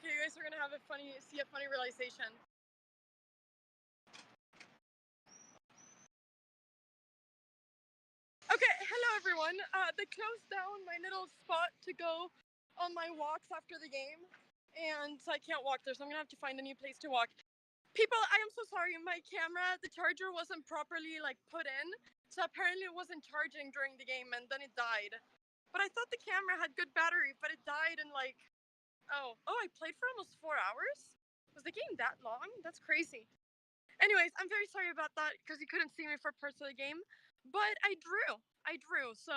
Okay, you guys are gonna have a funny realization. Okay, hello everyone. They closed down my little spot to go on my walks after the game, and so I can't walk there, so I'm gonna have to find a new place to walk. People, I am so sorry. My camera, the charger wasn't properly put in, so apparently it wasn't charging during the game, and then it died. But I thought the camera had good battery, but it died in oh, I played for almost 4 hours. Was the game that long? That's crazy. Anyways, I'm very sorry about that because you couldn't see me for parts of the game, but I drew. So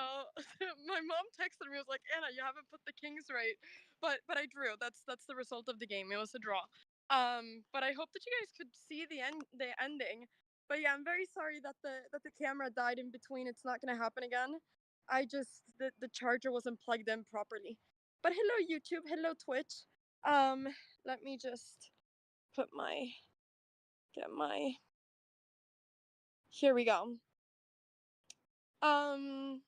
my mom texted me, was like, Anna, you haven't put the kings right, but I drew. That's the result of the game. It was a draw. But I hope that you guys could see the ending. But yeah, I'm very sorry that the camera died in between. It's not gonna happen again. The charger wasn't plugged in properly. But hello YouTube, hello Twitch. Let me just put get my here we go. Um.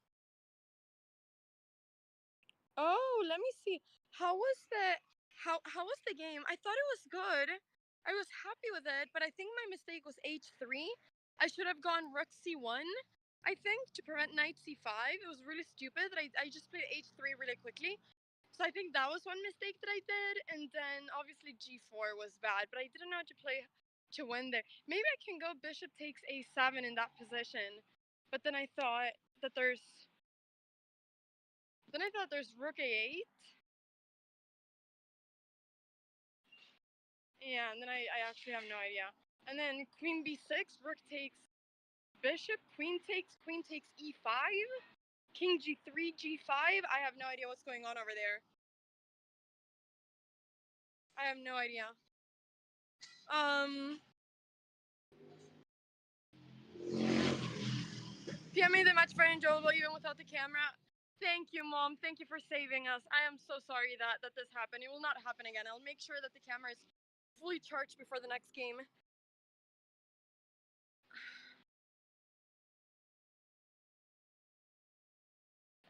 Oh, let me see. How was how was the game? I thought it was good. I was happy with it, but I think my mistake was h3. I should have gone rook c1. I think to prevent knight c5. It was really stupid that I just played h3 really quickly. So I think that was one mistake that I did, and then obviously g4 was bad, but I didn't know how to play to win there. Maybe I can go bishop takes a7 in that position, but then I thought that there's rook a8. Yeah, and then I actually have no idea. And then queen b6, rook takes bishop, queen takes e5, king g3, g5. I have no idea what's going on over there. I have no idea. Yeah, made the match very enjoyable even without the camera. Thank you, Mom. Thank you for saving us. I am so sorry that this happened. It will not happen again. I'll make sure that the camera is fully charged before the next game.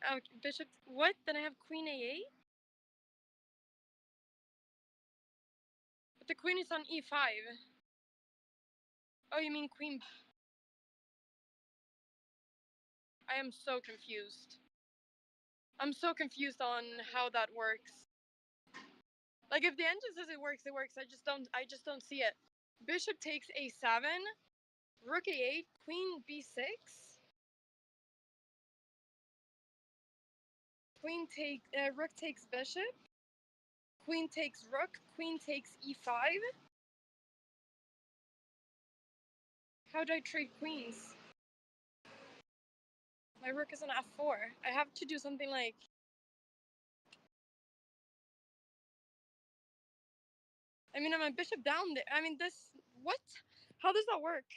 Oh, bishop. What? Then I have queen a8? But the queen is on e5. Oh, you mean queen? I am so confused. I'm so confused on how that works. Like, if the engine says it works, it works. I just don't see it. Bishop takes a7, rook a8, queen b6, rook takes bishop, queen takes rook, queen takes e5. How do I trade queens? My rook is on f4. I have to do something like. I mean, I'm a bishop down there. I mean, this. What? How does that work?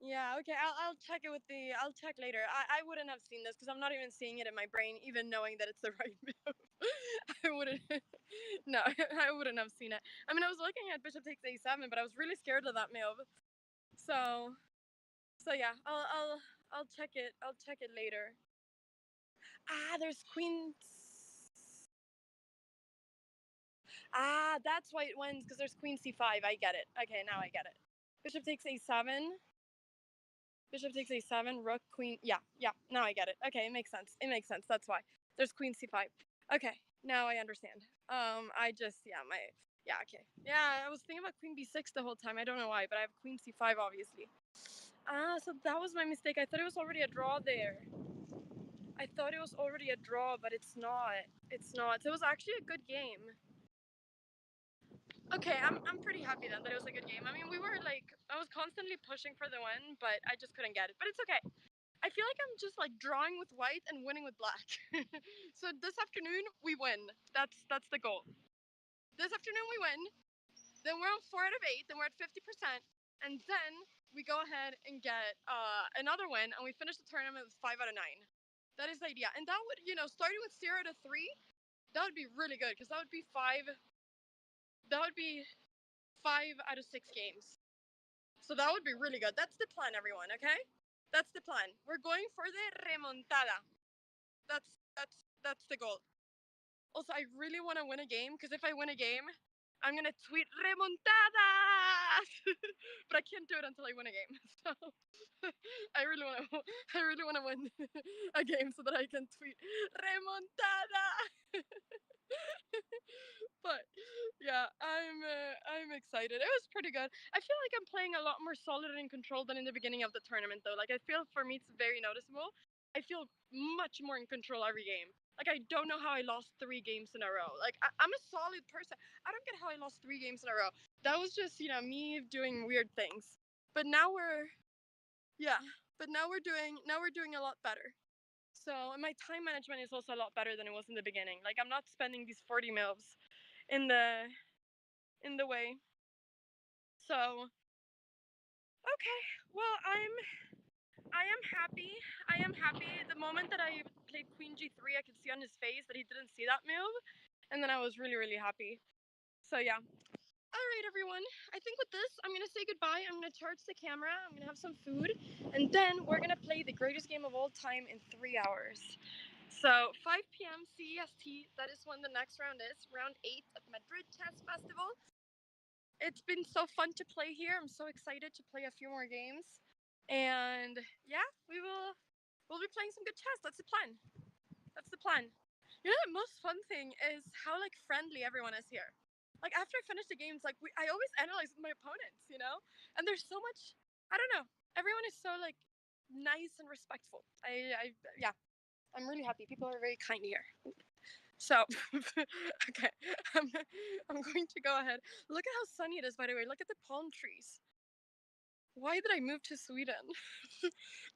Yeah, okay, I'll check it with I'll check later. I wouldn't have seen this because I'm not even seeing it in my brain, even knowing that it's the right move. I wouldn't, no, I wouldn't have seen it. I mean, I was looking at bishop takes a7, but I was really scared of that move. So yeah, I'll check it. I'll check it later. Ah, there's queen. Ah, that's why it wins, because there's queen c5. I get it. Okay, now I get it. Bishop takes a7. Bishop takes a7, rook, queen. Yeah, now I get it. Okay, it makes sense. It makes sense. That's why. There's queen c5. Okay, now I understand. Okay. Yeah, I was thinking about queen b6 the whole time. I don't know why, but I have queen c5, obviously. Ah, so that was my mistake. I thought it was already a draw there. I thought it was already a draw, but it's not. It's not. So it was actually a good game. Okay, I'm pretty happy then that it was a good game. I mean, I was constantly pushing for the win, but I just couldn't get it. But it's okay. I feel like I'm just drawing with white and winning with black. So this afternoon we win. That's the goal. This afternoon we win. Then we're on 4 out of 8. Then we're at 50%, and then we go ahead and get another win, and we finish the tournament with 5 out of 9. That is the idea, and that would starting with 0 to 3, that would be really good because that would be 5. That would be 5 out of 6 games. So that would be really good. That's the plan, everyone. Okay, that's the plan. We're going for the remontada. That's the goal. Also, I really want to win a game because if I win a game, I'm gonna tweet remontada, but I can't do it until I win a game. So I really want to, I really want to win a game so that I can tweet remontada. But yeah, I'm excited. It was pretty good. I feel like I'm playing a lot more solid and controlled than in the beginning of the tournament, though. Like I feel for me it's very noticeable. I feel much more in control every game. Like I don't know how I lost 3 games in a row. Like I'm a solid person. I don't get how I lost 3 games in a row. That was just me doing weird things. But now we're yeah. But now we're doing a lot better. So my time management is also a lot better than it was in the beginning. Like I'm not spending these 40 mils in the way. So okay, well I am happy. I am happy. The moment that I played Queen G3, I could see on his face that he didn't see that move, and then I was really happy. So yeah. All right, everyone. I think with this, I'm gonna say goodbye. I'm gonna charge the camera. I'm gonna have some food, and then we're gonna play the greatest game of all time in 3 hours. So 5 p.m. CEST. That is when the next round is. Round 8 at Madrid Chess Festival. It's been so fun to play here. I'm so excited to play a few more games. And yeah, we'll be playing some good chess. That's the plan. That's the plan. The most fun thing is how like friendly everyone is here. Like after I finish the games, like I always analyze with my opponents. And there's so much. I don't know. Everyone is so like nice and respectful. Yeah, I'm really happy. People are very kind here. So, okay, I'm, I'm going to go ahead. Look at how sunny it is, by the way. Look at the palm trees. Why did I move to Sweden?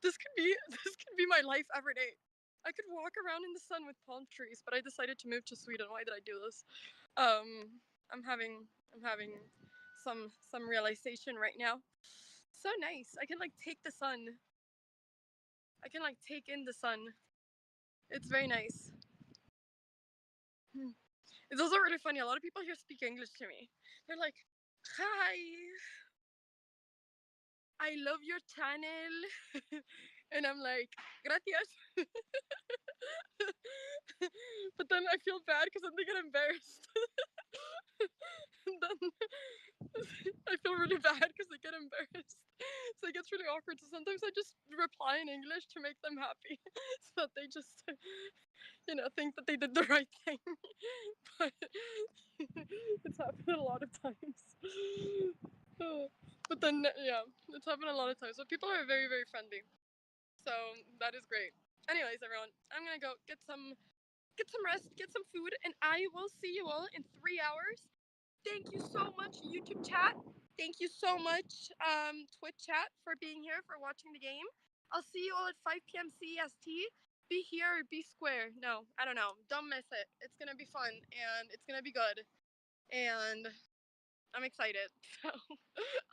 this could be my life every day. I could walk around in the sun with palm trees, but I decided to move to Sweden. Why did I do this? I'm having some realization right now. So nice. I can like take the sun. I can like take in the sun. It's very nice. Hmm. It's also really funny. A lot of people here speak English to me. They're like, "Hi, I love your channel," and I'm like, "Gracias." But then I feel bad because then they get embarrassed. And then I feel really bad because they get embarrassed. So it gets really awkward. So sometimes I just reply in English to make them happy, so that they just, think that they did the right thing. But it's happened a lot of times. But then, yeah, it's happened a lot of times. But people are very, very friendly. So that is great. Anyways, everyone, I'm gonna go get some rest, get some food, and I will see you all in 3 hours. Thank you so much, YouTube chat. Thank you so much, Twitch chat, for being here, for watching the game. I'll see you all at 5 p.m. CEST. Be here or be square. No, I don't know. Don't miss it. It's gonna be fun and it's gonna be good. And I'm excited. So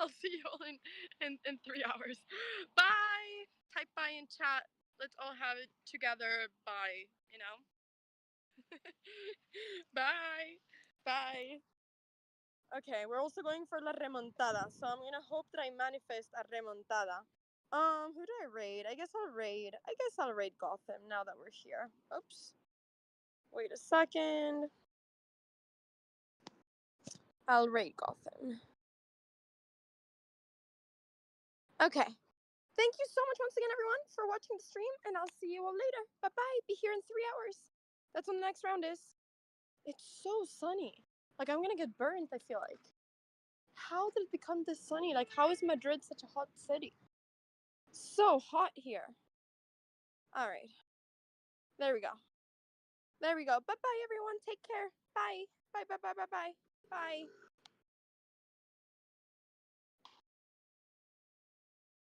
I'll see you all in 3 hours. Bye. Type bye in chat. Let's all have it together. Bye. Bye. Bye. Okay, we're also going for la remontada. So I'm gonna hope that I manifest a remontada. Who do I raid? I guess I'll raid Gotham now that we're here. Oops. Wait a second. I'll raid Gotham. Okay. Thank you so much once again, everyone, for watching the stream, and I'll see you all later. Bye bye. Be here in 3 hours. That's when the next round is. It's so sunny. Like, I'm gonna get burnt, I feel like. How did it become this sunny? Like, how is Madrid such a hot city? So hot here. Alright. There we go. There we go. Bye bye, everyone. Take care. Bye. Bye, bye, bye, bye, bye. Bye.